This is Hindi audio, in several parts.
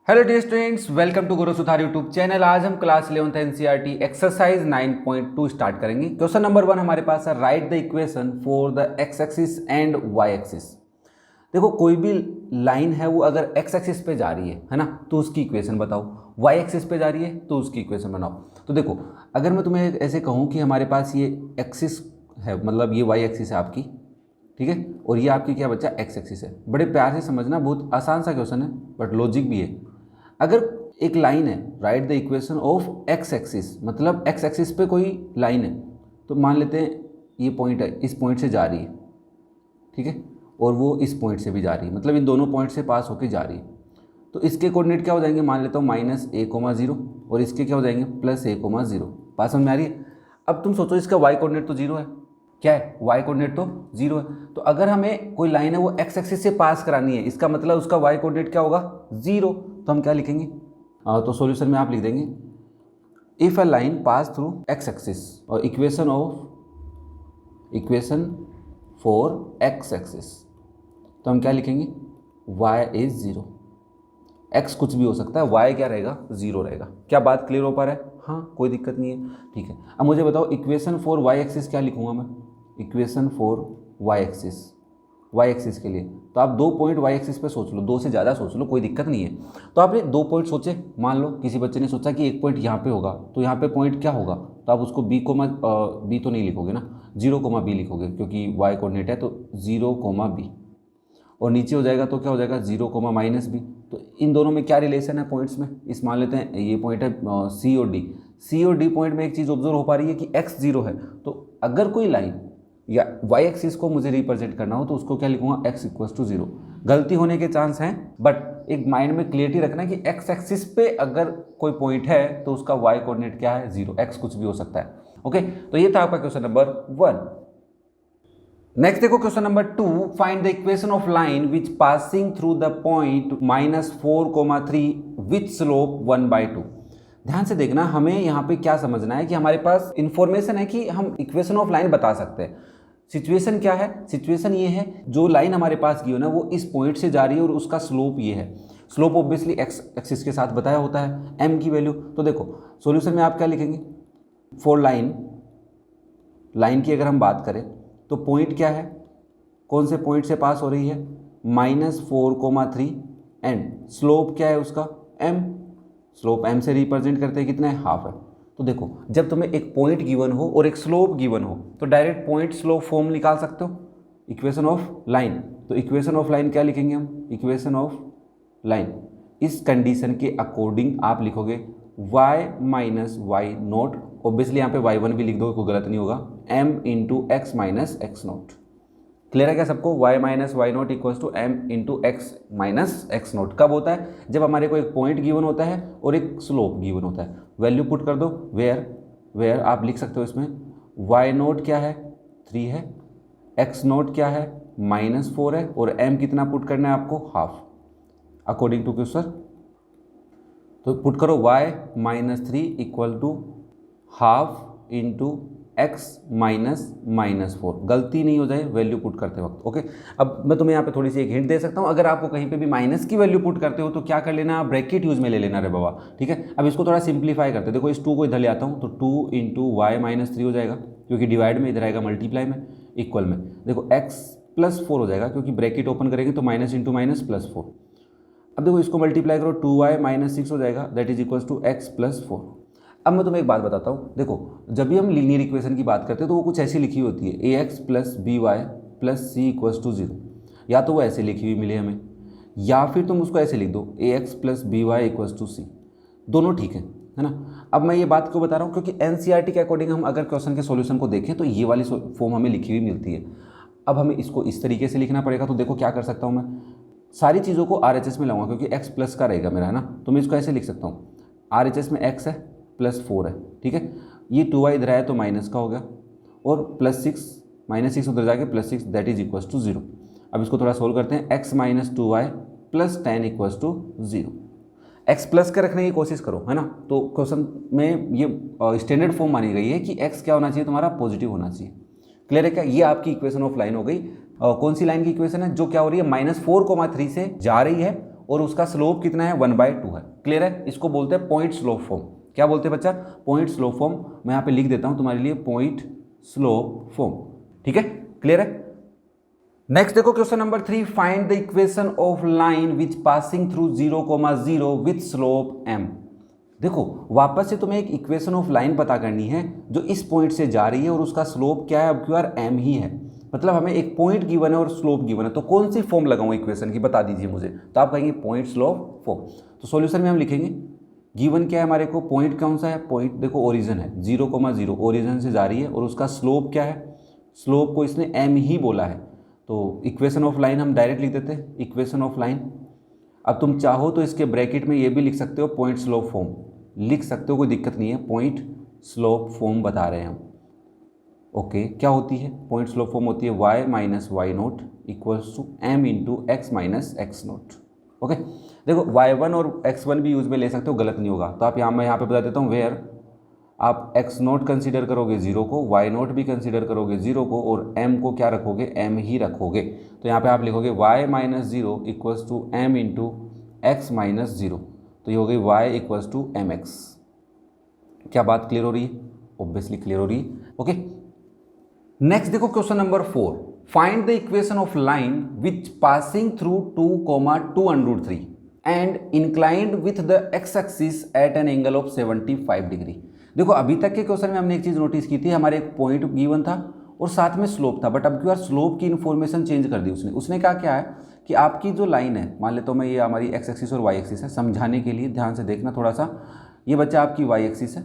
Hello dear students, welcome to Guru Sudhar YouTube channel. आज हम class 11th NCERT exercise 9.2 start करेंगे। क्वेश्चन नंबर 1 हमारे पास है, write the equation for the x axis and y axis. देखो, कोई भी लाइन है वो अगर एक्स एक्सिस पे जा रही है ना, तो उसकी इक्वेशन बताओ। वाई एक्सिस पे जा रही है तो उसकी इक्वेशन बनाओ। तो देखो, अगर मैं तुम्हें ऐसे कहूँ कि हमारे पास ये एक्सिस है, मतलब ये वाई एक्सिस है आपकी, ठीक है, और ये आपकी क्या बच्चा एक्स एक्सिस है। बड़े प्यार से समझना, बहुत आसान सा क्वेश्चन है बट लॉजिक भी है। अगर एक लाइन है, write the equation of x axis, मतलब एक्स एक्सिस पे कोई लाइन है, तो मान लेते हैं ये पॉइंट है, इस पॉइंट से जा रही है, ठीक है, और वो इस पॉइंट से भी जा रही है, मतलब इन दोनों पॉइंट से पास होकर जा रही है। तो इसके कोऑर्डिनेट क्या हो जाएंगे, मान लेता हूँ -a,0 और इसके क्या हो जाएंगे +a,0। बात समझ में आ रही है। अब तुम सोचो, इसका y कोऑर्डिनेट तो 0 है, क्या है, y कोऑर्डिनेट तो 0 है। तो अगर हमें कोई लाइन है वो x एक्सिस से पास करानी है, इसका मतलब उसका y कोऑर्डिनेट क्या होगा, 0। तो हम क्या लिखेंगे, तो सॉल्यूशन में आप लिख देंगे, if a line pass through x axis, और इक्वेशन फॉर x एक्सिस, तो हम क्या लिखेंगे, y इज 0। x कुछ भी हो सकता है, y क्या रहेगा, 0 रहेगा। क्या बात क्लियर हो पा रहा है? हाँ, कोई दिक्कत नहीं है, ठीक है। अब मुझे बताओ, इक्वेशन फॉर y एक्सिस क्या लिखूंगा मैं, इक्वेशन फॉर y एक्सिस के लिए तो आप 2 पॉइंट y एक्सिस पे सोच लो, 2 से ज़्यादा सोच लो, कोई दिक्कत नहीं है। तो आपने 2 पॉइंट सोचे, मान लो किसी बच्चे ने सोचा कि एक पॉइंट यहाँ पे होगा, तो यहाँ पे पॉइंट क्या होगा, तो आप उसको b तो नहीं लिखोगे ना, 0,b लिखोगे, क्योंकि y कोऑर्डिनेट है तो 0,b, और नीचे हो जाएगा तो क्या हो जाएगा, 0,-b। तो इन दोनों में क्या रिलेशन है पॉइंट्स में, इस मान लेते हैं ये पॉइंट है सी और डी पॉइंट में एक चीज़ ऑब्जर्व हो पा रही है कि x 0 है। तो अगर कोई लाइन या y एक्सिस को मुझे रिप्रेजेंट करना हो तो उसको क्या लिखूंगा, x = 0। गलती होने के चांस हैं, बट एक माइंड में क्लियरिटी रखना कि x एक्सिस पे अगर कोई पॉइंट है तो उसका y कोऑर्डिनेट क्या है, 0। x कुछ भी हो सकता है। ओके, तो ये था आपका क्वेश्चन नंबर 1। नेक्स्ट देखो, question number 2, find the equation of line which passing through the point -4,3 which slope 1/2। ध्यान से देखना, हमें यहाँ पे क्या समझना है कि हमारे पास इंफॉर्मेशन है कि हम इक्वेशन ऑफ लाइन बता सकते हैं। सिचुएशन क्या है, सिचुएशन ये है, जो लाइन हमारे पास गिवन है वो इस पॉइंट से जा रही है और उसका स्लोप ये है। स्लोप ऑब्वियसली एक्स एक्सिस के साथ बताया होता है, एम की वैल्यू। तो देखो, सॉल्यूशन में आप क्या लिखेंगे, फॉर लाइन की अगर हम बात करें तो पॉइंट क्या है, कौन से पॉइंट से पास हो रही है, -4,3, एंड स्लोप क्या है उसका, m। स्लोप m से रिप्रेजेंट करते हैं, कितना है, हाफ है। तो देखो, जब तुम्हें एक पॉइंट गिवन हो और एक स्लोप गिवन हो तो डायरेक्ट पॉइंट स्लोप फॉर्म निकाल सकते हो, इक्वेशन ऑफ लाइन। तो इक्वेशन ऑफ लाइन क्या लिखेंगे हम, इक्वेशन ऑफ लाइन इस कंडीशन के अकॉर्डिंग आप लिखोगे y - y0, ऑब्वियसली यहाँ पे y1 भी लिख दो, कोई गलत नहीं होगा, m × x - x0। क्लियर है क्या सबको, y - y0 = m × x - x0 कब होता है, जब हमारे को एक पॉइंट गिवन होता है और एक स्लोप गिवन होता है। वैल्यू पुट कर दो, वेयर आप लिख सकते हो इसमें, y0 क्या है, 3 है, x0 क्या है, -4 है, और m कितना पुट करना है आपको, हाफ, अकॉर्डिंग टू क्वेश्चन। तो पुट करो y - 3 = ½ × x -4, गलती नहीं हो जाए वैल्यू पुट करते वक्त। ओके, अब मैं तुम्हें यहाँ पे थोड़ी सी एक हिंट दे सकता हूँ, अगर आपको कहीं पे भी माइनस की वैल्यू पुट करते हो तो क्या कर लेना, ब्रैकेट यूज में ले लेना रे बाबा, ठीक है। अब इसको थोड़ा सिंप्लीफाई करते हैं। देखो, इस 2 को इधर ले आता हूँ तो 2 × y - 3 हो जाएगा, क्योंकि डिवाइड में इधर आएगा मल्टीप्लाई में, इक्वल में। देखो x +4 हो जाएगा, क्योंकि ब्रैकेट ओपन करेंगे तो -× -+4। अब देखो, इसको मल्टीप्लाई करो, 2y - 6 हो जाएगा, that is equals to x +4। अब मैं तुम्हें एक बात बताता हूँ, देखो, जब भी हम लीनियर इक्वेशन की बात करते हैं तो वो कुछ ऐसी लिखी होती है, ax + by + c = 0। या तो वो ऐसे लिखी हुई मिले हमें, या फिर तुम उसको ऐसे लिख दो, ax + by = c। दोनों ठीक है ना। अब मैं ये बात क्यों बता रहा हूँ, क्योंकि एनसीईआरटी के अकॉर्डिंग हम अगर क्वेश्चन के सॉल्यूशन को देखें तो ये वाली फॉर्म हमें लिखी हुई मिलती है। अब हमें इसको इस तरीके से लिखना पड़ेगा। तो देखो क्या कर सकता हूँ मैं, सारी चीज़ों को RHS में लाऊंगा, क्योंकि x प्लस का रहेगा मेरा, है ना। तो मैं इसको ऐसे लिख सकता हूँ, RHS में x है +4 है, ठीक है, ये 2y इधर आया तो माइनस का हो गया, और -6 उधर जाके +6, दैट इज इक्वल्स टू 0। अब इसको थोड़ा सोल्व करते हैं, x - 2y + 10 = 0। x प्लस के रखने की कोशिश करो, है ना। तो क्वेश्चन में ये स्टैंडर्ड फॉर्म मानी गई है कि x क्या होना चाहिए, तुम्हारा पॉजिटिव होना चाहिए। क्लियर है क्या, ये आपकी इक्वेशन ऑफ लाइन हो गई। कौन सी लाइन की इक्वेशन है, जो क्या हो रही है, -4,3 से जा रही है और उसका स्लोप कितना है 1/2 है। क्लियर है? इसको बोलते हैं पॉइंट स्लोप फॉर्म। क्या बोलते हैं बच्चा? Point slope form. मैं यहाँ पे लिख देता हूँ तुम्हारे लिए पॉइंट स्लोप फॉर्म। ठीक है, क्लियर है? नेक्स्ट देखो question number 3, find the equation of line which passing through 0,0 with slope m। देखो वापस से तुम्हें एक इक्वेशन ऑफ लाइन पता करनी है जो इस पॉइंट से जा रही है और उसका स्लोप क्या है? अब क्यू आर m ही है। मतलब हमें एक पॉइंट गिवन है और स्लोप गिवन है, तो कौन सी फॉर्म लगाऊं इक्वेशन की, बता दीजिए मुझे। तो आप कहेंगे पॉइंट स्लोप फॉर्म। तो सॉल्यूशन में हम लिखेंगे गिवन क्या है हमारे को, पॉइंट कौन सा है? पॉइंट देखो ओरिजिन है 0,0, ओरिजिन से जा रही है और उसका स्लोप क्या है? स्लोप को इसने m ही बोला है। तो इक्वेशन ऑफ लाइन हम डायरेक्ट लिख देते हैं, इक्वेशन ऑफ लाइन। अब तुम चाहो तो इसके ब्रैकेट में ये भी लिख सकते हो, पॉइंट स्लोप फॉर्म लिख सकते हो, कोई दिक्कत नहीं है। पॉइंट स्लोप फॉर्म बता रहे हैं हम। ओके, क्या होती है पॉइंट स्लोप फॉर्म? होती है y minus y note equals to m into x minus x naught. Okay, देखो y1 और x1 भी यूज में ले सकते हो, गलत नहीं होगा। तो आप मैं यहाँ पे बता देता हूँ, वेयर आप x नोट कंसिडर करोगे 0 को, y नोट भी कंसिडर करोगे 0 को, और m को क्या रखोगे? m ही रखोगे। तो यहाँ पे आप लिखोगे y minus 0 equals to m into x minus 0। तो ये हो गई y इक्वल्स टू mx। क्या बात क्लियर हो रही है? ऑब्वियसली क्लियर हो रही है। ओके, नेक्स्ट देखो question number 4, find the equation of line which passing through 2,2√3 and inclined with the x axis eight an angle of 75 degree. देखो अभी तक के क्वेश्चन में हमने एक चीज नोटिस की थी, हमारे एक पॉइंट गिवन था और साथ में स्लोप था, बट अब क्यों स्लोप की इन्फॉर्मेशन चेंज कर दी उसने कहा क्या है कि आपकी जो लाइन है, मान लेता हूँ मैं, ये हमारी एक्स एक्सिस और वाई एक्सिस है। समझाने के लिए ध्यान से देखना थोड़ा सा, ये बच्चा आपकी वाई एक्सिस है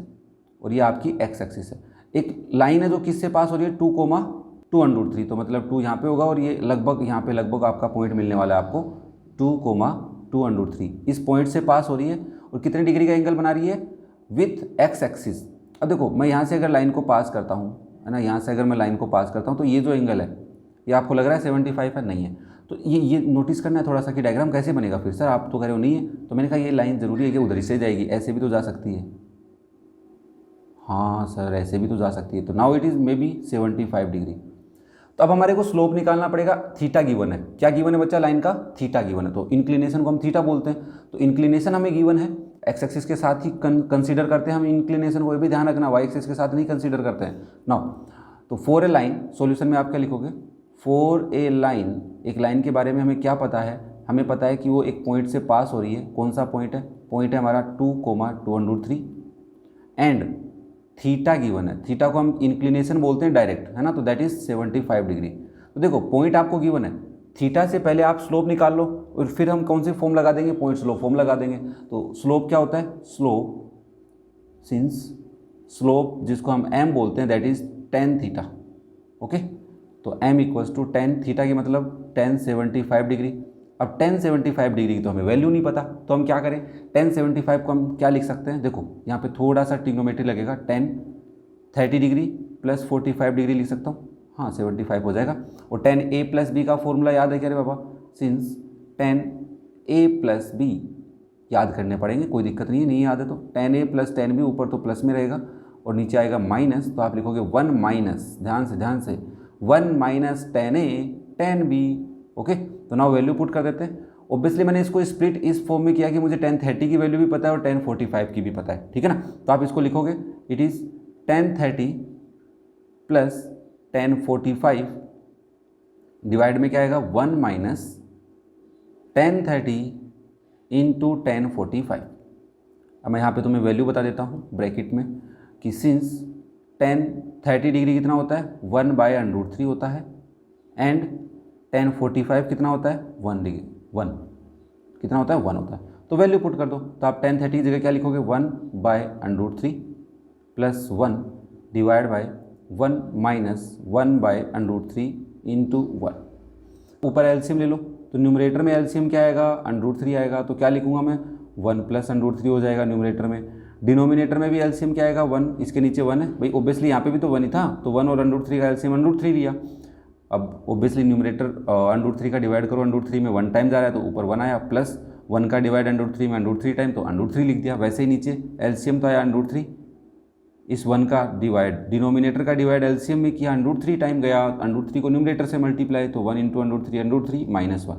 और ये आपकी एक्स एक्सिस है। एक लाइन है जो किससे पास हो रही है? 2,2√3। तो मतलब 2 यहाँ पे होगा और ये लगभग यहाँ पे लगभग आपका पॉइंट मिलने वाला है आपको 2,2√3। इस पॉइंट से पास हो रही है और कितने डिग्री का एंगल बना रही है? With x axis. अब देखो मैं यहाँ से अगर लाइन को पास करता हूँ, है ना, यहाँ से अगर मैं लाइन को पास करता हूँ तो ये जो एंगल है ये आपको लग रहा है 75 है? नहीं है। तो ये नोटिस करना है थोड़ा सा कि डायग्राम कैसे बनेगा। फिर सर आप तो कह रहे हो नहीं है, तो मैंने कहा ये लाइन ज़रूरी है कि उधर से जाएगी, ऐसे भी तो जा सकती है। हाँ सर ऐसे भी तो जा सकती है। तो now it is may be 75 degree. तो अब हमारे को स्लोप निकालना पड़ेगा। थीटा गिवन है। क्या गिवन है बच्चा? लाइन का थीटा गिवन है। तो इंक्लिनेशन को हम थीटा बोलते हैं। तो इंक्लिनेशन हमें गिवन है, एक्स एक्सिस के साथ ही कंसीडर करते हैं हम इंक्लिनेशन को, ये भी ध्यान रखना, वाई एक्सिस के साथ नहीं कंसीडर करते हैं। नाउ तो फॉर ए लाइन, सॉल्यूशन में आप क्या लिखोगे? फॉर ए लाइन, एक लाइन के बारे में हमें क्या पता है? हमें पता है कि वो एक पॉइंट से पास हो रही है। कौन सा पॉइंट है? पॉइंट है हमारा 2,2√3 एंड थीटा गिवन है। थीटा को हम इंक्लिनेशन बोलते हैं डायरेक्ट, है ना, तो दैट इज 75 डिग्री। तो देखो पॉइंट आपको गिवन है, थीटा से पहले आप स्लोप निकाल लो और फिर हम कौन सी फॉर्म लगा देंगे? पॉइंट स्लोप फॉर्म लगा देंगे। तो स्लोप क्या होता है? स्लोप, सिंस स्लोप जिसको हम m बोलते हैं that is tan theta. Okay, तो m equals to tan theta की मतलब tan 75 डिग्री। अब tan 75 डिग्री की तो हमें वैल्यू नहीं पता, तो हम क्या करें? tan 75 को हम क्या लिख सकते हैं? देखो यहाँ पे थोड़ा सा ट्रिग्नोमेट्री लगेगा, tan 30 डिग्री प्लस 45 डिग्री लिख सकता हूँ। हाँ 75 हो जाएगा। और tan a प्लस बी का फॉर्मूला याद है क्या रे बाबा? Since tan a plus B याद करने पड़ेंगे, कोई दिक्कत नहीं है, नहीं याद है तो tan a plus tan b, ऊपर तो प्लस में रहेगा और नीचे आएगा माइनस, तो आप लिखोगे 1 माइनस, ध्यान से 1 minus tan a tan b। Okay, तो नाउ वैल्यू पुट कर देते हैं। ऑब्वियसली मैंने इसको स्प्लिट इस फॉर्म में किया कि मुझे tan 30 की वैल्यू भी पता है और tan 45 की भी पता है, ठीक है ना। तो आप इसको लिखोगे it is tan 30 plus tan 45 divide में क्या आएगा? 1 माइनस tan 30 इंटू tan 45। अब मैं यहाँ पे तुम्हें वैल्यू बता देता हूँ ब्रैकेट में कि सिंस tan 30 डिग्री कितना होता है? 1/√3 होता है एंड tan 45 कितना होता है? 1 डिग्री, 1 कितना होता है? 1 होता है। तो वैल्यू पुट कर दो, तो आप tan 30 की जगह क्या लिखोगे? 1/√3 plus 1 divide by 1 minus 1/√3 into 1। ऊपर एलसीएम ले लो, तो न्यूमरेटर में एलसीएम क्या आएगा? √3 आएगा। तो क्या लिखूंगा मैं? 1 प्लस √3 हो जाएगा न्यूमरेटर में। डिनोमिनेटर में भी एलसीएम क्या आएगा? 1, इसके नीचे 1 है भाई, ऑब्वियसली यहाँ पे भी तो 1 ही था, तो 1 और √3 का एलसीएम √3 लिया। अब ऑब्वियसली न्यूमरेटर √3 का डिवाइड करो, √3 में 1 टाइम जा रहा है तो ऊपर 1 आया, प्लस 1 का डिवाइड √3 में √3 टाइम, तो √3 लिख दिया। वैसे ही नीचे एलसीएम तो आया √3, इस 1 का डिवाइड डिनोमिनेटर का डिवाइड एलसीएम में किया, √3 टाइम गया, √3 को न्यूमरेटर से मल्टीप्लाई, तो 1 इंटू √3 √3 माइनस 1।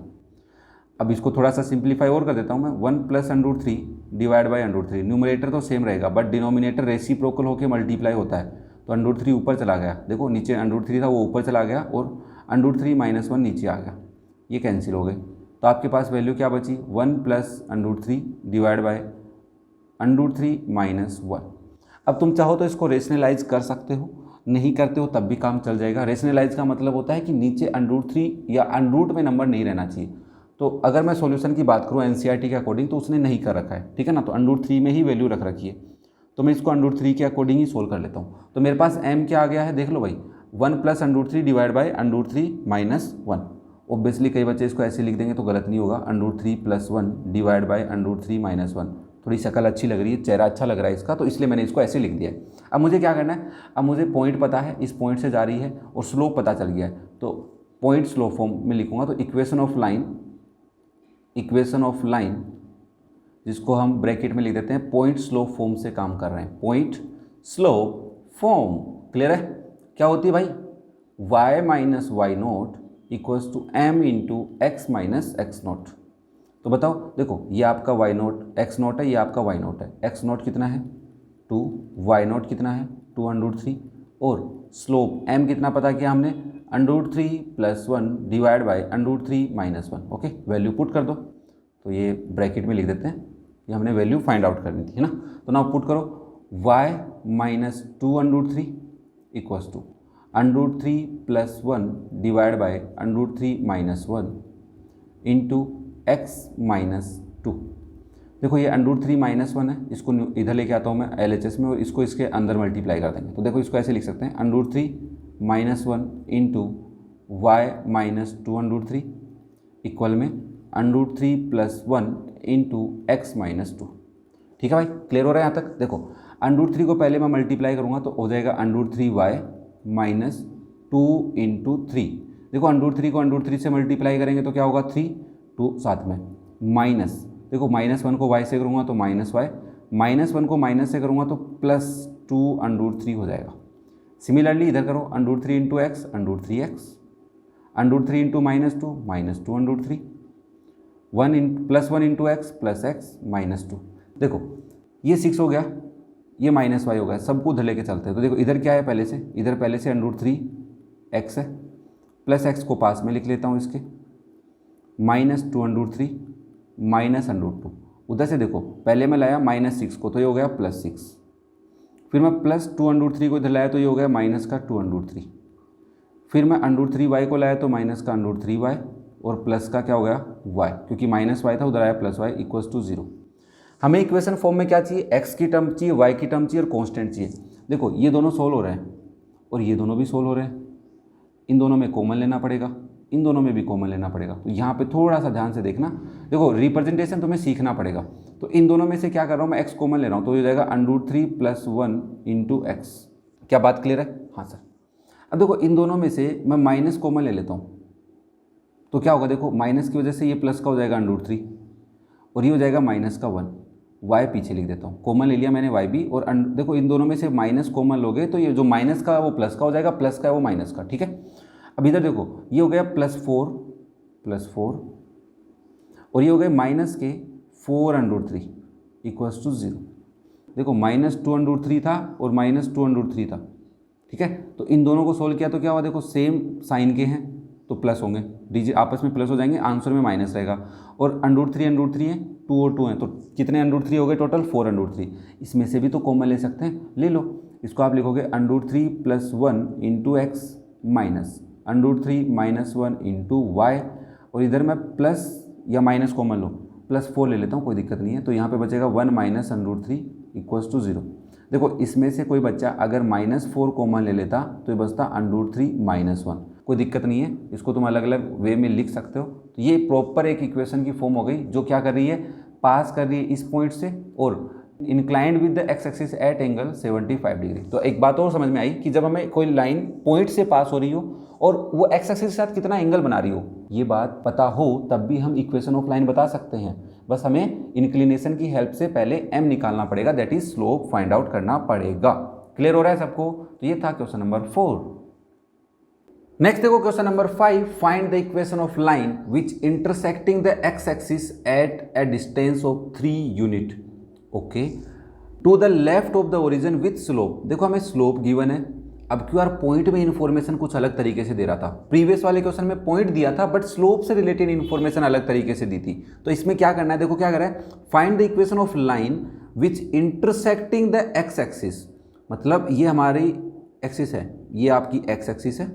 अब इसको थोड़ा सा सिंप्लीफाई और कर देता हूँ मैं, 1 प्लस √3 डिवाइड बाई √3, न्यूमरेटर तो सेम रहेगा बट डिनोमिनेटर रेसिप्रोकल होकर मल्टीप्लाई होता है, तो √3 ऊपर चला गया, देखो नीचे √3 था वो ऊपर चला गया और √3 - 1 नीचे आ गया, ये कैंसिल हो गए, तो आपके पास वैल्यू क्या बची, 1 प्लस √3 डिवाइड बाई √3 - 1। अब तुम चाहो तो इसको रेशनलाइज कर सकते हो, नहीं करते हो तब भी काम चल जाएगा। रेशनलाइज का मतलब होता है कि नीचे √3 या अनरूट में नंबर नहीं रहना चाहिए। तो अगर मैं सॉल्यूशन की बात करूँ एनसीईआरटी के अकॉर्डिंग तो उसने नहीं कर रखा है, ठीक है ना, तो √3 में ही वैल्यू रख रखी है, तो मैं इसको √3 के अकॉर्डिंग ही सोल्व कर लेता हूँ। तो मेरे पास m क्या आ गया है, देख लो भाई, 1 प्लस √3 डिवाइड बाई √3 - 1। ऑब्वियसली कई बच्चे इसको ऐसे लिख देंगे तो गलत नहीं होगा, √3 + 1 डिवाइड बाई √3 - 1। थोड़ी शक्ल अच्छी लग रही है, चेहरा अच्छा लग रहा है इसका, तो इसलिए मैंने इसको ऐसे लिख दिया है। अब मुझे क्या करना है, अब मुझे पॉइंट पता है, इस पॉइंट से जा रही है और स्लोप पता चल गया है, तो पॉइंट स्लोप फॉर्म में लिखूंगा, तो इक्वेशन ऑफ लाइन जिसको हम ब्रैकेट में लिख देते हैं, पॉइंट स्लोप फॉर्म से काम कर रहे हैं, पॉइंट स्लोप फॉर्म, क्लियर है। क्या होती है भाई, y - y0 = m × x - x0। तो बताओ, देखो ये आपका y0 x0 है, ये आपका y0 है, x0 कितना है 2, y0 कितना है 2√3 और स्लोप m कितना पता किया हमने, √3 + 1 divide by √3 - 1। Okay, value put कर दो, तो ये ब्रैकेट में लिख देते हैं, ये हमने वैल्यू फाइंड आउट करनी थी, है ना। तो ना पुट करो, y - 2√3 = √3 + 1 divide by √3 - 1 into x - 2। देखो ये √3 - 1 है, इसको इधर लेके आता हूँ मैं LHS में और इसको इसके अंदर मल्टीप्लाई कर देंगे, तो देखो इसको ऐसे लिख सकते हैं, √3 - 1 इंटू y - 2√3 इक्वल में √3 + 1 इंटू x - 2। ठीक है भाई, क्लियर हो रहा है यहाँ तक। देखो √3 को पहले मैं मल्टीप्लाई करूँगा तो हो जाएगा √3y - 2 इंटू 3। देखो √3 को √3 से मल्टीप्लाई करेंगे तो क्या होगा 3, 2 साथ में माइनस, देखो -1 को y से करूँगा तो -y, -1 को माइनस से करूँगा तो +2 √3 हो जाएगा। सिमिलरली इधर करो, √3 into x √3x, √3 into -2 -2 √3, +1 into x +x -2। देखो ये 6 हो गया, ये -y हो गया, सबको उधर लेके चलते हैं। तो देखो इधर क्या है, पहले से √3x है, प्लस x को पास में लिख लेता हूँ इसके, -2 √3 -√2। उधर से देखो पहले मैं लाया -6 को तो ये हो गया +6, फिर मैं +2 √3 को इधर लाया तो ये हो गया -2 √3, फिर मैं √3y को लाया तो -√3y और प्लस का क्या हो गया y, क्योंकि -y था उधर आया +y = 0। हमें इक्वेशन फॉर्म में क्या चाहिए, x की टर्म चाहिए, y की टर्म चाहिए और कांस्टेंट चाहिए। देखो ये दोनों सोल्व हो रहे हैं और ये दोनों भी सोल्व हो रहे हैं, इन दोनों में कॉमन लेना पड़ेगा, इन दोनों में भी कॉमन लेना पड़ेगा। तो यहाँ पे थोड़ा सा ध्यान से देखना, देखो रिप्रेजेंटेशन तुम्हें सीखना पड़ेगा। तो इन दोनों में से क्या कर रहा हूँ मैं, x कॉमन ले रहा हूँ, तो ये हो जाएगा √3 + 1 इंटू x। क्या बात क्लियर है? हाँ सर। अब देखो इन दोनों में से मैं माइनस कॉमन ले लेता हूँ तो क्या होगा, देखो माइनस की वजह से ये प्लस का हो जाएगा √3 और ये हो जाएगा -1, y पीछे लिख देता हूँ, कॉमन ले लिया मैंने y भी, और देखो इन दोनों में से माइनस कॉमन लोगे तो ये जो माइनस का वो प्लस का हो जाएगा, प्लस का वो माइनस का, ठीक है। अब इधर देखो ये हो गया +4 और ये हो गए माइनस के 4 √3 = 0। देखो -2 √3 था और -2 √3 था, ठीक है। तो इन दोनों को सोल्व किया तो क्या हुआ, देखो सेम साइन के हैं तो प्लस होंगे, डीजिट आपस में प्लस हो जाएंगे, आंसर में माइनस रहेगा। और √3 है, 2 और 2 हैं, तो कितने √3 हो गए टोटल, 4 √3। इसमें से भी तो कॉमन ले सकते हैं, ले लो। इसको आप लिखोगे √3 + 1 into x minus √3 - 1 into y, और इधर मैं प्लस या माइनस कॉमन लो, +4 ले लेता हूँ, कोई दिक्कत नहीं है। तो यहाँ पे बचेगा 1 - √3 = 0। देखो इसमें से कोई बच्चा अगर -4 कॉमन ले लेता तो ये बचता √3 - 1, कोई दिक्कत नहीं है, इसको तुम अलग अलग वे में लिख सकते हो। तो ये प्रॉपर एक इक्वेशन की फॉर्म हो गई जो क्या कर रही है, पास कर रही है इस पॉइंट से और inclined with the x axis eight angle 75 degree. तो एक बात और समझ में आई कि जब हमें कोई लाइन पॉइंट से पास हो रही हो और वो एक्स एक्सिस के साथ कितना एंगल बना रही हो, ये बात पता हो तब भी हम इक्वेशन ऑफ लाइन बता सकते हैं। बस हमें इंक्लिनेशन की हेल्प से पहले m निकालना पड़ेगा, that is slope find out करना पड़ेगा। क्लियर हो रहा है सबको? तो ये था क्वेश्चन नंबर 4। नेक्स्ट देखो question number 5, find the equation of line which intersecting the x axis at a distance of 3 unit okay to the left of the origin with slope. देखो हमें स्लोप गिवन है, अब क्यू आर पॉइंट में इन्फॉर्मेशन कुछ अलग तरीके से दे रहा था। प्रीवियस वाले क्वेश्चन में पॉइंट दिया था बट स्लोप से रिलेटेड इन्फॉर्मेशन अलग तरीके से दी थी। तो इसमें क्या करना है, देखो क्या कर रहा है, find the equation of line which intersecting the x axis, मतलब ये हमारी एक्सिस है, ये आपकी एक्स एक्सिस है,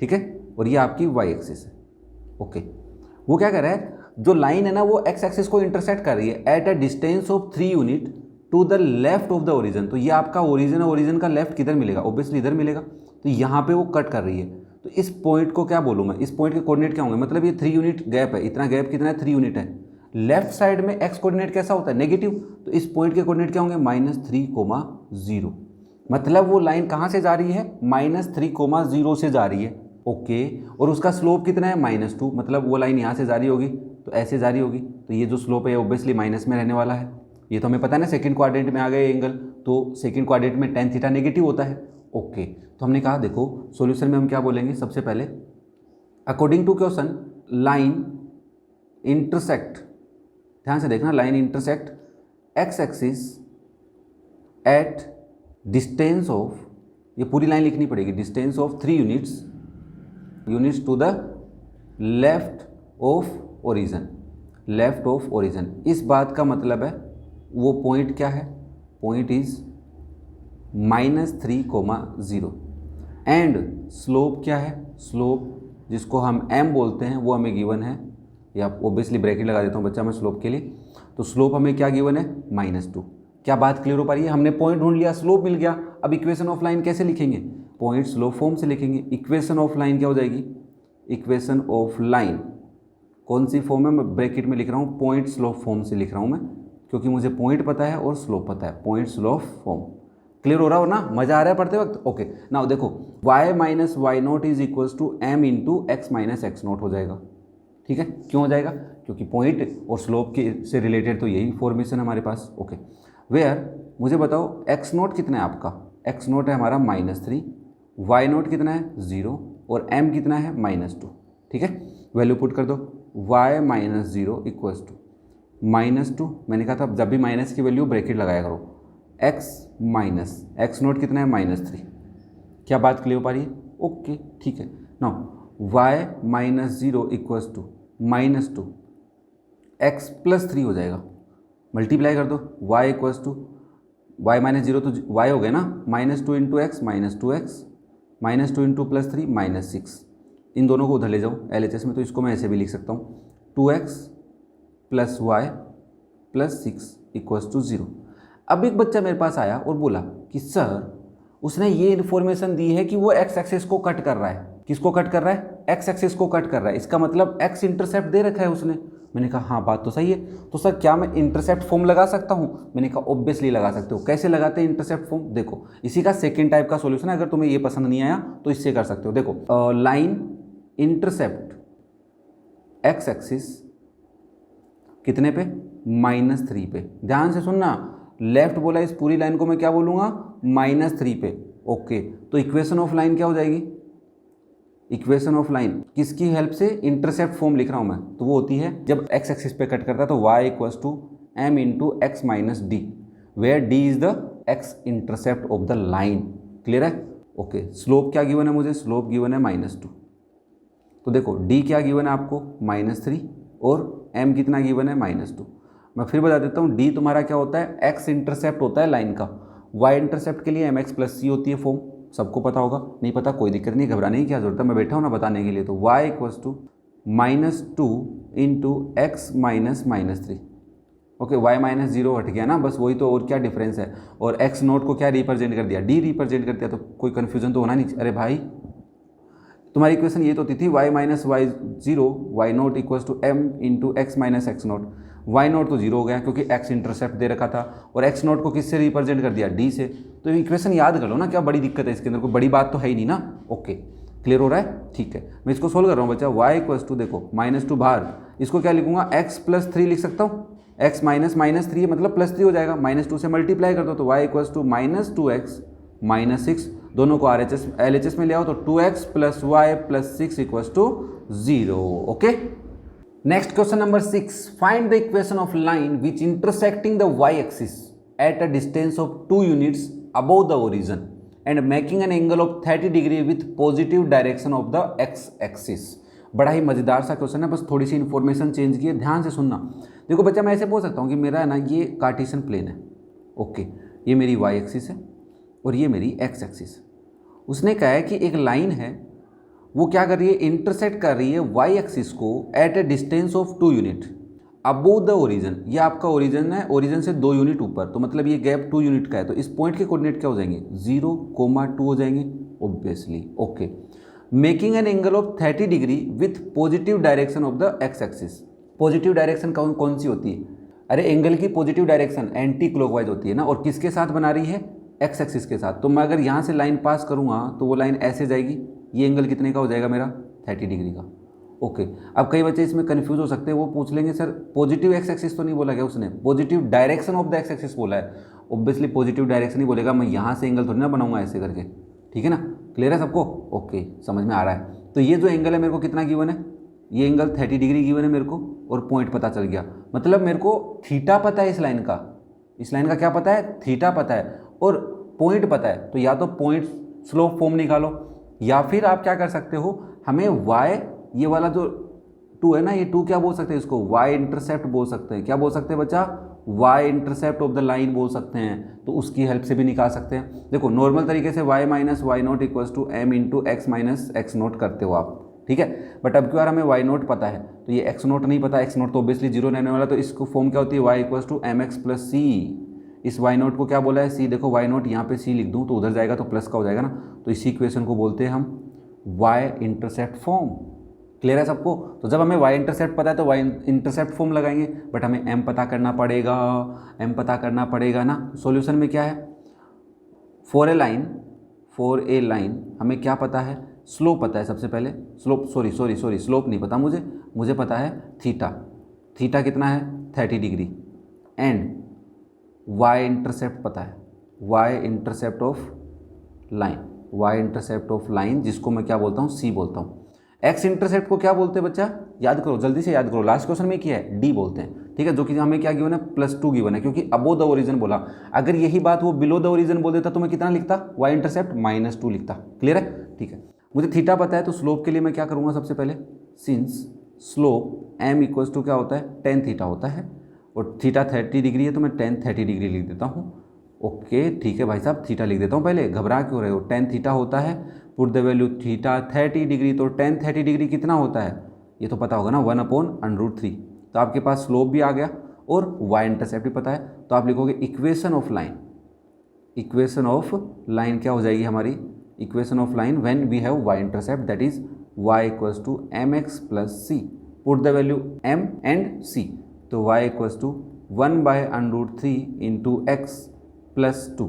ठीक है, और ये आपकी वाई एक्सिस है ओके। वो क्या कर रहा है, जो लाइन है ना वो एक्स एक्सिस को इंटरसेक्ट कर रही है at a distance of 3 unit to the left of the origin. तो ये आपका ओरिजिन है, ओरिजिन का लेफ्ट किधर मिलेगा, ऑब्वियसली इधर मिलेगा। तो यहाँ पे वो कट कर रही है, तो इस पॉइंट को क्या बोलूँ मैं, इस पॉइंट के कोऑर्डिनेट क्या होंगे, मतलब ये 3 यूनिट गैप है, इतना गैप कितना है, 3 यूनिट है। लेफ्ट साइड में एक्स कोऑर्डिनेट कैसा होता है, नेगेटिव, तो इस पॉइंट के कोऑर्डिनेट क्या होंगे, -3,0। मतलब वो लाइन कहाँ से जा रही है, -3,0 से जा रही है ओके। और उसका स्लोप कितना है, -2, मतलब वो लाइन यहाँ से जा रही होगी तो ऐसे जा रही होगी, तो ये जो स्लोप है ऑब्वियसली माइनस में रहने वाला है। ये तो हमें पता है ना, सेकंड क्वाड्रेंट में आ गए एंगल, तो सेकंड क्वाड्रेंट में tan थीटा नेगेटिव होता है ओके। तो हमने कहा देखो सॉल्यूशन में हम क्या बोलेंगे, सबसे पहले according to question line intersect, ध्यान से देखना, line intersect x axis at distance of, ये पूरी लाइन लिखनी पड़ेगी, distance of 3 units to the left of origin, left of origin. इस बात का मतलब है वो पॉइंट क्या है, पॉइंट इज -3,0 एंड स्लोप क्या है, स्लोप जिसको हम m बोलते हैं वो हमें गिवन है, या ऑब्वियसली ब्रैकेट लगा देता हूँ बच्चा मैं स्लोप के लिए। तो स्लोप हमें क्या गिवन है, -2। क्या बात क्लियर हो पा रही है, हमने पॉइंट ढूंढ लिया, स्लोप मिल गया। अब इक्वेशन ऑफ लाइन कैसे लिखेंगे, पॉइंट स्लोप फॉर्म से लिखेंगे। इक्वेशन ऑफ लाइन क्या हो जाएगी, इक्वेशन ऑफ लाइन कौन सी फॉर्म है, मैं ब्रैकेट में लिख रहा हूँ, पॉइंट स्लोप फॉर्म से लिख रहा हूँ मैं, क्योंकि मुझे पॉइंट पता है और स्लोप पता है, पॉइंट स्लोप फॉर्म। क्लियर हो रहा हो ना, मजा आ रहा है पढ़ते वक्त ओके। नाउ देखो y minus y naught is equals to m into x minus x naught हो जाएगा, ठीक है। क्यों हो जाएगा, क्योंकि पॉइंट और स्लोप के से रिलेटेड तो यही फॉर्मेशन हमारे पास ओके। वेयर मुझे बताओ एक्स नोट कितना है आपका, एक्स नोट है हमारा -3, वाई नोट कितना है 0 और m कितना है -2, ठीक है। वैल्यू पुट कर दो, y माइनस 0 इक्वल्स टू -2, मैंने कहा था जब भी माइनस की वैल्यू ब्रैकेट लगाया करो, x माइनस एक्स नोट कितना है -3। क्या बात क्लियर हो पा रही है, ओके ठीक है। Now y minus 0 equals to -2 x plus 3 हो जाएगा, मल्टीप्लाई कर दो, y equals to y minus 0 तो y हो गया ना, -2 इंटू एक्स -2x, -2 इंटू +3 -6। इन दोनों को उधर ले जाओ LHS में, तो इसको मैं ऐसे भी लिख सकता हूँ, 2x plus y plus 6 equals to 0। अब एक बच्चा मेरे पास आया और बोला कि सर उसने ये इन्फॉर्मेशन दी है कि वो एक्स एक्सिस को कट कर रहा है, किसको कट कर रहा है, एक्स एक्सिस को कट कर रहा है, इसका मतलब एक्स इंटरसेप्ट दे रखा है उसने। मैंने कहा हाँ बात तो सही है, तो सर क्या मैं इंटरसेप्ट फॉर्म लगा सकता हूँ, मैंने कहा ऑब्वियसली लगा सकते हो। कैसे लगाते हैं इंटरसेप्ट फॉर्म, देखो इसी का सेकेंड टाइप का सॉल्यूशन है, अगर तुम्हें ये पसंद नहीं आया तो इससे कर सकते हो। देखो लाइन इंटरसेप्ट एक्स एक्सिस कितने पे, -3 पे, ध्यान से सुनना, लेफ्ट बोला, इस पूरी लाइन को मैं क्या बोलूँगा, -3 पे ओके। तो इक्वेशन ऑफ लाइन क्या हो जाएगी, इक्वेशन ऑफ लाइन किसकी हेल्प से, इंटरसेप्ट फॉर्म लिख रहा हूँ मैं, तो वो होती है जब एक्स एक्सिस पे कट करता है तो y equals to m into x minus d, where d is the x intercept of the line. Clear है ओके। स्लोप क्या गिवन है मुझे, स्लोप गिवन है -2, तो देखो d क्या गिवन है आपको -3 और m कितना गिवन है -2। मैं फिर बता देता हूँ, d तुम्हारा क्या होता है, x इंटरसेप्ट होता है लाइन का, y इंटरसेप्ट के लिए mx प्लस c होती है फॉर्म, सबको पता होगा, नहीं पता कोई दिक्कत नहीं, घबराने की क्या जरूरत है, मैं बैठा हूँ ना बताने के लिए। तो y equals to -2 into x minus -3 okay. y minus 0 हट गया ना, बस वही तो, और क्या डिफरेंस है, और x नोट को क्या रिप्रेजेंट कर दिया, d रिप्रेजेंट कर दिया, तो कोई कन्फ्यूजन तो होना नहीं। अरे भाई तुम्हारी इक्वेशन ये तो होती थी y minus y 0 y note equals to m into x minus x naught, y naught तो 0 हो गया क्योंकि x इंटरसेप्ट दे रखा था, और x नोट को किससे रिप्रेजेंट कर दिया, d से। तो इक्वेशन याद कर लो ना, क्या बड़ी दिक्कत है इसके अंदर, कोई बड़ी बात तो है ही नहीं ना ओके। क्लियर हो रहा है, ठीक है। मैं इसको सोल्व कर रहा हूँ बच्चा, y इक्वल्स टू देखो -2 बाहर, इसको क्या लिखूंगा, x प्लस 3 लिख सकता हूँ, x माइनस -3 मतलब +3 हो जाएगा, -2 से मल्टीप्लाई कर दो तो y इक्वल्स टू -2x -6, दोनों को RHS LHS में ले आओ तो 2x + y + 6 = 0। Okay, next question number 6, find the equation of line which intersecting the y axis at a distance of 2 units above the origin and making an angle of 30 degree with positive direction of the x axis. बड़ा ही मज़ेदार सा क्वेश्चन है, बस थोड़ी सी इन्फॉर्मेशन चेंज की है, ध्यान से सुनना। देखो बच्चा, मैं ऐसे बोल सकता हूँ कि मेरा है ना ये कार्टेशियन प्लेन है, ओके, ये मेरी y एक्सिस है और ये मेरी x एक्सिस। उसने कहा है कि एक लाइन है, वो क्या कर रही है, इंटरसेक्ट कर रही है y एक्सिस को at a distance of 2 unit above the origin. ये आपका ओरिजिन है, ओरिजिन से 2 यूनिट ऊपर, तो मतलब ये गैप 2 यूनिट का है, तो इस पॉइंट के कोऑर्डिनेट क्या हो जाएंगे, 0, 2 हो जाएंगे obviously. Okay, making an angle of 30 degree with positive direction of the x axis. Positive direction कौन सी होती है, अरे एंगल की पॉजिटिव डायरेक्शन एंटी क्लॉकवाइज होती है ना, और किसके साथ बना रही है, x एक्सिस के साथ। तो मैं अगर यहाँ से लाइन पास करूँगा तो वो लाइन ऐसे जाएगी, ये एंगल कितने का हो जाएगा मेरा, 30 डिग्री का। ओके, अब कई बच्चे इसमें कंफ्यूज हो सकते हैं, वो पूछ लेंगे सर पॉजिटिव x एक्सिस तो नहीं बोला गया उसने, positive direction of the x axis बोला है। ऑब्वियसली पॉजिटिव डायरेक्शन ही बोलेगा, मैं यहाँ से एंगल थोड़ी ना बनाऊंगा ऐसे करके, ठीक है ना, क्लियर है सबको, ओके, समझ में आ रहा है। तो ये जो एंगल है मेरे को कितना गिवन है, ये एंगल 30 डिग्री गिवन है मेरे को, और पॉइंट पता चल गया, मतलब मेरे को थीटा पता है, इस लाइन का क्या पता है, थीटा पता है, और पॉइंट पता है। तो या तो पॉइंट स्लोप फॉर्म निकालो, या फिर आप क्या कर सकते हो, हमें y, ये वाला जो 2 है ना, ये 2 क्या बोल सकते हैं इसको, y इंटरसेप्ट बोल सकते हैं। क्या बोल सकते हैं बच्चा, y intercept of the line बोल सकते हैं, तो उसकी हेल्प से भी निकाल सकते हैं। देखो नॉर्मल तरीके से y - y0 = m × x - x0 करते हो आप, ठीक है, बट अब क्यों हमें y0 पता है, तो ये x0 नहीं पता, x0 तो ऑब्वियसली 0 रहने वाला, तो इसको फॉर्म क्या होती है, y = mx + c। इस y0 को क्या बोला है, c, देखो y0 यहाँ पे c लिख दूँ तो उधर जाएगा तो प्लस का हो जाएगा ना, तो इसी इक्वेशन को बोलते हैं हम y इंटरसेप्ट फॉर्म। क्लियर है सबको। तो जब हमें y इंटरसेप्ट पता है तो y इंटरसेप्ट फॉर्म लगाएंगे, बट हमें m पता करना पड़ेगा ना। सॉल्यूशन में क्या है, फॉर ए लाइन हमें क्या पता है, स्लोप पता है सबसे पहले, स्लोप स्लोप नहीं पता मुझे पता है थीटा कितना है, 30 डिग्री, एंड y इंटरसेप्ट पता है, y इंटरसेप्ट ऑफ लाइन, जिसको मैं क्या बोलता हूँ, c बोलता हूँ। x इंटरसेप्ट को क्या बोलते हैं बच्चा, याद करो, जल्दी से याद करो, लास्ट क्वेश्चन में क्या है, d बोलते हैं, ठीक है, जो कि हमें क्या गिवन है, +2 गिवन है, क्योंकि अबो द ओरिजिन बोला। अगर यही बात वो बिलो द ओरिजिन बोल देता तो मैं कितना लिखता, y इंटरसेप्ट -2 लिखता। क्लियर है, ठीक है। मुझे थीटा पता है, तो स्लोप के लिए मैं क्या करूँगा, सबसे पहले सिंस स्लोप m = क्या होता है, tan थीटा होता है, और थीटा 30 डिग्री है तो मैं tan 30 डिग्री लिख देता हूँ। ओके, ठीक है भाई साहब, थीटा लिख देता हूँ, पहले घबरा क्यों रहे हो, tan थीटा होता है, put the value theta 30 degree, तो tan 30 डिग्री कितना होता है, ये तो पता होगा ना, 1/√3। तो आपके पास स्लोप भी आ गया और y इंटरसेप्ट भी पता है, तो आप लिखोगे इक्वेशन ऑफ लाइन क्या हो जाएगी हमारी, equation of line when we have y intercept, that is y = mx + c, put the value m and c, तो y = 1/√3 × x + 2।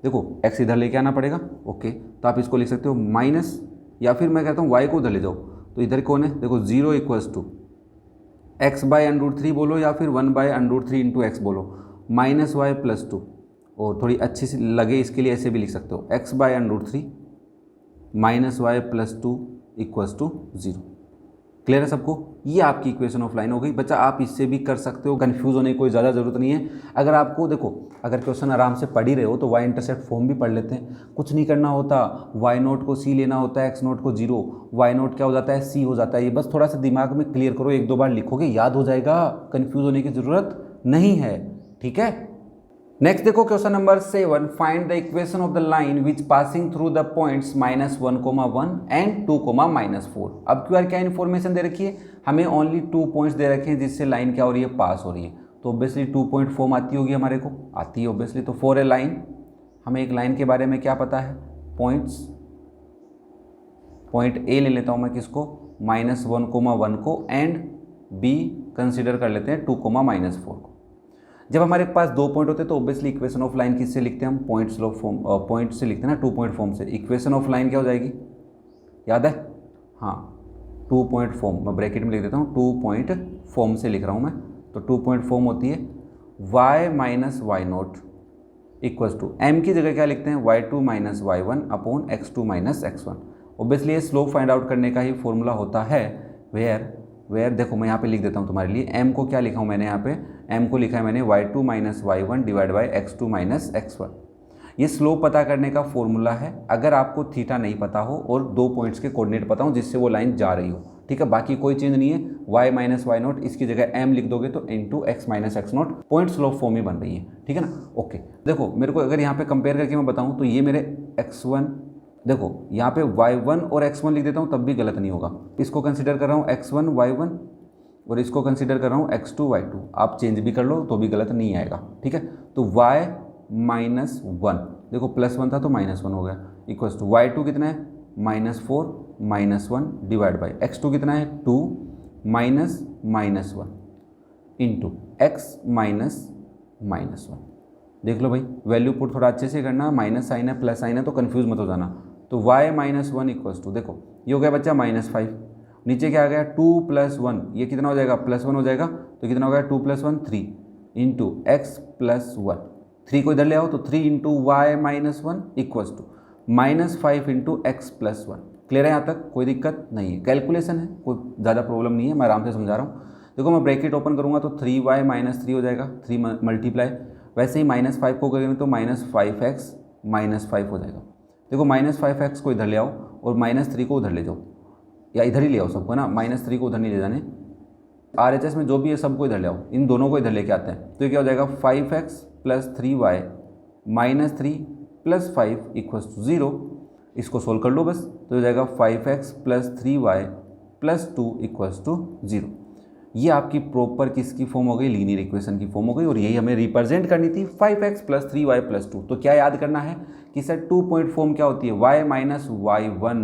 देखो x इधर लेके आना पड़ेगा, ओके, तो आप इसको लिख सकते हो माइनस, या फिर मैं कहता हूँ y को उधर ले जाओ, तो इधर कौन है, देखो 0 = x/√3 बोलो, या फिर 1/√3 × x बोलो, -y + 2, और थोड़ी अच्छी सी लगे इसके लिए ऐसे भी लिख सकते हो, x/√3 -y + 2 = 0। क्लियर है सबको, ये आपकी इक्वेशन ऑफ लाइन हो गई। बच्चा आप इससे भी कर सकते हो, कंफ्यूज होने की कोई ज़्यादा ज़रूरत नहीं है। अगर आपको देखो, अगर क्वेश्चन आराम से पढ़ ही रहे हो तो y इंटरसेप्ट फॉर्म भी पढ़ लेते हैं, कुछ नहीं करना होता, y0 को c लेना होता है, x0 को 0, y0 क्या हो जाता है, c हो जाता है। ये बस थोड़ा सा दिमाग में क्लियर करो, 1-2 बार लिखोगे याद हो जाएगा, कन्फ्यूज होने की ज़रूरत नहीं है, ठीक है। नेक्स्ट देखो question number 7, find the equation of the line which passing through the points -1, 1 and 2, -4। अब क्या इन्फॉर्मेशन दे रखी है, हमें ओनली 2 पॉइंट्स दे रखे हैं जिससे लाइन क्या हो रही है, पास हो रही है, तो ऑब्वियसली 2 पॉइंट फॉर्म आती होगी हमारे को, आती है ऑब्वियसली। तो फॉर ए लाइन, हमें एक लाइन के बारे में क्या पता है, पॉइंट ए ले लेता हूँ मैं, किसको, -1, 1 को, एंड बी कंसिडर कर लेते हैं 2, -4 को। जब हमारे पास 2 पॉइंट होते हैं तो ऑब्वियसली इक्वेशन ऑफ लाइन किससे लिखते हैं हम, पॉइंट स्लोप फॉर्म, पॉइंट से लिखते हैं ना, 2 पॉइंट फॉर्म से। इक्वेशन ऑफ लाइन क्या हो जाएगी, याद है, हाँ, 2 पॉइंट फॉर्म, मैं ब्रैकेट में लिख देता हूँ, 2 पॉइंट फॉर्म से लिख रहा हूँ मैं, तो 2 पॉइंट फॉर्म होती है y - y0 equals to M की जगह क्या लिखते हैं y2 minus y1 upon x2 minus x1। Obviously ये स्लोप फाइंड आउट करने का ही फॉर्मूला होता है वेयर देखो मैं यहाँ पे लिख देता हूँ तुम्हारे लिए, m को क्या लिखा हूँ मैंने यहाँ पे, m को लिखा है मैंने y2 minus y1 divide by x2 minus x1। ये स्लोप पता करने का फॉर्मूला है अगर आपको थीटा नहीं पता हो और 2 पॉइंट्स के कोऑर्डिनेट पता हो जिससे वो लाइन जा रही हो, ठीक है। बाकी कोई चेंज नहीं है, y माइनस वाई नॉट इसकी जगह m लिख दोगे तो into x minus x not, point slope form ही बन रही है, ठीक है ना। ओके देखो मेरे को अगर यहाँ पे कंपेयर करके मैं बताऊँ तो ये मेरे x1, देखो यहाँ पे y1 और x1 लिख देता हूँ तब भी गलत नहीं होगा। इसको कंसिडर कर रहा हूँ x1 y1 और इसको कंसिडर कर रहा हूँ x2 y2, आप चेंज भी कर लो तो भी गलत नहीं आएगा, ठीक है। तो y माइनस वन, देखो प्लस वन था तो माइनस वन हो गया, इक्वल्स टू y2 कितना है -4 -1 डिवाइड बाई x2 कितना है 2 माइनस -1 इंटू एक्स माइनस -1। देख लो भाई वैल्यू पुट थोड़ा अच्छे से करना, माइनस साइन है प्लस साइन है तो कंफ्यूज मत हो जाना। तो y minus one equals to, देखो ये हो गया बच्चा -5, नीचे क्या आ गया 2 + 1, ये कितना हो जाएगा +1 हो जाएगा, तो कितना हो गया 2 + 1 3 इंटू एक्स प्लस 1, 3 को इधर ले आओ तो 3 into y minus one equals to -5 into x plus 1। Clear है यहाँ तक, कोई दिक्कत नहीं है, कैलकुलेशन है, कोई ज़्यादा प्रॉब्लम नहीं है, मैं आराम से समझा रहा हूँ। देखो मैं ब्रैकेट ओपन करूँगा तो 3y माइनस 3 हो जाएगा, 3 मल्टीप्लाई, वैसे ही -5 को करेंगे तो -5x -5 हो जाएगा। देखो -5x को इधर ले आओ और -3 को उधर ले जाओ, या इधर ही ले आओ सबको ना, -3 को उधर नहीं ले जाने, RHS में जो भी है सबको इधर ले आओ, इन दोनों को इधर लेके आते हैं। तो ये क्या हो जाएगा 5x + 3y -3 + 5 इक्वल्स टू 0। इसको सोल्व कर लो बस, तो हो जाएगा 5x + 3y + 2 इक्वल्स टू 0। ये आपकी प्रॉपर किसकी फॉर्म हो गई, लीनियर इक्वेशन की फॉर्म हो गई, और यही हमें रिप्रेजेंट करनी थी 5x + 3y + 2। तो क्या याद करना है कि सर 2 पॉइंट फॉर्म क्या होती है, y minus y1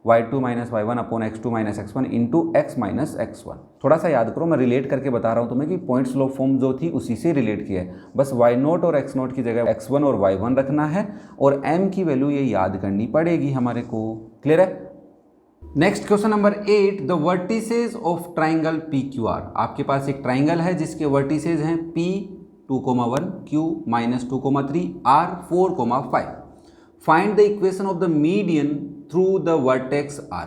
y2 minus y1 upon x2 minus x1 into x minus x1। थोड़ा सा याद करो, मैं रिलेट करके बता रहा हूँ तुम्हें कि पॉइंट स्लोप फॉर्म जो थी उसी से रिलेट किया है, बस y0 और x0 की जगह x1 और y1 रखना है और m की वैल्यू ये याद करनी पड़ेगी हमारे को। क्लियर है। Next question number 8, the vertices of triangle PQR। आपके पास एक ट्राइंगल है जिसके वर्टिसेज हैं P 2,1, Q -2,3, R 4,5। Find the equation of the median through the vertex R।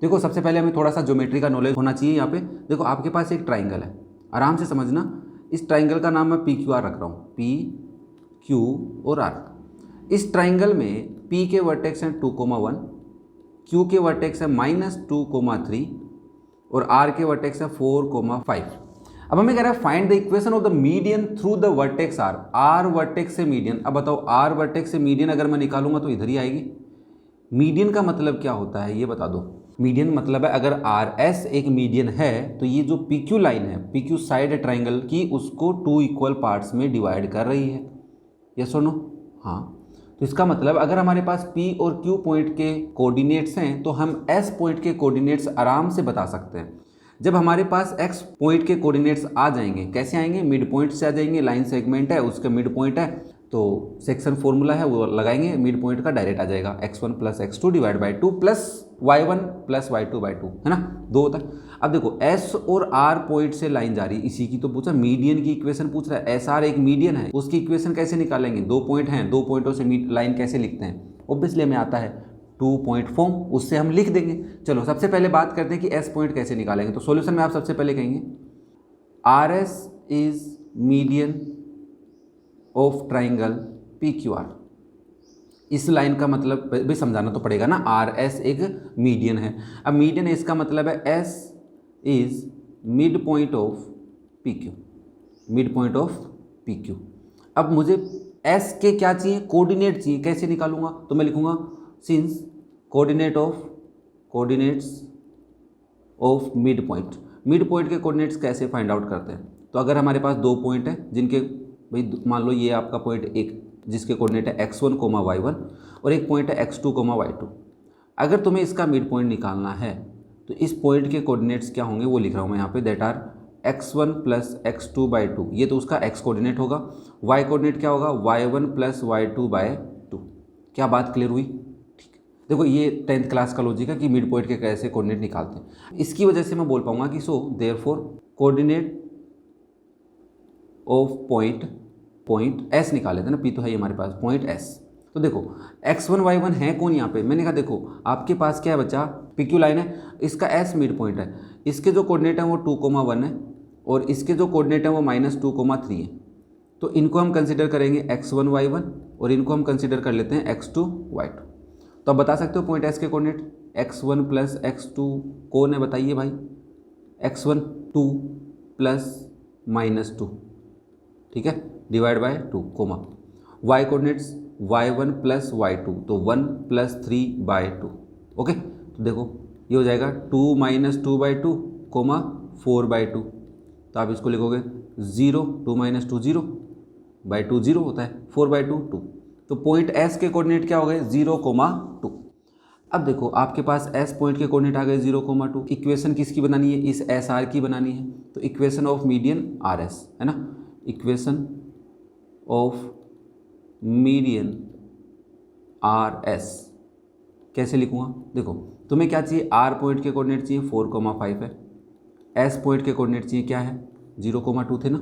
देखो सबसे पहले हमें थोड़ा सा ज्योमेट्री का नॉलेज होना चाहिए यहाँ पे। देखो आपके पास एक ट्राइंगल है, आराम से समझना, इस ट्राइंगल का नाम मैं PQR रख रहा हूँ, P Q और R। इस ट्राइंगल में P के वर्टेक्स हैं 2,1, Q के वर्टेक्स है -2,3 और R के वर्टेक्स है 4,5। अब हमें कह रहा है find the equation of the median through the vertex R। R vertex से मीडियन, अब बताओ R वर्टेक्स से मीडियन अगर मैं निकालूंगा तो इधर ही आएगी। मीडियन का मतलब क्या होता है ये बता दो। मीडियन मतलब है अगर RS एक मीडियन है तो ये जो PQ लाइन है, PQ साइड है ट्राइंगल की, उसको 2 इक्वल पार्ट्स में डिवाइड कर रही है। यस और नो? हाँ। तो इसका मतलब अगर हमारे पास P और Q पॉइंट के कोऑर्डिनेट्स हैं तो हम S पॉइंट के कोऑर्डिनेट्स आराम से बता सकते हैं। जब हमारे पास X पॉइंट के कोऑर्डिनेट्स आ जाएंगे, कैसे आएंगे, मिड पॉइंट से आ जाएंगे, लाइन सेगमेंट है उसका मिड पॉइंट है तो सेक्शन फॉर्मूला है वो लगाएंगे, मिड पॉइंट का डायरेक्ट आ जाएगा x1 + x2 divide by 2 plus y1 + y2 by 2, है ना, 2 होता है। अब देखो S और R पॉइंट से लाइन जा रही है, इसी की तो पूछा, मीडियन की इक्वेशन पूछ रहा है। SR एक मीडियन है, उसकी इक्वेशन कैसे निकालेंगे, 2 पॉइंट हैं, 2 पॉइंटों से लाइन कैसे लिखते हैं, ऑब्वियसली हमें आता है 2 पॉइंट फॉर्म, उससे हम लिख देंगे। चलो सबसे पहले बात करते हैं कि S पॉइंट कैसे निकालेंगे। तो सॉल्यूशन में आप सबसे पहले कहेंगे RS is median of triangle PQR। इस लाइन का मतलब भी समझाना तो पड़ेगा ना, RS एक मीडियन है। अब मीडियन है इसका मतलब है S is mid point of PQ, mid point of PQ। अब मुझे S के क्या चाहिए, कोऑर्डिनेट चाहिए, कैसे निकालूंगा, तो मैं लिखूंगा since coordinates of mid point. Mid point के कोऑर्डिनेट्स कैसे फाइंड आउट करते हैं, तो अगर हमारे पास 2 पॉइंट है जिनके, भाई मान लो ये आपका पॉइंट एक जिसके कोऑर्डिनेट है x1, y1 और एक पॉइंट है x2, y2। अगर तुम्हें इसका मिड पॉइंट निकालना है तो इस पॉइंट के कोऑर्डिनेट्स क्या होंगे वो लिख रहा हूँ मैं यहाँ पे, that are x1 + x2 by 2, ये तो उसका x कोऑर्डिनेट होगा, y कोऑर्डिनेट क्या होगा y1 + y2 बाई 2। क्या बात क्लियर हुई? ठीक। देखो ये 10th क्लास का लॉजिक है कि मिड पॉइंट के कैसे कोऑर्डिनेट निकालते हैं। इसकी वजह से मैं बोल पाऊंगा कि so therefore coordinate of point point S निकाल लेते हैं ना, पी तो है हमारे पास, पॉइंट एस। तो देखो x1 y1 है कौन यहाँ पे, मैंने कहा देखो आपके पास क्या है बच्चा, PQ लाइन है, इसका S मिड पॉइंट है, इसके जो कोऑर्डिनेट है वो 2,1 है और इसके जो कोऑर्डिनेट है वो -2,3 है। तो इनको हम कंसिडर करेंगे x1 y1 और इनको हम कंसिडर कर लेते हैं x2 y2। तो आप बता सकते हो पॉइंट S के कोऑर्डिनेट x1 प्लस x2 कौन है बताइए भाई, x1 2 प्लस -2, ठीक है, divide by 2, comma y coordinates y1 plus y2 तो 1 प्लस 3/2। ओके, तो देखो ये हो जाएगा 2 माइनस 2/2 कोमा 4/2। तो आप इसको लिखोगे 0, 2 माइनस 2 0/2 0 होता है, 4/2 2। तो पॉइंट S के कोऑर्डिनेट क्या हो गए 0,2। अब देखो आपके पास S पॉइंट के कोऑर्डिनेट आ गए 0,2। इक्वेशन किसकी बनानी है, इस SR की बनानी है। तो इक्वेशन ऑफ मीडियन RS है ना, इक्वेशन ऑफ मीडियन RS कैसे लिखूँगा, देखो तुम्हें क्या चाहिए, R पॉइंट के कोऑर्डिनेट चाहिए 4,5 है, S पॉइंट के कोऑर्डिनेट चाहिए क्या है 0,2 थे ना,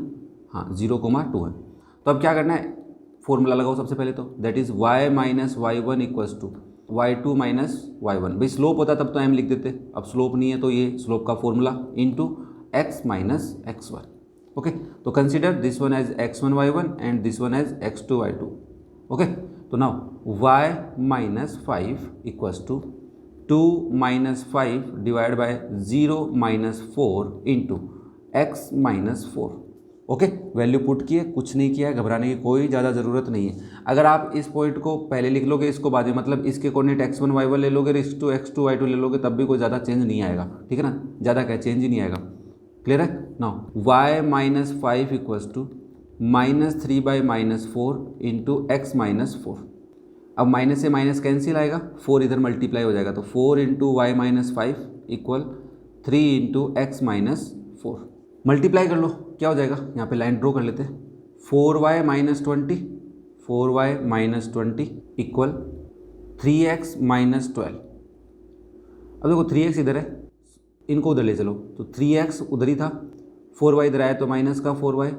हाँ 0,2 है। तो अब क्या करना है, फॉर्मूला लगाओ सबसे पहले, तो that is y minus y1 equals to y2 minus y1। भाई स्लोप होता तब तो m लिख देते, अब स्लोप नहीं है तो ये स्लोप का formula into x minus x1। Okay, तो consider this one as x1 y1 and this one as x2 y2। Okay, तो now y minus 5 equals to 2 minus 5 divide by 0 minus 4 into x minus 4। Okay, value put किए, कुछ नहीं किया, घबराने की कोई ज़्यादा ज़रूरत नहीं है। अगर आप इस पॉइंट को पहले लिख लोगे, इसको बाद में, मतलब इसके कोऑर्डिनेट x1 y1 ले लोगे, x2 y2 ले लोगे, तब भी कोई ज़्यादा चेंज नहीं आएगा, ठीक है ना, ज़्यादा क्या चेंज ही नहीं आएगा। क्लियर है। Now y minus 5 equals to -3/-4 into x minus 4। अब माइनस से माइनस कैंसिल आएगा, 4 इधर मल्टीप्लाई हो जाएगा, तो 4 into y minus 5 equal 3 into x minus 4। Multiply कर लो, क्या हो जाएगा, यहाँ पे लाइन ड्रॉ कर लेते हैं, 4y minus 20, 4y minus 20 equal 3x minus 12। अब देखो 3x इधर है, इनको उधर ले चलो, तो 3x उधर ही था, 4y इधर आया तो माइनस का 4y,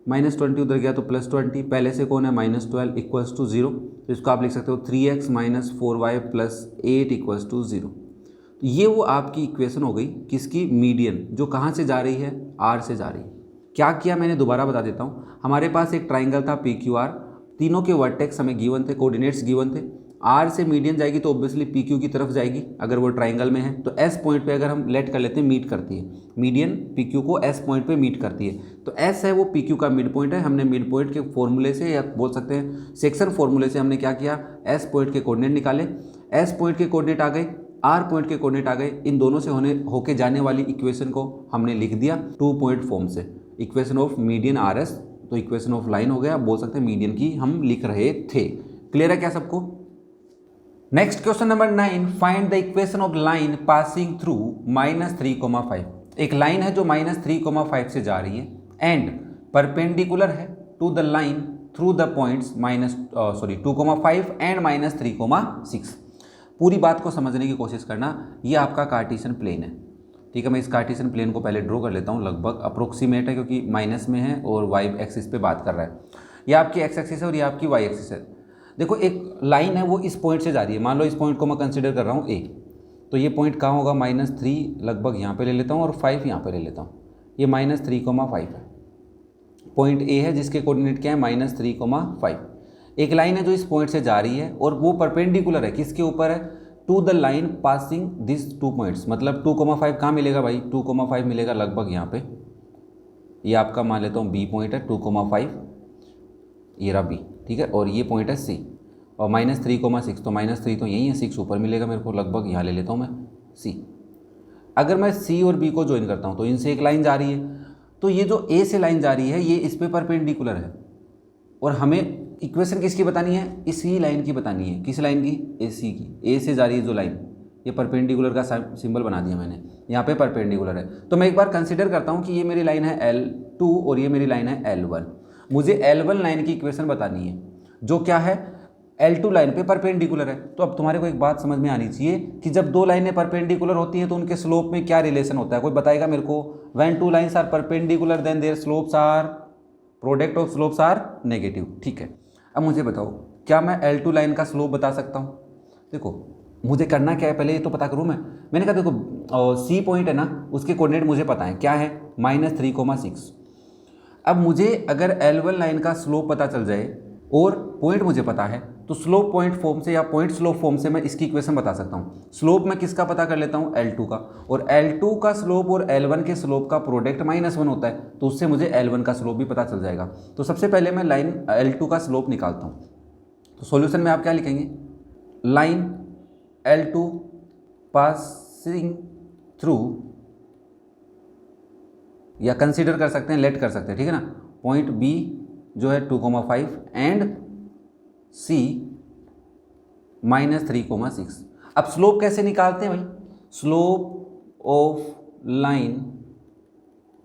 माइनस 20 उधर गया तो प्लस 20, पहले से कौन है -12 इक्वल्स टू 0। तो इसको आप लिख सकते हो 3x minus 4y plus 8 equals to 0। तो ये वो आपकी इक्वेशन हो गई किसकी, मीडियन, जो कहाँ से जा रही है, R से जा रही है। क्या किया मैंने दोबारा बता देता हूँ, हमारे पास एक ट्राइंगल था PQR, तीनों के वर्टेक्स हमें गिवन थे, कोऑर्डिनेट्स गिवन थे, R से मीडियन जाएगी तो ऑब्वियसली PQ की तरफ जाएगी अगर वो ट्राइंगल में है। तो S पॉइंट पे अगर हम लेट कर लेते हैं, मीट करती है, मीडियन PQ को S पॉइंट पे मीट करती है, तो S है वो PQ का मिड पॉइंट है। हमने मिड पॉइंट के फॉर्मूले से, या बोल सकते हैं सेक्शन फॉर्मूले से, हमने क्या किया, S पॉइंट के कोऑर्डिनेट निकाले, S पॉइंट के कोऑर्डिनेट आ गए, R पॉइंट के कोऑर्डिनेट आ गए, इन दोनों से होके जाने वाली इक्वेशन को हमने लिख दिया 2 पॉइंट फॉर्म से, इक्वेशन ऑफ मीडियन RS। तो इक्वेशन ऑफ लाइन हो गया, बोल सकते हैं मीडियन की हम लिख रहे थे। क्लियर है क्या सबको। Next question number 9, find the equation of line passing through -3,5। एक लाइन है जो -3,5 से जा रही है एंड परपेंडिकुलर है to the line through the points 2,5 and -3,6। पूरी बात को समझने की कोशिश करना, ये आपका कार्टेशियन प्लेन है, ठीक है। मैं इस कार्टेशियन प्लेन को पहले ड्रॉ कर लेता हूँ, लगभग अप्रोक्सीमेट है क्योंकि माइनस में है और वाई एक्सिस पे बात कर रहा है। ये आपकी एक्स एक्सिस है और ये आपकी वाई एक्सिस है। देखो एक लाइन है वो इस पॉइंट से जा रही है, मान लो इस पॉइंट को मैं कंसिडर कर रहा हूँ A, तो ये पॉइंट कहाँ होगा, -3 लगभग यहाँ पे ले लेता हूँ और 5 यहाँ पे ले लेता हूँ, ये -3,5 है। पॉइंट A है जिसके कोऑर्डिनेट क्या है, -3,5। एक लाइन है जो इस पॉइंट से जा रही है और वो परपेंडिकुलर है, किसके ऊपर है, to the line passing this 2 points. मतलब 2,5 कहाँ मिलेगा भाई, 2,5 मिलेगा लगभग यहाँ पे, ये आपका मान लेता हूँ B पॉइंट है, 2,5 ये रहा B, ठीक है, और ये पॉइंट है C, और -3,6, तो -3 तो यही है, 6 ऊपर मिलेगा मेरे को, लगभग यहाँ ले लेता हूँ मैं C। अगर मैं C और B को ज्वाइन करता हूँ तो इनसे एक लाइन जा रही है, तो ये जो A से लाइन जा रही है ये इस पे परपेंडिकुलर है, और हमें इक्वेशन किसकी बतानी है, इसी लाइन की बतानी है। किस लाइन की, AC की। A से जा रही है जो लाइन, ये परपेंडिकुलर का सिंबल बना दिया मैंने, यहाँ पे परपेंडिकुलर है। तो मैं एक बार कंसिडर करता हूँ कि ये मेरी लाइन है L2 और ये मेरी लाइन है L1। मुझे L1 लाइन की इक्वेशन बतानी है जो क्या है, L2 लाइन पे परपेंडिकुलर है। तो अब तुम्हारे को एक बात समझ में आनी चाहिए कि जब दो लाइनें परपेंडिकुलर होती हैं तो उनके स्लोप में क्या रिलेशन होता है, कोई बताएगा मेरे को। When two lines are perpendicular then their slopes are product of slopes are negative. ठीक है, अब मुझे बताओ क्या मैं L2 लाइन का स्लोप बता सकता हूँ? देखो मुझे करना क्या है, पहले ये तो पता करूँ मैंने कहा देखो सी पॉइंट है ना, उसके कोऑर्डिनेट मुझे पता है क्या है, -3,6। अब मुझे अगर L1 लाइन का स्लोप पता चल जाए और पॉइंट मुझे पता है तो स्लोप पॉइंट फॉर्म से या पॉइंट स्लोप फॉर्म से मैं इसकी इक्वेशन बता सकता हूँ। स्लोप मैं किसका पता कर लेता हूँ? L2 का, और L2 का स्लोप और L1 के स्लोप का प्रोडक्ट -1 होता है, तो उससे मुझे L1 का स्लोप भी पता चल जाएगा। तो सबसे पहले मैं लाइन L2 का स्लोप निकालता हूँ। तो सॉल्यूशन में आप क्या लिखेंगे? लाइन L2 पासिंग थ्रू, या कंसीडर कर सकते हैं, लेट कर सकते हैं, ठीक है ना, पॉइंट B जो है 2,5 एंड C -3,6। अब स्लोप कैसे निकालते हैं भाई? स्लोप ऑफ लाइन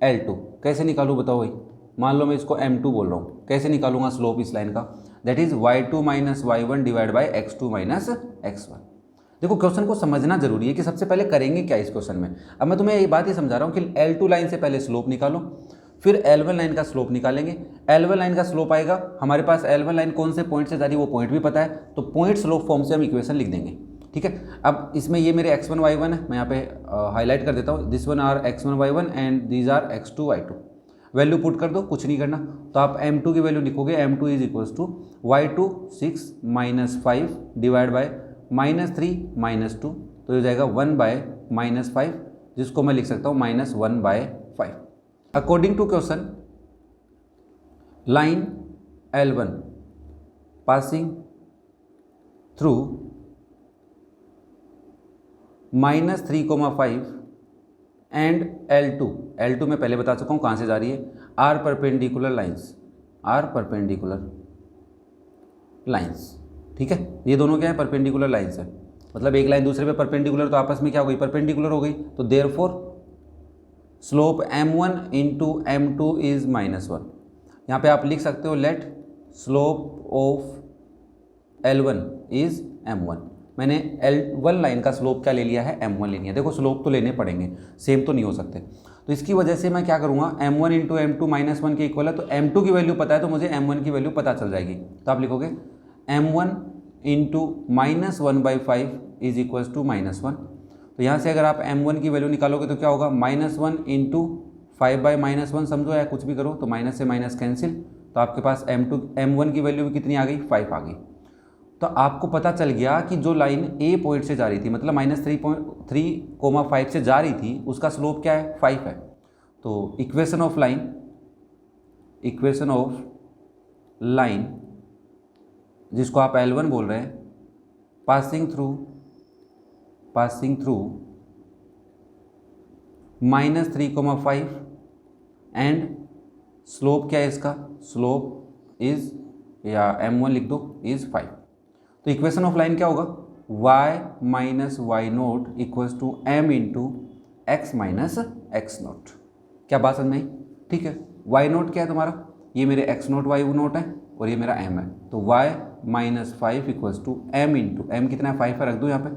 L2 कैसे निकालूँ बताओ भाई? मान लो मैं इसको M2 बोल रहा हूँ, कैसे निकालूंगा स्लोप इस लाइन का? That is y2 - y1 divide by x2 - x1। देखो क्वेश्चन को समझना जरूरी है कि सबसे पहले करेंगे क्या इस क्वेश्चन में। अब मैं तुम्हें ये बात ही समझा रहा हूँ कि L2 लाइन से पहले स्लोप निकालो, फिर L1 लाइन का स्लोप निकालेंगे। L1 लाइन का स्लोप आएगा, हमारे पास L1 लाइन कौन से पॉइंट से जा रही है वो पॉइंट भी पता है, तो पॉइंट स्लोप फॉर्म से हम इक्वेशन लिख देंगे। ठीक है, अब इसमें ये मेरे x1 y1 है, मैं यहाँ पे हाईलाइट कर देता हूँ, this one are x1 y1 and these are x2 y2। Value put कर दो, कुछ नहीं करना, तो आप M2 की वैल्यू लिखोगे, M2 is equals to y2 6 - 5 divide by -3 - 2, तो ये जाएगा 1/-5, जिसको मैं लिख सकता हूँ -1/5। According to question, line L1 passing through -3,5 and L2 मैं पहले बता चुका हूँ कहाँ से जा रही है, आर परपेंडिकुलर लाइंस। ठीक है, ये दोनों क्या है? परपेंडिकुलर लाइंस है, मतलब एक लाइन दूसरे पे परपेंडिकुलर, तो आपस में क्या हो गई? परपेंडिकुलर हो गई। तो therefore slope M1 × M2 is -1। यहाँ पे आप लिख सकते हो late slope of L1 is M1। मैंने L1 लाइन का स्लोप क्या ले लिया है? M1 ले लिया। देखो स्लोप तो लेने पड़ेंगे, सेम तो नहीं हो सकते, तो इसकी वजह से मैं क्या करूँगा, M1 × M2 -1 के इक्वल है, तो M2 की वैल्यू पता है तो मुझे M1 की वैल्यू पता चल जाएगी। तो आप लिखोगे M1 × -1/5 इज इक्वल्स टू -1। तो यहाँ से अगर आप M1 की वैल्यू निकालोगे तो क्या होगा? -1 × 5/-1, समझो या कुछ भी करो, तो माइनस से माइनस कैंसिल, तो आपके पास M1 की वैल्यू भी कितनी आ गई? 5 आ गई। तो आपको पता चल गया कि जो लाइन A पॉइंट से जा रही थी, मतलब -3,5 से जा रही थी, उसका स्लोप क्या है? 5 है। तो इक्वेशन ऑफ लाइन जिसको आप L1 बोल रहे हैं, पासिंग थ्रू -3,5 एंड स्लोप क्या है इसका? स्लोप इज, या M1 लिख दो, इज 5। तो इक्वेशन ऑफ लाइन क्या होगा? y - y0 equals to m × x - x0। क्या बात समझ में आई? ठीक है, y0 क्या है तुम्हारा? ये मेरे x0 y0 है और ये मेरा m है, तो y - 5 equals to m × m कितना है? 5 है, रख दो यहाँ पे,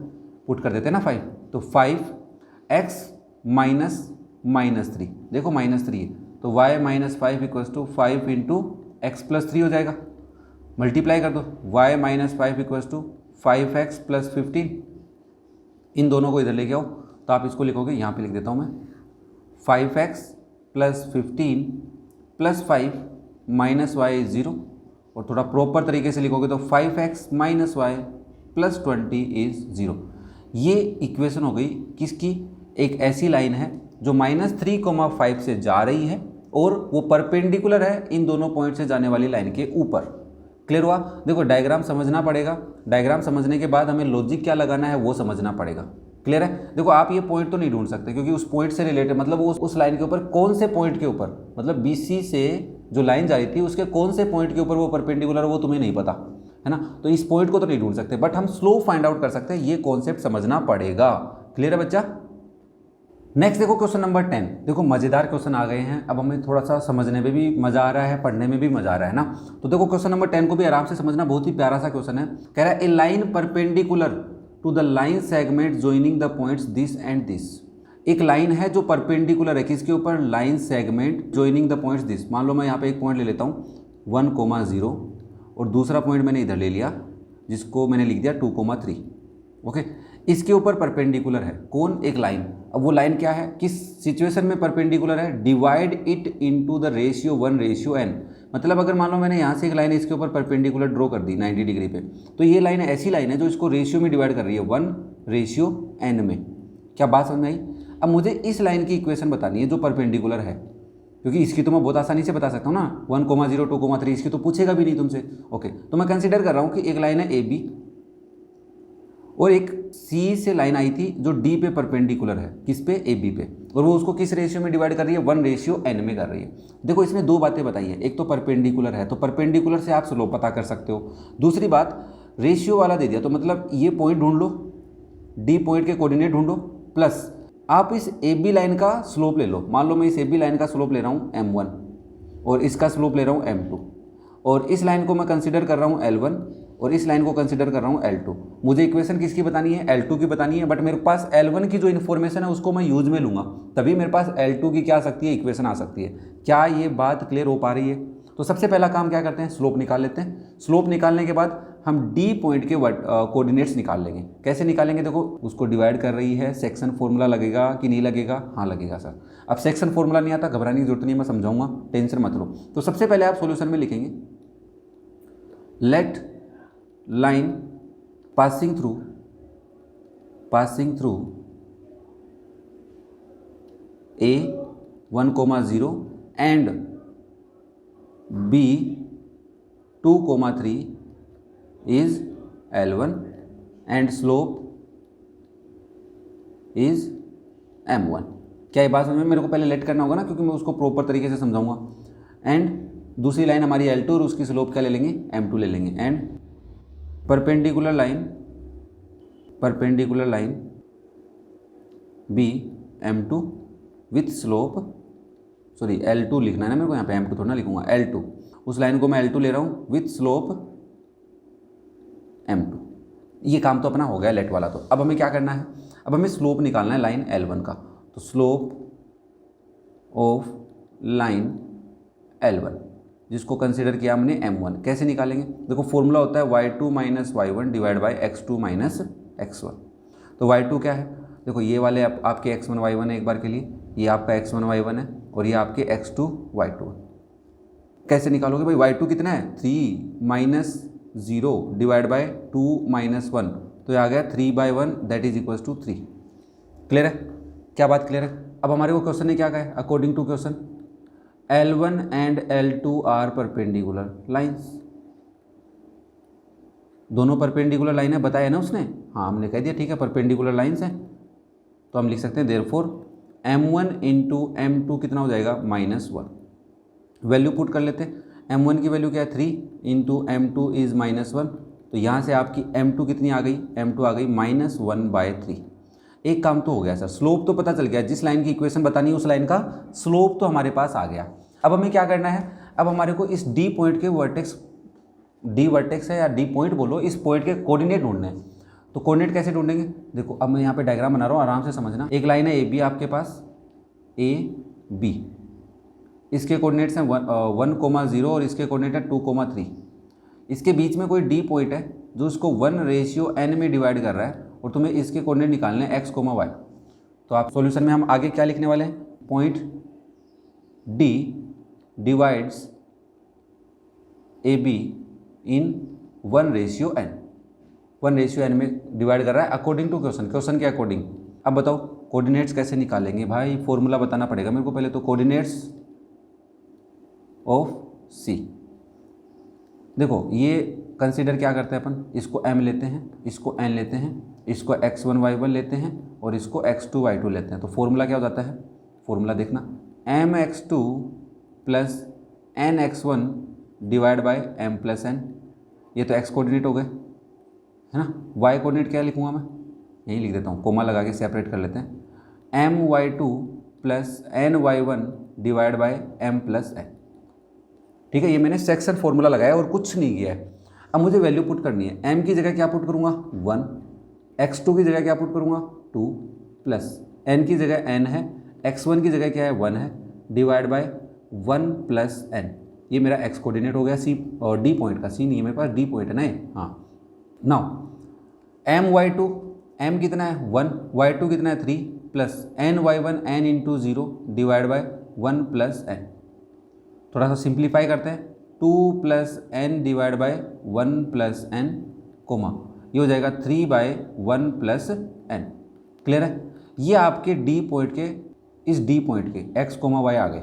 पुट कर देते हैं ना 5, तो 5x - -3, देखो -3 है, तो y - 5 इक्वल्स टू 5 × x + 3 हो जाएगा, मल्टीप्लाई कर दो, y - 5 इक्वल्स टू 5x + 15, इन दोनों को इधर लेके आओ, तो आप इसको लिखोगे, यहाँ पे लिख देता हूँ मैं, 5x + 15 + 5 - y इज 0, और थोड़ा प्रॉपर तरीके से लिखोगे तो 5x - y + 20 इज 0। ये इक्वेशन हो गई किसकी? एक ऐसी लाइन है जो -3,5 से जा रही है और वो परपेंडिकुलर है इन दोनों पॉइंट से जाने वाली लाइन के ऊपर। क्लियर हुआ? देखो डायग्राम समझना पड़ेगा, डायग्राम समझने के बाद हमें लॉजिक क्या लगाना है वो समझना पड़ेगा। क्लियर है? देखो आप ये पॉइंट तो नहीं ढूंढ सकते क्योंकि उस पॉइंट से रिलेटेड, मतलब वो उस लाइन के ऊपर कौन से पॉइंट के ऊपर, मतलब BC से जो लाइन जा रही थी उसके कौन से पॉइंट के ऊपर वो परपेंडिकुलर, वो तुम्हें नहीं पता है ना, तो इस पॉइंट को तो नहीं ढूंढ सकते, बट हम स्लोप फाइंड आउट कर सकते हैं, ये कॉन्सेप्ट समझना पड़ेगा। क्लियर है बच्चा? नेक्स्ट देखो क्वेश्चन नंबर 10। देखो मज़ेदार क्वेश्चन आ गए हैं, अब हमें थोड़ा सा समझने में भी मज़ा आ रहा है, पढ़ने में भी मज़ा आ रहा है ना। तो देखो क्वेश्चन नंबर 10 को भी आराम से समझना, बहुत ही प्यारा सा क्वेश्चन है। कह रहा है a line perpendicular to the line segment joining the points this and this एक लाइन है जो परपेंडिकुलर है किसके ऊपर, line segment joining the points this. मान लो मैं यहाँ पे एक पॉइंट ले लेता हूँ 1,0 और दूसरा पॉइंट मैंने इधर ले लिया जिसको मैंने लिख दिया 2,3। ओके, इसके ऊपर परपेंडिकुलर है कौन, एक लाइन। अब वो लाइन क्या है, किस सिचुएशन में परपेंडिकुलर है, divide it into the ratio 1:n। मतलब अगर मान लो मैंने यहाँ से एक लाइन इसके ऊपर परपेंडिकुलर ड्रॉ कर दी 90 डिग्री पे, तो ये लाइन ऐसी लाइन है जो इसको रेशियो में डिवाइड कर रही है 1:n में। क्या बात समझ में आई। अब मुझे इस लाइन की इक्वेशन बतानी है जो परपेंडिकुलर है, क्योंकि इसकी तो मैं बहुत आसानी से बता सकता हूँ ना, 1,0 2,3 इसकी तो पूछेगा भी नहीं तुमसे। ओके, तो मैं कंसिडर कर रहा हूँ कि एक लाइन है ए बी और एक सी से लाइन आई थी जो डी पे परपेंडिकुलर है, किस पे, ए बी पे, और वो उसको किस रेशियो में डिवाइड कर रही है, 1:n में कर रही है। देखो इसमें दो बातें बताई है, एक तो परपेंडिकुलर है तो परपेंडिकुलर से आप स्लोप पता कर सकते हो, दूसरी बात रेशियो वाला दे दिया तो मतलब ये पॉइंट ढूंढ लो, डी पॉइंट के कोऑर्डिनेट ढूंढो, प्लस आप इस ए बी लाइन का स्लोप ले लो। मान लो मैं इस ए बी लाइन का स्लोप ले रहा हूँ m1 और इसका स्लोप ले रहा हूँ m2, और इस लाइन को मैं कंसिडर कर रहा हूँ L1 और इस लाइन को कंसिडर कर रहा हूँ L2। मुझे इक्वेशन किसकी बतानी है, L2 की बतानी है, बट मेरे पास L1 की जो इन्फॉर्मेशन है उसको मैं यूज में लूँगा, तभी मेरे पास L2 की क्या आ सकती है, इक्वेशन आ सकती है। क्या ये बात क्लियर हो पा रही है। तो सबसे पहला काम क्या करते हैं, स्लोप निकाल लेते हैं। स्लोप निकालने के बाद हम डी पॉइंट के कोऑर्डिनेट्स निकाल लेंगे। कैसे निकालेंगे, देखो उसको डिवाइड कर रही है, सेक्शन फॉर्मूला लगेगा कि नहीं लगेगा, हाँ लगेगा सर। अब सेक्शन फॉर्मूला नहीं आता, घबराने की जरूरत नहीं, मैं समझाऊंगा, टेंशन मत लो। तो सबसे पहले आप सॉल्यूशन में लिखेंगे let line passing through A 1,0 and B 2,3 is L1 and slope is M1। क्या ये बात समझ में, मेरे को पहले लेट करना होगा ना, क्योंकि मैं उसको प्रॉपर तरीके से समझाऊंगा। एंड दूसरी लाइन हमारी L2 और उसकी स्लोप क्या ले लेंगे, M2 ले लेंगे। And perpendicular line B M2 with slope, sorry L2 लिखना है ना मेरे को, यहाँ पे M2 थोड़ा ना लिखूंगा, L2, उस लाइन को मैं L2 ले रहा हूँ विथ स्लोप M2। ये काम तो अपना हो गया लेट वाला। तो अब हमें क्या करना है, अब हमें स्लोप निकालना है लाइन L1 का। तो स्लोप ऑफ लाइन L1 जिसको कंसीडर किया हमने M1, कैसे निकालेंगे, देखो फॉर्मूला होता है y2 - y1 divide by x2 - x1। तो y2 क्या है, देखो ये वाले आपके x1 y1 है एक बार के लिए, ये आपका x1 y1 है और ये आपके x2 y2 है। कैसे निकालोगे भाई, y2 कितना है 3 - 0 डिवाइड बाय 2 - 1, तो ये आ गया 3/1 that is equals to 3। Clear है, क्या बात क्लियर है। अब हमारे को क्वेश्चन ने क्या कहा है, according to question L1 and L2 are perpendicular lines. दोनों परपेंडिकुलर लाइन है, बताया ना उसने, हाँ हमने कह दिया ठीक है परपेंडिकुलर लाइन्स हैं। तो हम लिख सकते हैं देयरफॉर M1 × M2 कितना हो जाएगा, -1। वैल्यू पुट कर लेते हैं, M1 की वैल्यू क्या है 3 × M2 इज़ -1, तो यहाँ से आपकी M2 कितनी आ गई, M2 आ गई -1/3। एक काम तो हो गया सर, स्लोप तो पता चल गया, जिस लाइन की इक्वेशन बतानी है उस लाइन का स्लोप तो हमारे पास आ गया। अब हमें क्या करना है, अब हमारे को इस डी पॉइंट के वर्टेक्स, डी वर्टेक्स है या डी पॉइंट बोलो, इस पॉइंट के कोऑर्डिनेट ढूंढने हैं। तो कोऑर्डिनेट कैसे ढूंढेंगे, देखो अब मैं यहाँ पे डायग्राम बना रहा हूँ, आराम से समझना। एक लाइन है ए बी आपके पास, ए बी, इसके कोऑर्डिनेट्स हैं 1,0 और इसके कोऑर्डिनेट है 2,3। इसके बीच में कोई डी पॉइंट है जो इसको 1:n में डिवाइड कर रहा है और तुम्हें इसके कोऑर्डिनेट निकालने हैं x, y। तो आप सॉल्यूशन में हम आगे क्या लिखने वाले हैं, point D divides A be in 1:n, 1:n में डिवाइड कर रहा है अकॉर्डिंग टू क्वेश्चन, क्वेश्चन के अकॉर्डिंग। अब बताओ कोऑर्डिनेट्स कैसे निकालेंगे भाई, फॉर्मूला बताना पड़ेगा मेरे को पहले। तो कोऑर्डिनेट्स ऑफ C, देखो ये कंसीडर क्या करते हैं अपन, इसको m लेते हैं, इसको n लेते हैं, इसको x1 y1 लेते हैं और इसको x2 y2 लेते हैं। तो फॉर्मूला क्या हो जाता है, फॉर्मूला देखना, mx2 + nx1 divide by m + n। ये तो x कोऑर्डिनेट हो गए है ना, y कोऑर्डिनेट क्या लिखूँगा मैं, यही लिख देता हूँ, कोमा लगा के सेपरेट कर लेते हैं, my2 + ny1 divide by m + n। ठीक है, ये मैंने सेक्शन फॉर्मूला लगाया और कुछ नहीं किया है। अब मुझे वैल्यू पुट करनी है, m की जगह क्या पुट करूँगा 1, x2 की जगह क्या पुट करूँगा 2 + n की जगह n है, x1 की जगह क्या है 1 है, डिवाइड बाय 1 प्लस n। ये मेरा x कोऑर्डिनेट हो गया सी और डी पॉइंट का, सी नहीं है मेरे पास, डी पॉइंट है ना ये। हाँ, नाउ my2, m कितना है 1, y2 कितना है 3 plus ny1 n into 0 divide by 1 plus n। थोड़ा सा सिंप्लीफाई करते हैं, 2 plus n divide by 1 plus n comma, ये हो जाएगा 3 बाय 1 प्लस n। क्लियर है? ये आपके डी पॉइंट के, इस डी पॉइंट के x कोमा y आ गए।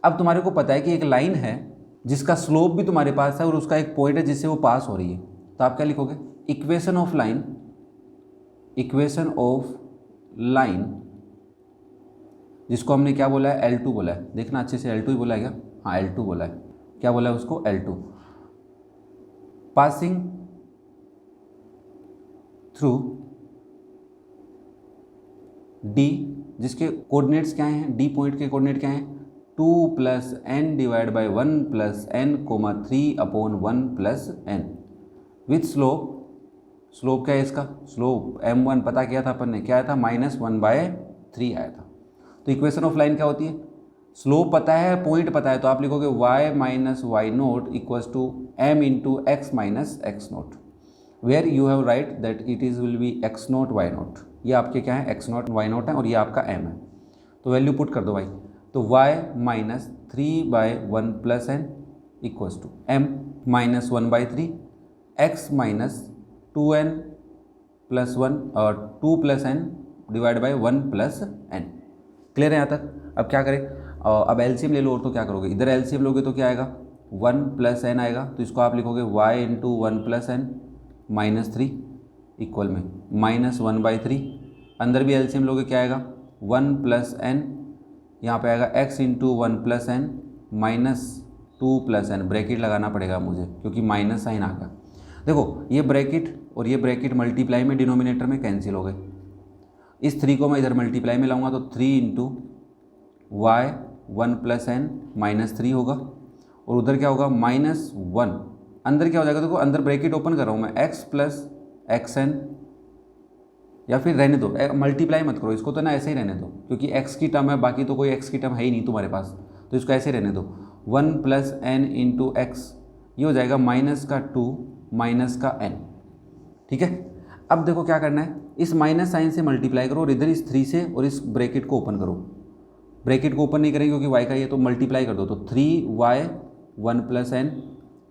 अब तुम्हारे को पता है कि एक लाइन है जिसका स्लोप भी तुम्हारे पास है और उसका एक पॉइंट है जिससे वो पास हो रही है, तो आप क्या लिखोगे? Equation of line, equation of line जिसको हमने क्या बोला है L2 बोला है, देखना अच्छे से L2 ही बोला है क्या? हाँ L2 बोला है। क्या बोला है उसको? L2। पासिंग थ्रू D, जिसके कोऑर्डिनेट्स क्या हैं? D पॉइंट के कोऑर्डिनेट क्या हैं? 2 plus n divide by 1 plus n comma 3 upon 1 plus n with slope, slope क्या है इसका? स्लोप m1 पता किया था अपन ने, क्या आया था? -1/3 आया था। तो इक्वेशन ऑफ लाइन क्या होती है? स्लोप पता है, पॉइंट पता है, तो आप लिखोगे y minus y note equals to m into x minus x naught, where you have write that it is will be x naught y naught. ये आपके क्या है? x नोट वाई नोट है और ये आपका m है, तो वैल्यू पुट कर दो भाई। तो y minus 3/1 plus n equals to m minus 1/3 x minus 2n plus 1 और 2 plus n divide by 1 plus n। Clear है यहाँ तक? अब क्या करें? अब एलसीएम ले लो, और तो क्या करोगे? इधर एलसीएम लोगे तो क्या आएगा? 1 प्लस n आएगा, तो इसको आप लिखोगे y into 1 plus n minus 3 equal में माइनस 1/3। अंदर भी एलसीएम लोगे क्या आएगा? 1 प्लस n, यहाँ पे आएगा x into 1 plus n minus 2 plus n। Bracket लगाना पड़ेगा मुझे क्योंकि माइनस साइन आ गया। देखो ये ब्रैकेट और ये ब्रैकेट मल्टीप्लाई में डिनोमिनेटर में कैंसिल हो गए। इस 3 को मैं इधर मल्टीप्लाई में लाऊंगा तो 3 into y 1 plus n minus 3 होगा, और उधर क्या होगा? -1। अंदर क्या हो जाएगा? देखो अंदर ब्रैकेट ओपन कर रहा हूँ मैं, x प्लस एक्स एन, या फिर रहने दो, मल्टीप्लाई मत करो इसको, तो ना ऐसे ही रहने दो क्योंकि x की टर्म है, बाकी तो कोई x की टर्म है ही नहीं तुम्हारे पास, तो इसको ऐसे रहने दो। 1 प्लस n इंटू एक्स, ये हो जाएगा माइनस का 2 माइनस का n। ठीक है? अब देखो क्या करना है, इस माइनस साइन से मल्टीप्लाई करो और इधर इस 3 से और इस ब्रैकेट को ओपन करो। ब्रैकेट को ओपन नहीं करेंगे क्योंकि y का ये, तो मल्टीप्लाई कर दो, तो 3y 1 plus n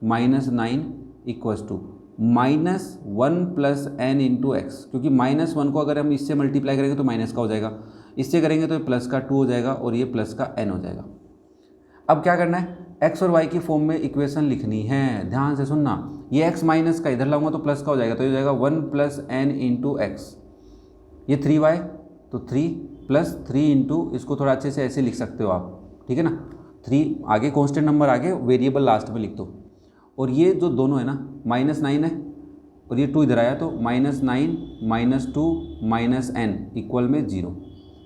minus 9 equals to -1 plus n into x, क्योंकि -1 को अगर हम इससे मल्टीप्लाई करेंगे तो माइनस का हो जाएगा, इससे करेंगे तो प्लस का 2 हो जाएगा और ये प्लस का n हो जाएगा। अब क्या करना है? x और y की फॉर्म में इक्वेशन लिखनी है, ध्यान से सुनना। ये x माइनस का इधर लाऊंगा तो प्लस का हो जाएगा, तो ये हो जाएगा 1 प्लस n इंटू एक्स, ये 3y, तो 3 प्लस 3 इंटू, इसको थोड़ा अच्छे से ऐसे लिख सकते हो आप, ठीक है ना? 3 आगे कॉन्स्टेंट नंबर आगे, वेरिएबल लास्ट में लिख दो, और ये जो दोनों है ना -9 है और ये 2 इधर आया, तो -9 -2 -n इक्वल में 0।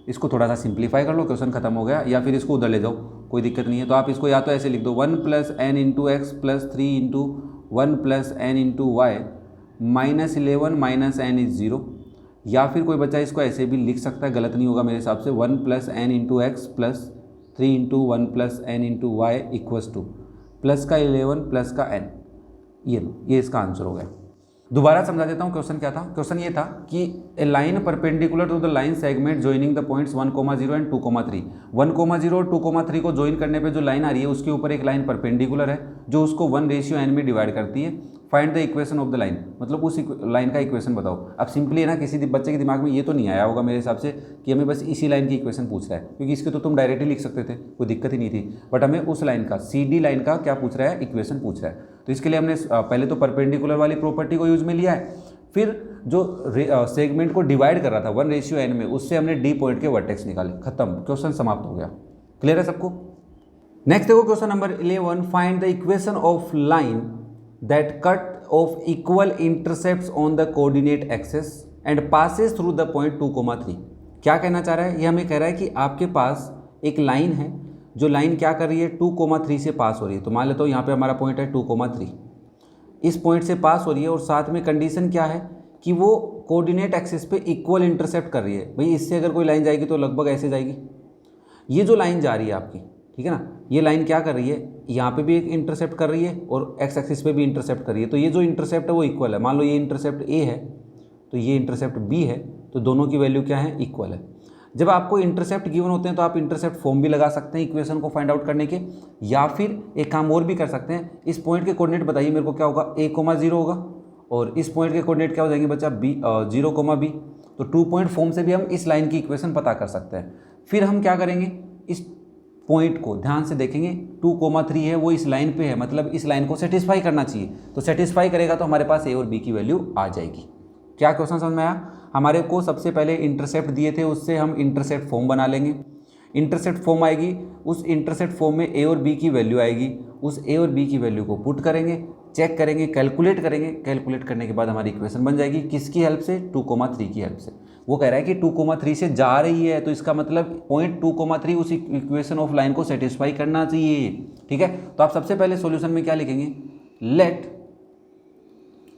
इसको थोड़ा सा सिंप्लीफाई कर लो, क्वेश्चन खत्म हो गया, या फिर इसको उधर ले जाओ, कोई दिक्कत नहीं है। तो आप इसको या तो ऐसे लिख दो 1 plus n into x plus 3 into 1 plus n into y -11 minus n is 0, या फिर कोई बच्चा इसको ऐसे भी लिख सकता है, गलत नहीं होगा मेरे हिसाब से, 1 plus n into x plus 3 into 1 plus n into y equals to plus का 11 प्लस का n। ये इसका आंसर हो गया। दोबारा समझा देता हूँ क्वेश्चन क्या था। क्वेश्चन ये था कि a line perpendicular to the line segment joining the points 1,0 and 2,3। 1,0 और 2,3 को ज्वाइन करने पे जो लाइन आ रही है उसके ऊपर एक लाइन परपेंडिकुलर है जो उसको 1:n में डिवाइड करती है। Find the equation of the line, मतलब उस लाइन का इक्वेशन बताओ। अब सिंपली है ना, किसी बच्चे के दिमाग में ये तो नहीं आया होगा मेरे हिसाब से कि हमें बस इसी लाइन की इक्वेशन पूछ रहा है, क्योंकि इसके तो तुम डायरेक्टली लिख सकते थे, कोई दिक्कत ही नहीं थी, बट हमें उस लाइन का, CD लाइन का क्या पूछ रहा है? इक्वेशन पूछ रहा है। तो इसके लिए हमने पहले तो परपेंडिकुलर वाली प्रॉपर्टी को यूज में लिया है, फिर जो सेगमेंट को डिवाइड कर रहा था 1:n में, उससे हमने D पॉइंट के वर्टेक्स निकाले, खत्म, क्वेश्चन समाप्त हो गया। क्लियर है सबको? नेक्स्ट देखो question number 11, find the equation of line that cut off equal intercepts on the coordinate axis and passes through the point 2,3। क्या कहना चाह रहा है? ये हमें कह रहा है कि आपके पास एक लाइन है, जो लाइन क्या कर रही है? 2,3 से पास हो रही है। तो मान लेते हो यहाँ पे हमारा पॉइंट है 2,3, इस पॉइंट से पास हो रही है, और साथ में कंडीशन क्या है कि वो कोऑर्डिनेट एक्सिस पे इक्वल इंटरसेप्ट कर रही है। भाई इससे अगर कोई लाइन जाएगी तो लगभग ऐसे जाएगी। ये जो लाइन जा रही है आपकी, ठीक है ना, ये लाइन क्या कर रही है, यहाँ पे भी एक इंटरसेप्ट कर रही है और एक्स एक्सिस पे भी इंटरसेप्ट कर रही है। तो ये जो इंटरसेप्ट है वो इक्वल है। मान लो ये इंटरसेप्ट ए है तो ये इंटरसेप्ट बी है, तो दोनों की वैल्यू क्या है, इक्वल है। जब आपको इंटरसेप्ट गिवन होते हैं तो आप इंटरसेप्ट फॉर्म भी लगा सकते हैं इक्वेशन को फाइंड आउट करने के, या फिर एक काम और भी कर सकते हैं। इस पॉइंट के कोऑर्डिनेट बताइए मेरे को, क्या होगा, a,0 होगा, और इस पॉइंट के कोऑर्डिनेट क्या हो जाएंगे बच्चा, b 0,b। तो 2 पॉइंट फॉर्म से भी हम इस लाइन की इक्वेशन पता कर सकते हैं। फिर हम क्या करेंगे, इस पॉइंट को ध्यान से देखेंगे, 2,3 है वो इस लाइन पे है, मतलब इस लाइन को सेटिस्फाई करना चाहिए। तो सेटिस्फाई करेगा तो हमारे पास ए और बी की वैल्यू आ जाएगी। क्या क्वेश्चन समझ में आया? हमारे को सबसे पहले इंटरसेप्ट दिए थे, उससे हम इंटरसेप्ट फॉर्म बना लेंगे। इंटरसेप्ट फॉर्म आएगी, उस इंटरसेप्ट फॉर्म में ए और बी की वैल्यू आएगी, उस ए और बी की वैल्यू को पुट करेंगे, चेक करेंगे, कैलकुलेट करेंगे। कैलकुलेट करने के बाद हमारी इक्वेशन बन जाएगी। किसकी हेल्प से? 2,3 की हेल्प से। वो कह रहा है कि 2,3 से जा रही है, तो इसका मतलब पॉइंट 2,3 उस इक्वेशन ऑफ लाइन को सेटिस्फाई करना चाहिए। ठीक है, तो आप सबसे पहले सॉल्यूशन में क्या लिखेंगे, लेट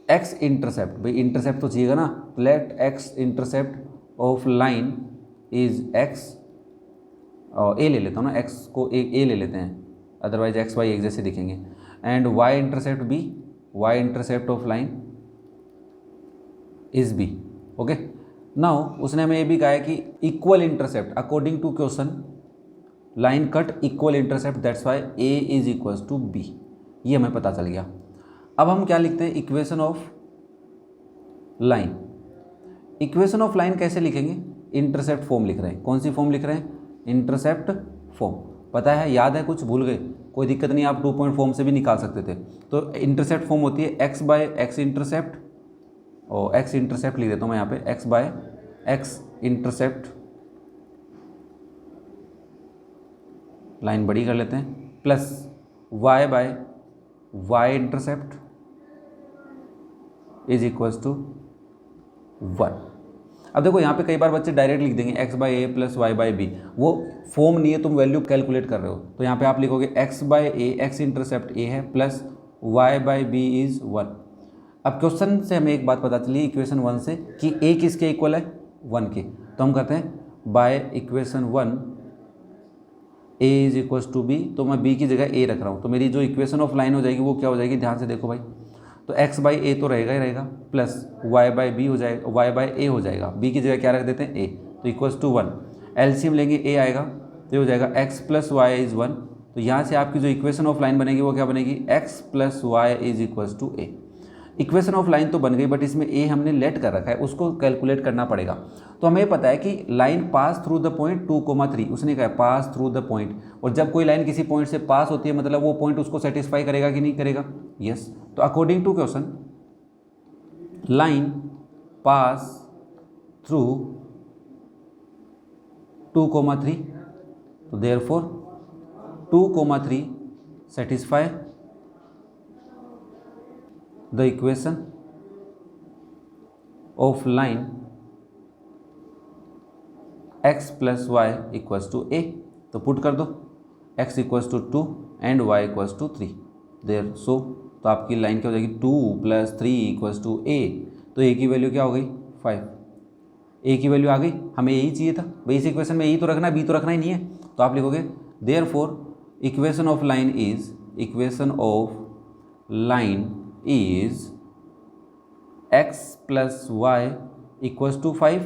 एक्स इंटरसेप्ट, भाई इंटरसेप्ट तो चाहिएगा ना, let x intercept of line is X, A ले लेता हूँ ना, एक्स को ए ले लेते हैं, अदरवाइज एक्स वाई एक जैसे दिखेंगे, and y intercept b, y intercept of line is b. Okay, now उसने हमें ये भी कहा है कि equal intercept according to question line cut equal intercept, that's why a is equals to b. ये हमें पता चल गया। अब हम क्या लिखते हैं, equation of line. Equation of line कैसे लिखेंगे, इंटरसेप्ट फॉर्म लिख रहे हैं। कौन सी फॉर्म लिख रहे हैं, इंटरसेप्ट फॉर्म। पता है, याद है, कुछ भूल गए, कोई दिक्कत नहीं, आप 2 पॉइंट फॉर्म से भी निकाल सकते थे। तो इंटरसेप्ट फॉर्म होती है एक्स बाय एक्स इंटरसेप्ट, और एक्स इंटरसेप्ट लिख देता हूँ मैं यहाँ पे, x by x intercept, line बड़ी कर लेते हैं, plus y by y intercept is equals to 1। अब देखो यहाँ पे कई बार बच्चे डायरेक्ट लिख देंगे x by a plus y by b, वो फॉर्म नहीं है, तुम वैल्यू कैलकुलेट कर रहे हो। तो यहाँ पे आप लिखोगे x by a, x intercept a है, plus y by b is 1। अब क्वेश्चन से हमें एक बात पता चली इक्वेशन 1 से कि ए किसके इक्वल है, 1 के। तो हम कहते हैं by equation 1 a is equals to b, तो मैं बी की जगह ए रख रहा हूँ। तो मेरी जो इक्वेशन ऑफ लाइन हो जाएगी वो क्या हो जाएगी, ध्यान से देखो भाई, तो x बाई ए तो रहेगा ही रहेगा, प्लस y बाई बी हो जाएगा, y बाई ए हो जाएगा, b की जगह क्या रख देते हैं a, तो इक्वल्स टू 1। एलसीएम लेंगे, a आएगा तो ये हो जाएगा x प्लस वाई इज़ 1। तो यहाँ से आपकी जो इक्वेशन ऑफ लाइन बनेगी वो क्या बनेगी, x plus y is equals to a। Equation of line तो बन गई, बट इसमें a हमने लेट कर रखा है, उसको कैलकुलेट करना पड़ेगा। तो हमें पता है कि line pass through the point 2,3, उसने कहा पास थ्रू द पॉइंट, और जब कोई लाइन किसी पॉइंट से पास होती है मतलब वो पॉइंट उसको सेटिस्फाई करेगा कि नहीं करेगा, यस। तो according to question line pass through 2,3, तो therefore 2,3 satisfy the equation of line x plus y equals to a। तो पुट कर दो, x equals to 2 and y equals to 3 there so. तो आपकी लाइन क्या हो जाएगी, 2 + 3 इक्वल्स टू a। तो a की वैल्यू क्या हो गई, 5। a की वैल्यू आ गई, हमें यही चाहिए था भाई, इस इक्वेशन में यही तो रखना है, b तो रखना ही नहीं है। तो आप लिखोगे therefore equation of line is, equation of line is x plus y equals to 5,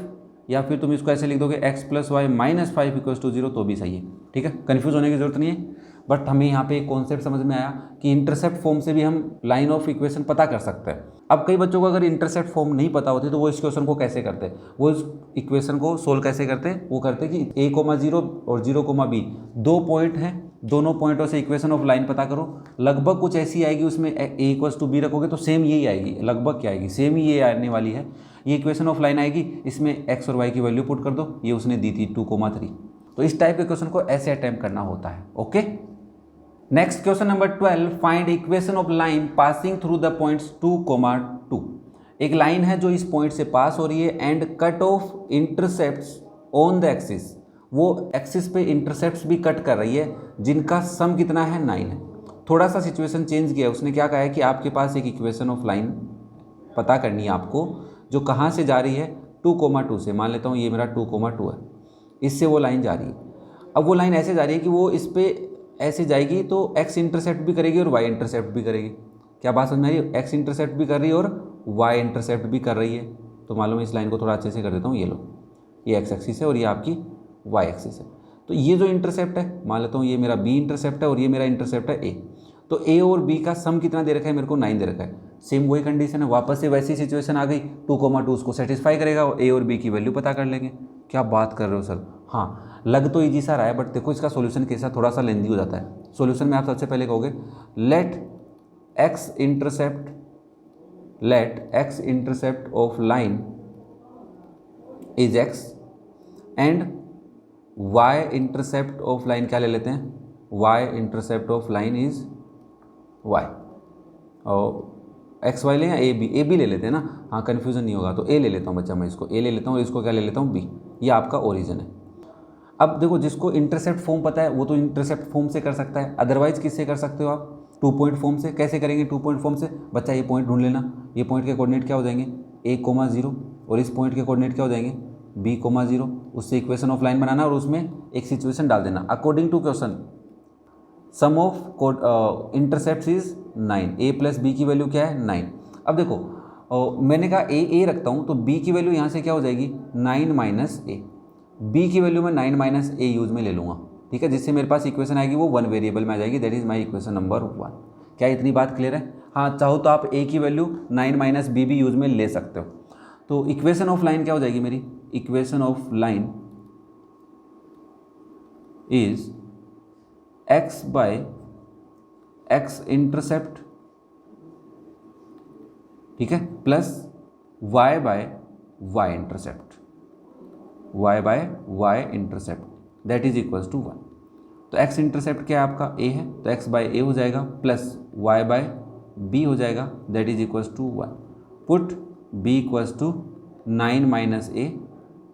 या फिर तुम इसको ऐसे लिख दोगे x plus y minus 5 equals to 0, तो भी सही है। ठीक है, कन्फ्यूज होने की जरूरत नहीं है। बट हमें यहाँ पे एक कॉन्सेप्ट समझ में आया कि इंटरसेप्ट फॉर्म से भी हम लाइन ऑफ इक्वेशन पता कर सकते हैं। अब कई बच्चों को अगर इंटरसेप्ट फॉर्म नहीं पता होती तो वो इस क्वेश्चन को कैसे करते हैं, वो इस इक्वेशन को सोल्व कैसे करते हैं, वो करते हैं कि a,0 और 0,b 2 पॉइंट हैं, दोनों पॉइंटों से इक्वेशन ऑफ लाइन पता करो। लगभग कुछ ऐसी आएगी, उसमें a इक्वल्स टू b रखोगे तो सेम यही आएगी, लगभग क्या आएगी, सेम ही ये आने वाली है। ये इक्वेशन ऑफ लाइन आएगी, इसमें x और y की वैल्यू पुट कर दो, ये उसने दी थी 2,3। तो इस टाइप के क्वेश्चन को ऐसे अटेम्प्ट करना होता है। Okay, next question number 12, find equation of line passing through the points 2,2। एक लाइन है जो इस पॉइंट से पास हो रही है and cut off intercepts on the axis, वो एक्सिस पे इंटरसेप्ट्स भी कट कर रही है, जिनका सम कितना है, 9 है। थोड़ा सा सिचुएशन चेंज किया, उसने क्या कहा है कि आपके पास एक इक्वेशन ऑफ लाइन पता करनी है आपको, जो कहाँ से जा रही है 2,2 से, मान लेता हूँ ये मेरा 2,2 है, इससे वो लाइन जा रही है। अब वो लाइन ऐसे जा रही है कि वो इस पर ऐसे जाएगी तो एक्स इंटरसेप्ट भी करेगी और वाई इंटरसेप्ट भी करेगी। क्या बात समझ में आ रही है? एक्स इंटरसेप्ट भी कर रही है और वाई इंटरसेप्ट भी कर रही है। तो मालूम है इस लाइन को थोड़ा अच्छे से कर देता हूँ, ये लो, ये एक्स एक्सिस है और ये आपकी वाई एक्सिस है। तो ये जो इंटरसेप्ट है, मान लेता हूँ ये मेरा बी इंटरसेप्ट है और ये मेरा इंटरसेप्ट है ए। तो ए और बी का सम कितना दे रखा है मेरे को? 9 दे रखा है। सेम वही कंडीशन है, वापस से वैसी सिचुएशन आ गई, 2,2 उसको सेटिस्फाई करेगा और ए और बी की वैल्यू पता कर लेंगे। क्या बात कर रहे हो सर? हाँ, लग तो ईजी सा रहा है, बट देखो इसका सॉल्यूशन कैसा थोड़ा सा लेंदी हो जाता है। सॉल्यूशन में आप सबसे पहले कहोगे let x intercept of line is x and y intercept of line क्या ले लेते हैं? Y intercept of line is y. और एक्स वाई लें या ए बी ले लेते हैं ना, हाँ कन्फ्यूजन नहीं होगा। तो ए ले लेता हूँ बच्चा, मैं इसको ए ले लेता हूँ और इसको क्या ले लेता हूँ? बी। ये आपका ओरिजिन है। अब देखो जिसको इंटरसेप्ट फॉर्म पता है वो तो इंटरसेप्ट फॉर्म से कर सकता है, अदरवाइज किससे कर सकते हो आप? 2 पॉइंट फॉर्म से। कैसे करेंगे 2 पॉइंट फॉर्म से? बच्चा ये पॉइंट ढूंढ लेना, ये पॉइंट के कोऑर्डिनेट क्या हो जाएंगे? a,0 और इस पॉइंट के कोऑर्डिनेट क्या हो जाएंगे? b,0। उससे इक्वेशन ऑफ लाइन बनाना और उसमें एक सिचुएशन डाल देना। According to question sum of intercept is 9, a plus b की वैल्यू क्या है? 9। अब देखो मैंने कहा ए रखता हूँ तो b की वैल्यू यहाँ से क्या हो जाएगी? 9 माइनस ए। b की वैल्यू मैं 9 माइनस ए यूज में ले लूँगा, ठीक है, जिससे मेरे पास इक्वेशन आएगी वो 1 वेरिएबल में आ जाएगी। That is my equation number 1। क्या इतनी बात क्लियर है? हाँ, चाहो तो आप a की वैल्यू 9 माइनस बी भी यूज में ले सकते हो। तो इक्वेशन ऑफ लाइन क्या हो जाएगी मेरी? Equation of line is x by x intercept, ठीक है, plus y by y intercept, y by y intercept that is equals to 1। तो x इंटरसेप्ट क्या है आपका? a है, तो x बाय a हो जाएगा प्लस y बाय b हो जाएगा that is equals to 1। Put b equals to 9 minus a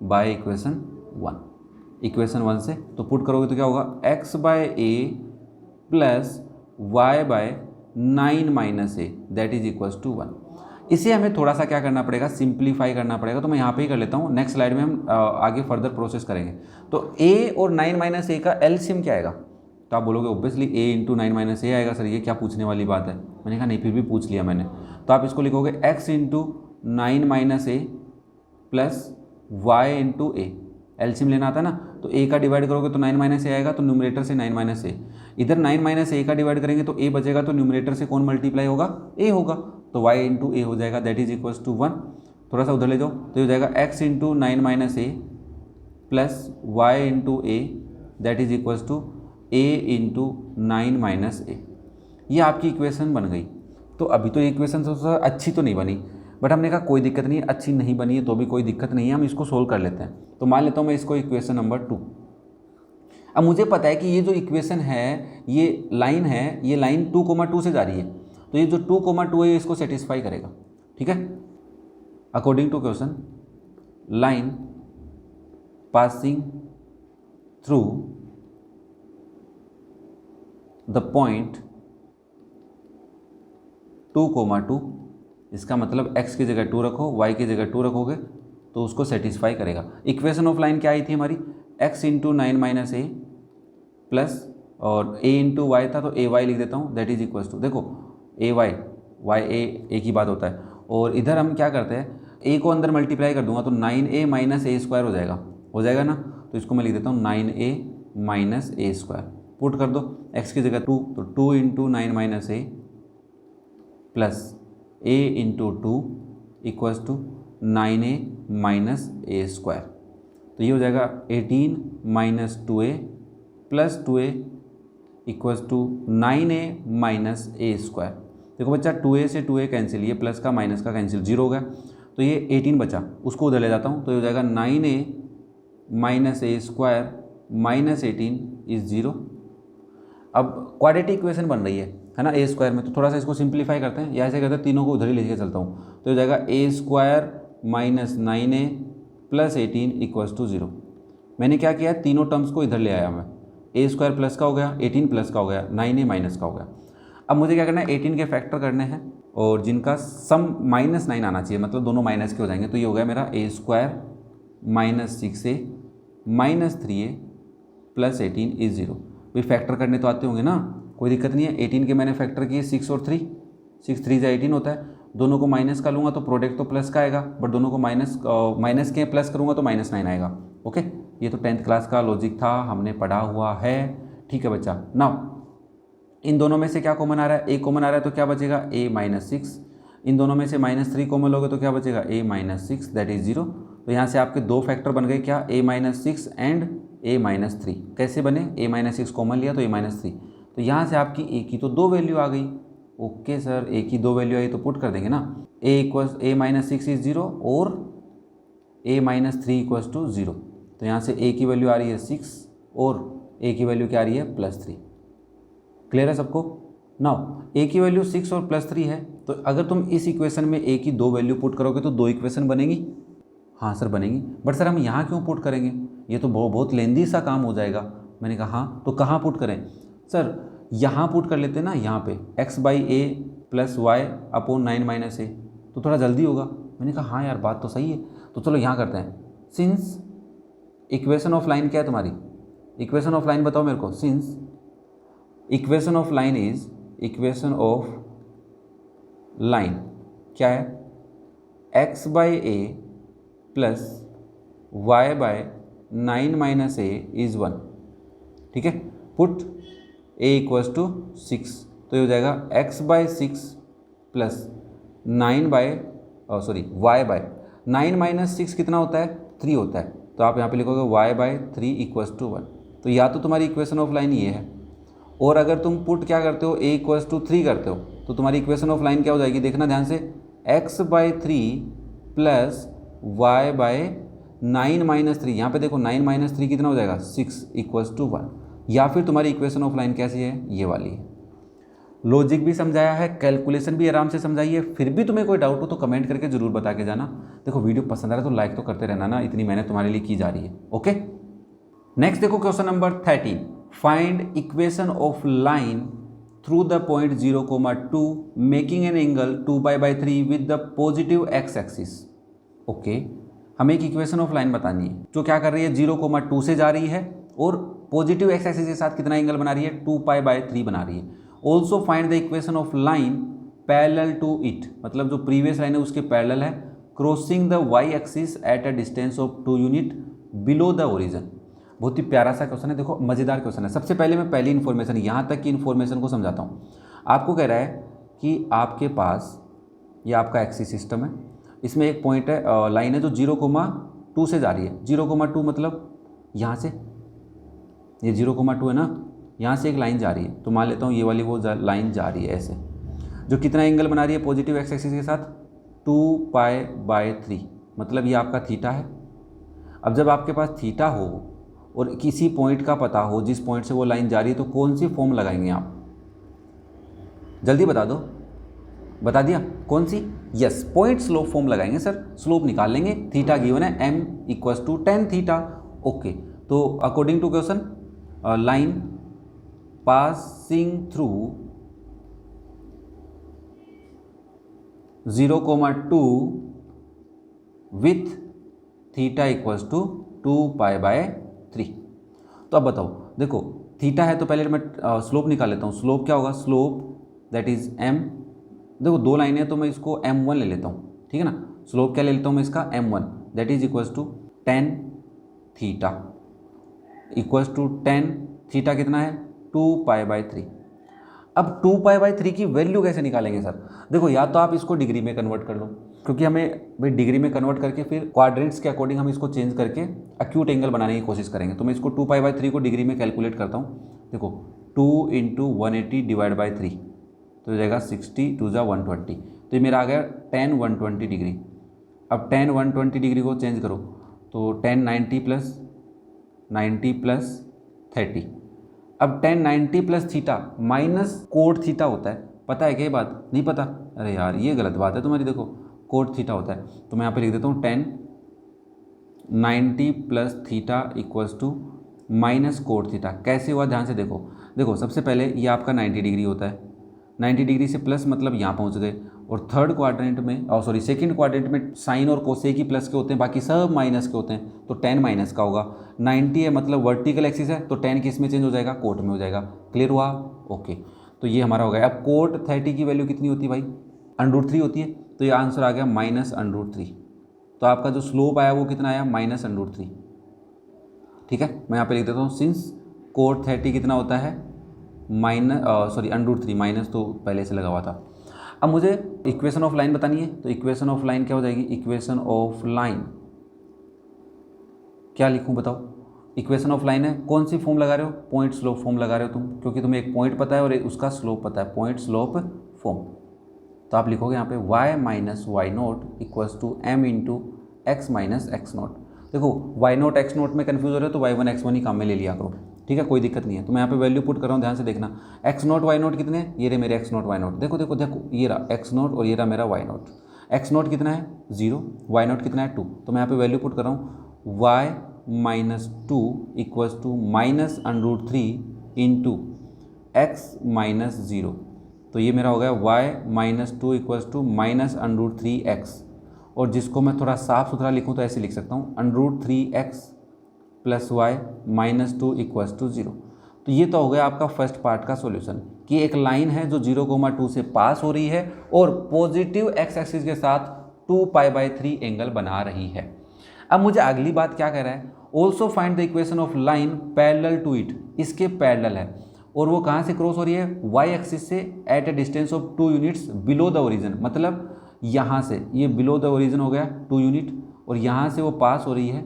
by equation 1। Equation 1 से तो पुट करोगे तो क्या होगा? x by a plus y by 9 minus a that is equals to 1। इसे हमें थोड़ा सा क्या करना पड़ेगा? सिंप्लीफाई करना पड़ेगा। तो मैं यहाँ पे ही कर लेता हूँ, नेक्स्ट स्लाइड में हम आगे फर्दर प्रोसेस करेंगे। तो a और 9 माइनस ए का एलसीएम क्या आएगा? तो आप बोलोगे ऑब्वियसली a इंटू 9 माइनस ए आएगा। सर ये क्या पूछने वाली बात है? मैंने कहा नहीं, फिर भी पूछ लिया मैंने। तो आप इसको लिखोगे x into 9 minus a plus y into A. LCM लेना आता है ना, तो a का डिवाइड करोगे तो 9 माइनस ए आएगा, तो न्यूमरेटर से 9 माइनस ए। इधर 9 माइनस ए का डिवाइड करेंगे तो a बचेगा, तो न्यूमरेटर से कौन मल्टीप्लाई होगा? a होगा, तो y इंटू ए हो जाएगा दैट इज इक्वल्स टू 1। थोड़ा सा उधर ले जाओ तो ये हो जाएगा x into 9 minus a plus y into a that is equals to a into 9 minus a. ये आपकी इक्वेशन बन गई। तो अभी तो ये इक्वेशन सबसे अच्छी तो नहीं बनी, बट हमने कहा कोई दिक्कत नहीं है, अच्छी नहीं बनी है तो भी कोई दिक्कत नहीं है, हम इसको सोल्व कर लेते हैं। तो मान लेता हूँ मैं इसको इक्वेशन नंबर 2। अब मुझे पता है कि ये जो इक्वेशन है, ये लाइन है, ये लाइन 2,2 से जा रही है, तो ये जो 2,2 है इसको सेटिस्फाई करेगा, ठीक है। According to question line passing through the point 2,2, इसका मतलब x की जगह 2 रखो, y की जगह 2 रखोगे तो उसको सेटिस्फाई करेगा। इक्वेशन ऑफ लाइन क्या आई थी हमारी? x into 9 minus a plus और a इंटू वाई था, तो ए वाई लिख देता हूँ दैट इज इक्वल्स टू, देखो ए वाई वाई ए एक ही बात होता है। और इधर हम क्या करते हैं, a को अंदर मल्टीप्लाई कर दूंगा तो 9a माइनस ए स्क्वायर हो जाएगा ना। तो इसको मैं लिख देता हूँ 9a minus a square. Put कर दो x की जगह 2, तो 2 into 9 minus a plus a into 2 equals to 9a minus a square. तो ये हो जाएगा 18 minus 2a plus 2a equals to 9a minus a square. देखो बच्चा 2a से 2a कैंसिल, ये प्लस का माइनस का कैंसिल, 0 हो गया, तो ये 18 बचा, उसको उधर ले जाता हूँ तो ये हो जाएगा 9a minus a square minus 18 is 0। अब क्वाड्रेटिक इक्वेशन बन रही है ना ए स्क्वायर में, तो थोड़ा सा इसको सिंप्लीफाई करते हैं, या ऐसे करते हैं तीनों को उधर ही लेके चलता हूँ, तो हो जाएगा a square minus 9a plus 18 equals to 0। मैंने क्या किया, तीनों टर्म्स को इधर ले आया मैं, ए स्क्वायर प्लस का हो गया, 18 प्लस का हो गया, 9a माइनस का हो गया। अब मुझे क्या करना है, 18 के फैक्टर करने हैं, और जिनका सम -9 आना चाहिए, मतलब दोनों माइनस के हो जाएंगे। तो ये हो गया मेरा a² -6a -3a + 18 = 0। भाई फैक्टर करने तो आते होंगे ना, कोई दिक्कत नहीं है। 18 के मैंने फैक्टर किए 6 और 3, 6 3 18 होता है। दोनों को माइनस का लूँगा तो प्रोडक्ट तो प्लस का आएगा, बट दोनों को माइनस के प्लस करूँगा तो -9 आएगा। ओके, ये तो 10th क्लास का लॉजिक था, हमने पढ़ा हुआ है। ठीक है बच्चा। नाउ इन दोनों में से क्या कॉमन आ रहा है? a कॉमन आ रहा है तो क्या बचेगा? a -6। इन दोनों में से -3 कॉमन लोगे तो क्या बचेगा? a -6 that is 0। तो यहाँ से आपके दो फैक्टर बन गए, क्या? a -6 and a -3। कैसे बने? a -6 कॉमन लिया तो a -3। तो यहाँ से आपकी a की तो दो वैल्यू आ गई। ओके सर, a की दो वैल्यू आई तो पुट कर देंगे ना। a -6 इज 0 और a -3 = 0। तो यहाँ से a की वैल्यू आ रही है 6 और a की वैल्यू क्या आ रही है? +3। क्लियर है सबको? नाउ a की वैल्यू 6 और +3 है, तो अगर तुम इस इक्वेशन में a की दो वैल्यू पुट करोगे तो दो इक्वेशन बनेगी। हाँ सर बनेगी, बट सर हम यहाँ क्यों पुट करेंगे? ये तो बहुत लेंदी सा काम हो जाएगा। मैंने कहा हाँ, तो कहाँ पुट करें? सर यहाँ पुट कर लेते हैं ना, यहाँ पे x/a + y/9 - a, तो थोड़ा जल्दी होगा। मैंने कहा हाँ यार बात तो सही है, तो चलो यहाँ करते हैं। सिंस इक्वेशन ऑफ लाइन क्या है तुम्हारी? इक्वेशन ऑफ लाइन बताओ मेरे को। Since equation of line is, equation of line क्या है? x/a + y/9 - a = 1। ठीक है, पुट a = 6, तो ये हो जाएगा x/6 + y/9 - 6 कितना होता है? 3 होता है। तो आप यहाँ पे लिखोगे y/3 = 1। तो या तो तुम्हारी इक्वेशन ऑफ लाइन ये है, और अगर तुम पुट क्या करते हो? a = 3 करते हो, तो तुम्हारी इक्वेशन ऑफ लाइन क्या हो जाएगी? देखना ध्यान से, x/3 + y/9 - 3। यहाँ पे देखो 9 - 3 कितना हो जाएगा? 6 = 1। या फिर तुम्हारी इक्वेशन ऑफ लाइन कैसी है? ये वाली है। लॉजिक भी समझाया है, कैलकुलेशन भी आराम से समझाई है। फिर भी तुम्हें कोई डाउट हो तो कमेंट करके जरूर बता के जाना। देखो वीडियो पसंद आ रहा है तो लाइक तो करते रहना ना, इतनी मेहनत तुम्हारे लिए की जा रही है। ओके, नेक्स्ट देखो question number 13। Find equation of line through the point 0,2 making an angle 2π/3 with the positive x axis. Okay, हमें एक इक्वेशन ऑफ लाइन बतानी है जो क्या कर रही है? 0,2 से जा रही है और पॉजिटिव x एक्सिस के साथ कितना एंगल बना रही है? 2π/3 बना रही है। Also find the equation of line parallel to it, मतलब जो प्रीवियस लाइन है उसके पैरेलल है, crossing the y axis at a distance of 2 unit below the origin. बहुत ही प्यारा सा क्वेश्चन है, देखो मज़ेदार क्वेश्चन है। सबसे पहले मैं पहली इन्फॉर्मेशन, यहाँ तक की इन्फॉर्मेशन को समझाता हूँ। आपको कह रहा है कि आपके पास ये आपका एक्सिस सिस्टम है, इसमें एक पॉइंट है, लाइन है जो 0,2 से जा रही है। 0,2 मतलब यहाँ से, ये 0,2 है ना, यहाँ से एक लाइन जा रही है। तो मान लेता हूँ ये वाली वो लाइन जा रही है ऐसे, जो कितना एंगल बना रही है पॉजिटिव एक्स एक्सिस के साथ? 2π/3, मतलब ये आपका थीटा है। अब जब आपके पास थीटा हो और किसी पॉइंट का पता हो जिस पॉइंट से वो लाइन जा रही है, तो कौन सी फॉर्म लगाएंगे आप? जल्दी बता दो। बता दिया कौन सी? यस, पॉइंट स्लोप फॉर्म लगाएंगे सर। स्लोप निकाल लेंगे, थीटा गिवन है m = tan थीटा। ओके, तो according to question, line passing through 0,2 with theta = 2π/3। तो अब बताओ, देखो थीटा है तो पहले मैं स्लोप निकाल लेता हूँ। स्लोप क्या होगा? स्लोप दैट इज m, देखो दो लाइनें तो मैं इसको m1 ले लेता हूँ, ठीक है ना। स्लोप क्या ले लेता हूँ मैं इसका? m1 that is = tan theta tan theta कितना है? 2π/3। अब 2π/3 की वैल्यू कैसे निकालेंगे सर? देखो या तो आप इसको डिग्री में कन्वर्ट कर लो, क्योंकि हमें भाई डिग्री में कन्वर्ट करके फिर क्वाड्रेंट्स के अकॉर्डिंग हम इसको चेंज करके एक्यूट एंगल बनाने की कोशिश करेंगे। तो मैं इसको 2π/3 को डिग्री में कैलकुलेट करता हूँ। देखो 2 × 180 / 3, तो हो जाएगा 60 2 × 120, तो ये मेरा आ गया tan 120 डिग्री। अब tan 120 डिग्री को चेंज करो तो tan 90 + 30। अब tan 90 + theta minus cot theta होता है, पता है क्या ये बात? नहीं पता? अरे यार ये गलत बात है तुम्हारी। देखो कोट थीटा होता है, तो मैं यहाँ पे लिख देता हूँ tan 90 + theta = minus cot theta. कैसे हुआ ध्यान से देखो। देखो सबसे पहले ये आपका 90 डिग्री होता है, 90 डिग्री से प्लस मतलब यहाँ पहुँच गए, और थर्ड क्वाड्रेंट में सेकंड क्वाड्रेंट में साइन और कोसेक ही प्लस के होते हैं, बाकी सब माइनस के होते हैं, तो tan माइनस का होगा। 90 है मतलब वर्टिकल एक्सिस है, तो tan किस में चेंज हो जाएगा, कोट में हो जाएगा। क्लियर हुआ? ओके, तो ये हमारा हो गया। अब कोट 30 की वैल्यू कितनी होती है भाई, √3 होती है, तो ये आंसर आ गया -√3। तो आपका जो स्लोप आया वो कितना आया, -√3। ठीक है, मैं यहाँ पे लिख देता हूँ, सिंस कोट 30 कितना होता है √3, माइनस तो पहले से लगा हुआ था। अब मुझे इक्वेशन ऑफ लाइन बतानी है, तो इक्वेशन ऑफ लाइन क्या हो जाएगी, इक्वेशन ऑफ लाइन क्या लिखूं बताओ। इक्वेशन ऑफ लाइन है, कौन सी फॉर्म लगा रहे हो, पॉइंट स्लोप फॉर्म लगा रहे हो तुम, क्योंकि तुम्हें एक पॉइंट पता है और उसका स्लोप पता है, पॉइंट स्लोप फॉर्म। तो आप लिखोगे यहाँ पे y minus y note equals to m into x minus x not. देखो y नोट एक्स नोट में कन्फ्यूज हो रहे हो तो y1 x1 ही काम में ले लिया करो, ठीक है, कोई दिक्कत नहीं है। तो मैं यहाँ पे वैल्यू पुट कर रहा हूँ, ध्यान से देखना। एक्स नोट वाई नोट कितने हैं, ये रहे मेरे एक्स नोट वाई नोट, देखो देखो देखो, ये रहा एक्स नोट और ये रहा मेरा वाई नोट। एक्स नोट कितना है 0, वाई नोट कितना है 2, तो मैं यहाँ पे वैल्यू पुट कर रहा हूँ y minus 2 equals to -√3 into x minus 0। तो ये मेरा हो गया y minus 2 equals to -√3x, और जिसको मैं थोड़ा साफ सुथरा लिखूँ तो ऐसे लिख सकता हूँ √3x plus y minus 2 equals to 0। तो ये तो हो गया आपका फर्स्ट पार्ट का सॉल्यूशन, कि एक लाइन है जो 0,2 से पास हो रही है और पॉजिटिव एक्स एक्सिस के साथ 2π/3 एंगल बना रही है। अब मुझे अगली बात क्या कह रहा है, also find the equation of line parallel to it, इसके पैरेलल है और वो कहाँ से क्रॉस हो रही है, y एक्सिस से at a distance of 2 units below the origin. मतलब यहाँ से ये बिलो द ओरिजिन हो गया 2 यूनिट, और यहाँ से वो पास हो रही है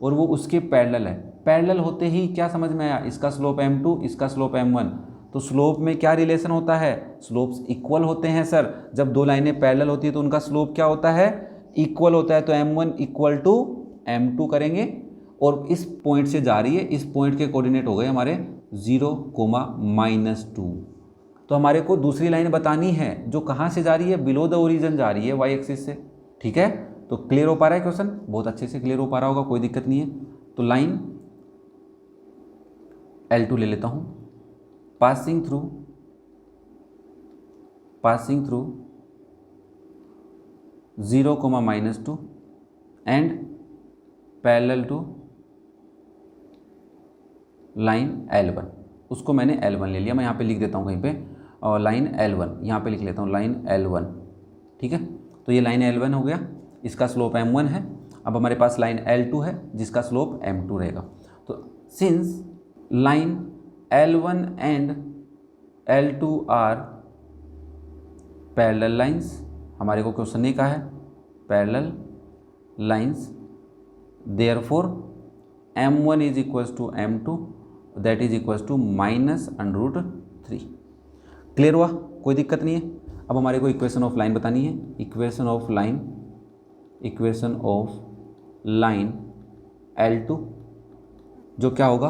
और वो उसके पैरेलल है। पैरेलल होते ही क्या समझ में आया, इसका स्लोप m2, इसका स्लोप m1। तो स्लोप में क्या रिलेशन होता है, स्लोप्स इक्वल होते हैं सर। जब दो लाइनें पैरेलल होती है तो उनका स्लोप क्या होता है, इक्वल होता है। तो m1 इक्वल टू m2 करेंगे, और इस पॉइंट से जा रही है, इस पॉइंट के कोऑर्डिनेट हो गए हमारे 0, -2। तो हमारे को दूसरी लाइन बतानी है जो कहाँ से जा रही है, बिलो द ओरिजिन जा रही है y एक्सिस से। ठीक है, तो क्लियर हो पा रहा है क्वेश्चन, बहुत अच्छे से क्लियर हो पा रहा होगा, कोई दिक्कत नहीं है। तो लाइन L2 ले लेता हूँ, passing through 0, -2 and parallel to line L1, उसको मैंने L1 ले लिया। मैं यहाँ पे लिख देता हूँ कहीं पे, और लाइन L1 यहाँ पे लिख लेता हूँ, लाइन L1। ठीक है, तो ये लाइन L1 हो गया, इसका स्लोप m1 है। अब हमारे पास लाइन L2 है जिसका स्लोप m2 रहेगा। तो since line L1 and L2 are parallel lines, हमारे को क्वेश्चन ने कहा है parallel lines, therefore m1 is equals to m2 that is equals to -√3। Clear हुआ, कोई दिक्कत नहीं है। अब हमारे को इक्वेशन ऑफ लाइन बतानी है। इक्वेशन ऑफ लाइन L2 जो क्या होगा,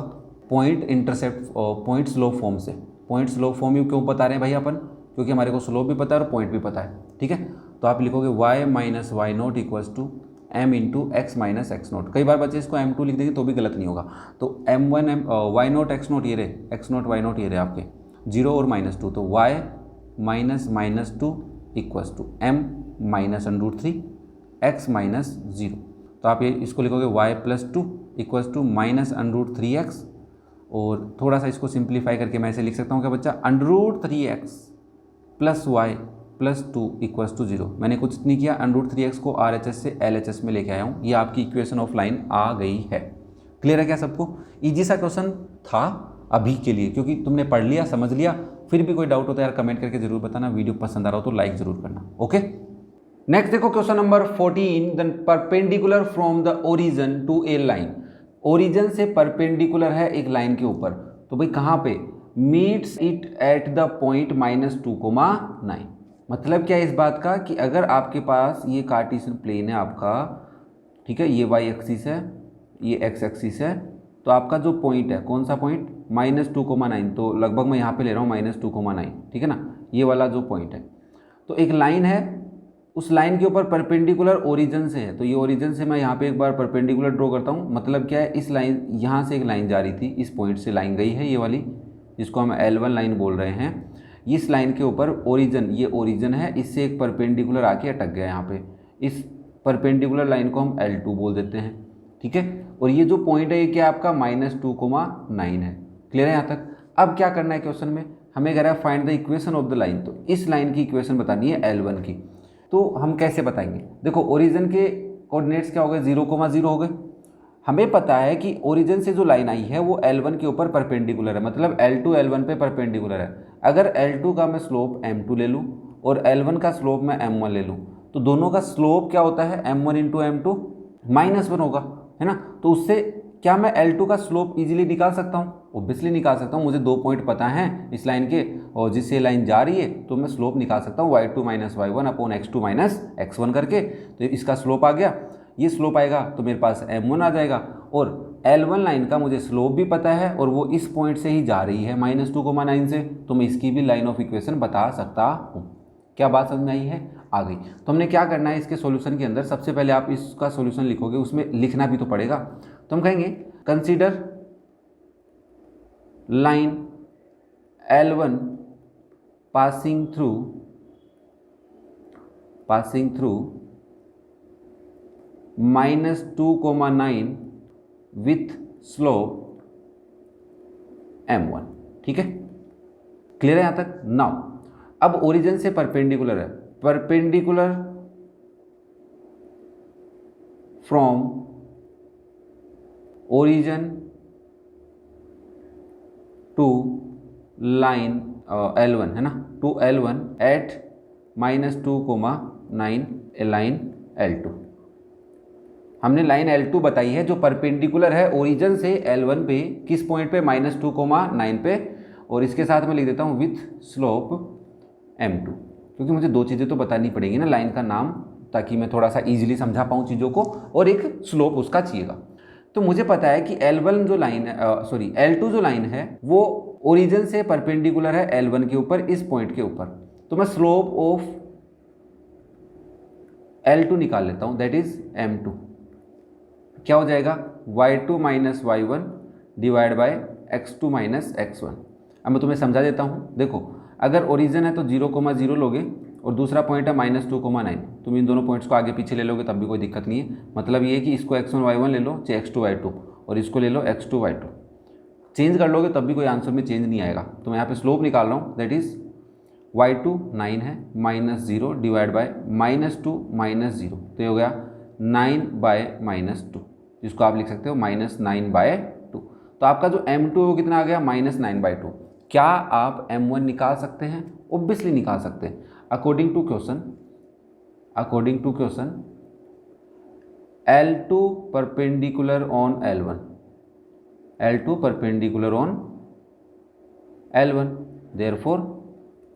point intercept point slope form से। पॉइंट स्लोप फॉर्म ही क्यों बता रहे हैं भाई अपन, क्योंकि हमारे को स्लोप भी पता है और पॉइंट भी पता है। ठीक है, तो आप लिखोगे y minus y note equals to m into x minus x not. कई बार बच्चे इसको m2 लिख देंगे तो भी गलत नहीं होगा। तो m1 Y note x note ये रहे, एक्स नोट वाई नोट ये रहे आपके 0 और -2, तो y minus -2 equals to m -√3 x -0। तो आप ये इसको लिखोगे y + 2 इक्वल्स टू -√3x, और थोड़ा सा इसको सिंप्लीफाई करके मैं ऐसे लिख सकता हूँ क्या बच्चा, √3x plus y plus 2 equals to 0। मैंने कुछ नहीं किया, √3x को RHS से LHS में लेके आया हूँ। ये आपकी इक्वेशन ऑफ लाइन आ गई है। क्लियर है क्या सबको? इजी सा क्वेश्चन था अभी के लिए, क्योंकि तुमने पढ़ लिया, समझ लिया। फिर भी कोई डाउट होता है यार कमेंट करके जरूर बताना। वीडियो पसंद आ रहा हो तो लाइक जरूर करना। ओके, नेक्स्ट देखो question number 14, the perpendicular from the origin to a line. Origin से परपेंडिकुलर है एक लाइन के ऊपर, तो भाई कहाँ पे, meets it at the point -2,9। मतलब क्या है इस बात का, कि अगर आपके पास ये कार्टेशियन प्लेन है आपका, ठीक है, ये y एक्सिस है, ये x एक्सिस है, तो आपका जो पॉइंट है, कौन सा पॉइंट, -2,9, तो लगभग मैं यहाँ पे ले रहा हूँ -2,9, ठीक है ना, ये वाला जो पॉइंट है। तो एक लाइन है, उस लाइन के ऊपर परपेंडिकुलर ओरिजिन से है, तो ये ओरिजिन से मैं यहाँ पे एक बार परपेंडिकुलर ड्रॉ करता हूँ। मतलब क्या है, इस लाइन, यहाँ से एक लाइन जा रही थी, इस पॉइंट से लाइन गई है ये वाली, जिसको हम L1 लाइन बोल रहे हैं। इस लाइन के ऊपर ओरिजिन, ये ओरिजिन है, इससे एक परपेंडिकुलर आके अटक गया यहाँ पे, इस परपेंडिकुलर लाइन को हम L2 बोल देते हैं, ठीक है। और ये जो पॉइंट है ये क्या आपका -2,9 है। क्लियर है यहाँ तक। अब क्या करना है क्वेश्चन में, हमें कह रहा है find the equation of the line, तो इस लाइन की इक्वेशन बतानी है L1 की। तो हम कैसे बताएंगे, देखो ओरिजिन के कोऑर्डिनेट्स क्या हो गए, 0,0 हो गए। हमें पता है कि ओरिजिन से जो लाइन आई है वो L1 के ऊपर परपेंडिकुलर है, मतलब L2 L1 पे परपेंडिकुलर है। अगर L2 का मैं स्लोप M2 ले लूँ और L1 का स्लोप मैं M1 ले लूँ, तो दोनों का स्लोप क्या होता है, M1 इंटू M2 -1 होगा, है ना। तो उससे क्या मैं L2 का स्लोप इजीली निकाल सकता हूँ, ऑब्वियसली निकाल सकता हूँ। मुझे 2 पॉइंट पता हैं इस लाइन के, और जिससे लाइन जा रही है तो मैं स्लोप निकाल सकता हूँ y2 - y1 upon x2 - x1 करके। तो इसका स्लोप आ गया, ये स्लोप आएगा तो मेरे पास M1 आ जाएगा, और L1 लाइन का मुझे स्लोप भी पता है और वो इस पॉइंट से ही जा रही है -2,9 से, तो मैं इसकी भी लाइन ऑफ इक्वेशन बता सकता हूँ। क्या बात समझ में आई है, आ गई। तो हमने क्या करना है इसके सॉल्यूशन के अंदर, सबसे पहले आप इसका सॉल्यूशन लिखोगे, उसमें लिखना भी तो पड़ेगा। तो हम कहेंगे consider line L1 passing through -2,9 with slope M1, ठीक है। क्लियर है यहाँ तक। नाउ अब ओरिजिन से परपेंडिकुलर है, perpendicular from origin to line L1, है ना, to L1 eight -2,9 line L2। हमने लाइन L2 बताई है जो परपेंडिकुलर है ओरिजिन से L1 पे, किस पॉइंट पे, -2,9 पे, और इसके साथ मैं लिख देता हूँ विथ स्लोप M2, क्योंकि मुझे 2 चीज़ें तो बतानी पड़ेंगी ना, लाइन का नाम, ताकि मैं थोड़ा सा इजीली समझा पाऊँ चीज़ों को, और एक स्लोप उसका चाहिएगा। तो मुझे पता है कि L1 जो लाइन है, L2 जो लाइन है वो ओरिजिन से परपेंडिकुलर है L1 के ऊपर, इस पॉइंट के ऊपर। तो मैं स्लोप ऑफ L2 निकाल लेता हूँ, दैट इज M2। क्या हो जाएगा, y2 - y1 divide by x2 - x1। अब मैं तुम्हें समझा देता हूँ। देखो अगर ओरिजिन है तो 0,0 लोगे, और दूसरा पॉइंट है -2,9, तुम इन दोनों पॉइंट्स को आगे पीछे ले लोगे तब भी कोई दिक्कत नहीं है। मतलब ये है कि इसको x1 y1 ले लो, चाहे x2 y2, और इसको ले लो x2 y2। चेंज कर लोगे तब भी कोई आंसर में चेंज नहीं आएगा। तो मैं यहाँ पे स्लोप निकाल रहा हूँ, दैट इज y2 9 है, -0 डिवाइड बाय -2 -0, तो ये हो गया 9/-2, जिसको आप लिख सकते हो -9/2। तो आपका जो M2 है वो कितना आ गया, -9/2। क्या आप M1 निकाल सकते हैं, ऑब्वियसली निकाल सकते हैं। According to question L2 perpendicular on L1, L2 perpendicular on L1, therefore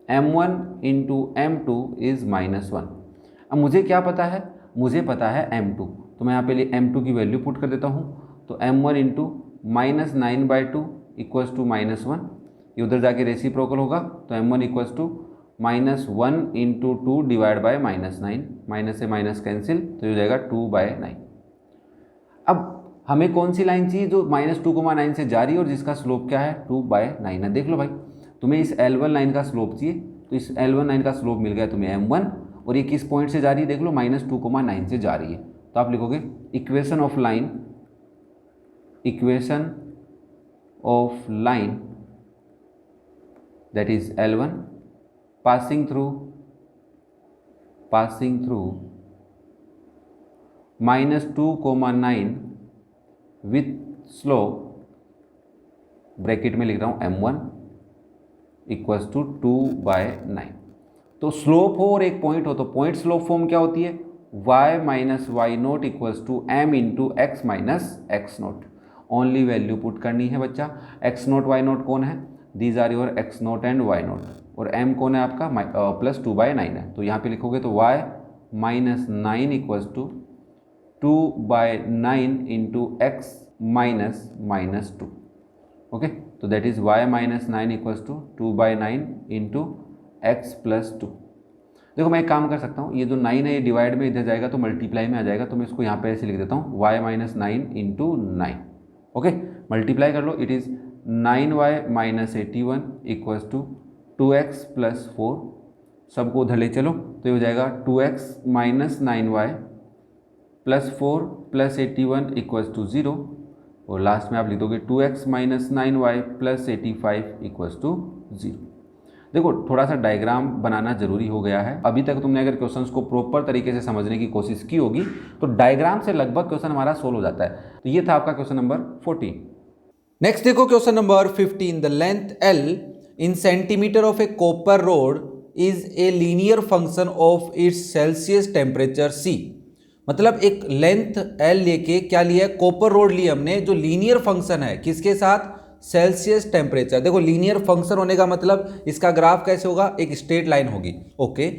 M1 into M2 is -1। अब मुझे क्या पता है, मुझे पता है M2, तो मैं यहाँ पे M2 की वैल्यू पुट कर देता हूँ। तो M1 इंटू -9/2 इक्वल्स टू -1, ये उधर जाके रेसिप्रोकल होगा, तो M1 equals to -1 into 2 divide by -9, minus से माइनस कैंसिल, तो ये हो जाएगा 2/9। अब हमें कौन सी लाइन चाहिए जो -2,9 से जा रही है और जिसका स्लोप क्या है, 2/9 है। देख लो भाई, तुम्हें इस L1 लाइन का स्लोप चाहिए, तो इस L1 लाइन का स्लोप मिल गया तुम्हें M1, और ये किस पॉइंट से जा रही है, देख लो -2,9 से जा रही है। तो आप लिखोगे equation of line that is L1 passing through -2,9 with slope, bracket में लिख रहा हूँ M1 इक्वल्स टू 2/9। तो स्लोप हो और एक पॉइंट हो, तो पॉइंट स्लोप फॉर्म क्या होती है, y - y0 equals to m into x - x0। Only value put करनी है बच्चा। x0 y0 कौन है, these are your x0 and y0, और m कौन है आपका, +2/9 है। तो यहाँ पे लिखोगे तो y - 9 equals to 2/9 into x -2। Okay, तो that is y - 9 equals to 2/9 into x +2। देखो मैं एक काम कर सकता हूँ, ये जो 9 है ये डिवाइड में इधर जाएगा तो मल्टीप्लाई में आ जाएगा, तो मैं इसको यहाँ पे ऐसे लिख देता हूँ y - 9 इंटू 9। ओके, मल्टीप्लाई कर लो, it is 9y - 81 equals to 2x plus 4, सबको उधर ले चलो तो ये हो जाएगा 2x minus 9y plus 4 plus 81 equals to 0, और लास्ट में आप लिख दोगे 2x minus 9y plus 85 equals to 0। देखो थोड़ा सा डायग्राम बनाना जरूरी हो गया है। अभी तक तुमने अगर क्वेश्चंस को प्रॉपर तरीके से समझने की कोशिश की होगी तो डायग्राम से लगभग क्वेश्चन हमारा सोल्व हो जाता है। तो ये था आपका क्वेश्चन नंबर 14। नेक्स्ट देखो question number 15। The length L in centimetre of A copper road is a linear function of its Celsius temperature C। मतलब एक लेंथ L लेके क्या लिया है, कॉपर रोड लिया हमने, जो लीनियर फंक्शन है किसके साथ, सेल्सियस टेम्परेचर। देखो लीनियर फंक्शन होने का मतलब इसका ग्राफ कैसे होगा, एक स्ट्रेट लाइन होगी। ओके,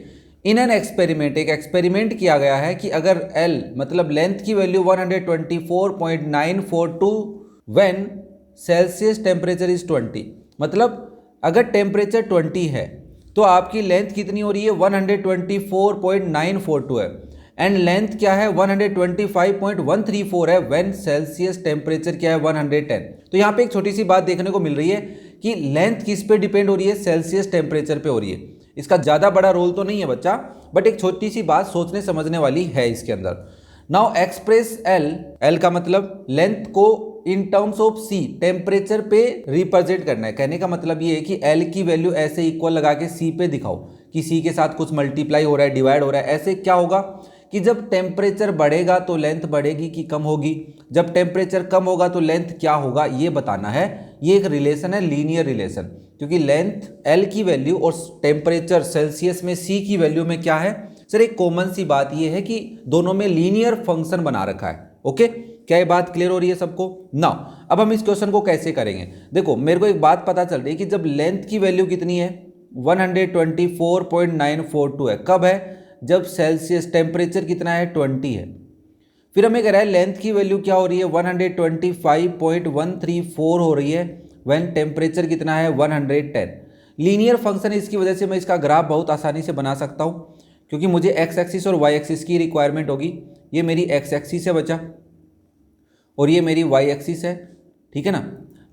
इन एन एक्सपेरिमेंट, एक एक्सपेरिमेंट किया गया है कि अगर L मतलब लेंथ की value 124.942 when Celsius temperature is 20, मतलब अगर टेम्परेचर 20 है तो आपकी लेंथ कितनी हो रही है, 124.942 है, एंड लेंथ क्या है 125.134 है व्हेन सेल्सियस टेम्परेचर क्या है 110। तो यहाँ पे एक छोटी सी बात देखने को मिल रही है कि लेंथ किस पे डिपेंड हो रही है, सेल्सियस टेम्परेचर पे हो रही है। इसका ज़्यादा बड़ा रोल तो नहीं है बच्चा, बट एक छोटी सी बात सोचने समझने वाली है इसके अंदर। नाउ एक्सप्रेस L का मतलब लेंथ को in terms of C, temperature पे रिप्रेजेंट करना है। कहने का मतलब ये है कि L की वैल्यू ऐसे इक्वल लगा के C पे दिखाओ कि C के साथ कुछ मल्टीप्लाई हो रहा है, डिवाइड हो रहा है। ऐसे क्या होगा कि जब टेम्परेचर बढ़ेगा तो लेंथ बढ़ेगी कि कम होगी, जब टेम्परेचर कम होगा तो लेंथ क्या होगा, ये बताना है। ये एक रिलेशन है, लीनियर रिलेशन, क्योंकि लेंथ L की वैल्यू और टेम्परेचर सेल्सियस में C की वैल्यू में क्या है सर, एक कॉमन सी बात ये है कि दोनों में लीनियर फंक्शन बना रखा है। ओके, क्या ये बात क्लियर हो रही है सबको? नाउ अब हम इस क्वेश्चन को कैसे करेंगे। देखो मेरे को एक बात पता चल रही है कि जब लेंथ की वैल्यू कितनी है 124.942 है, कब है, जब सेल्सियस टेम्परेचर कितना है 20 है। फिर हमें कह रहा है लेंथ की वैल्यू क्या हो रही है 125.134 हो रही है व्हेन टेम्परेचर कितना है 110। लीनियर फंक्शन इसकी वजह से मैं इसका ग्राफ बहुत आसानी से बना सकता हूँ, क्योंकि मुझे एक्स एक्सिस और वाई एक्सिस की रिक्वायरमेंट होगी। ये मेरी एक्स एक्सिस है बच्चा और ये मेरी वाई एक्सिस है, ठीक है ना।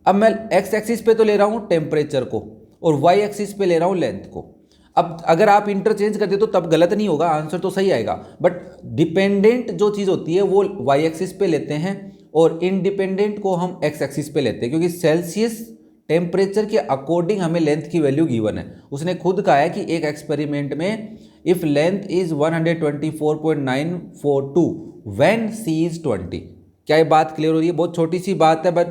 अब मैं एक्स एक्सिस पे तो ले रहा हूँ टेम्परेचर को और वाई एक्सिस पे ले रहा हूँ लेंथ को। अब अगर आप इंटरचेंज कर दे तो तब गलत नहीं होगा, आंसर तो सही आएगा, बट डिपेंडेंट जो चीज़ होती है वो वाई एक्सिस पे लेते हैं और इंडिपेंडेंट को हम एक्स एक्सिस पे लेते हैं, क्योंकि सेल्सियस टेम्परेचर के अकॉर्डिंग हमें लेंथ की वैल्यू गिवन है। उसने खुद कहा है कि एक एक्सपेरिमेंट में if length is 124.942 when C is 20। क्या ये बात क्लियर हो रही है? बहुत छोटी सी बात है, बट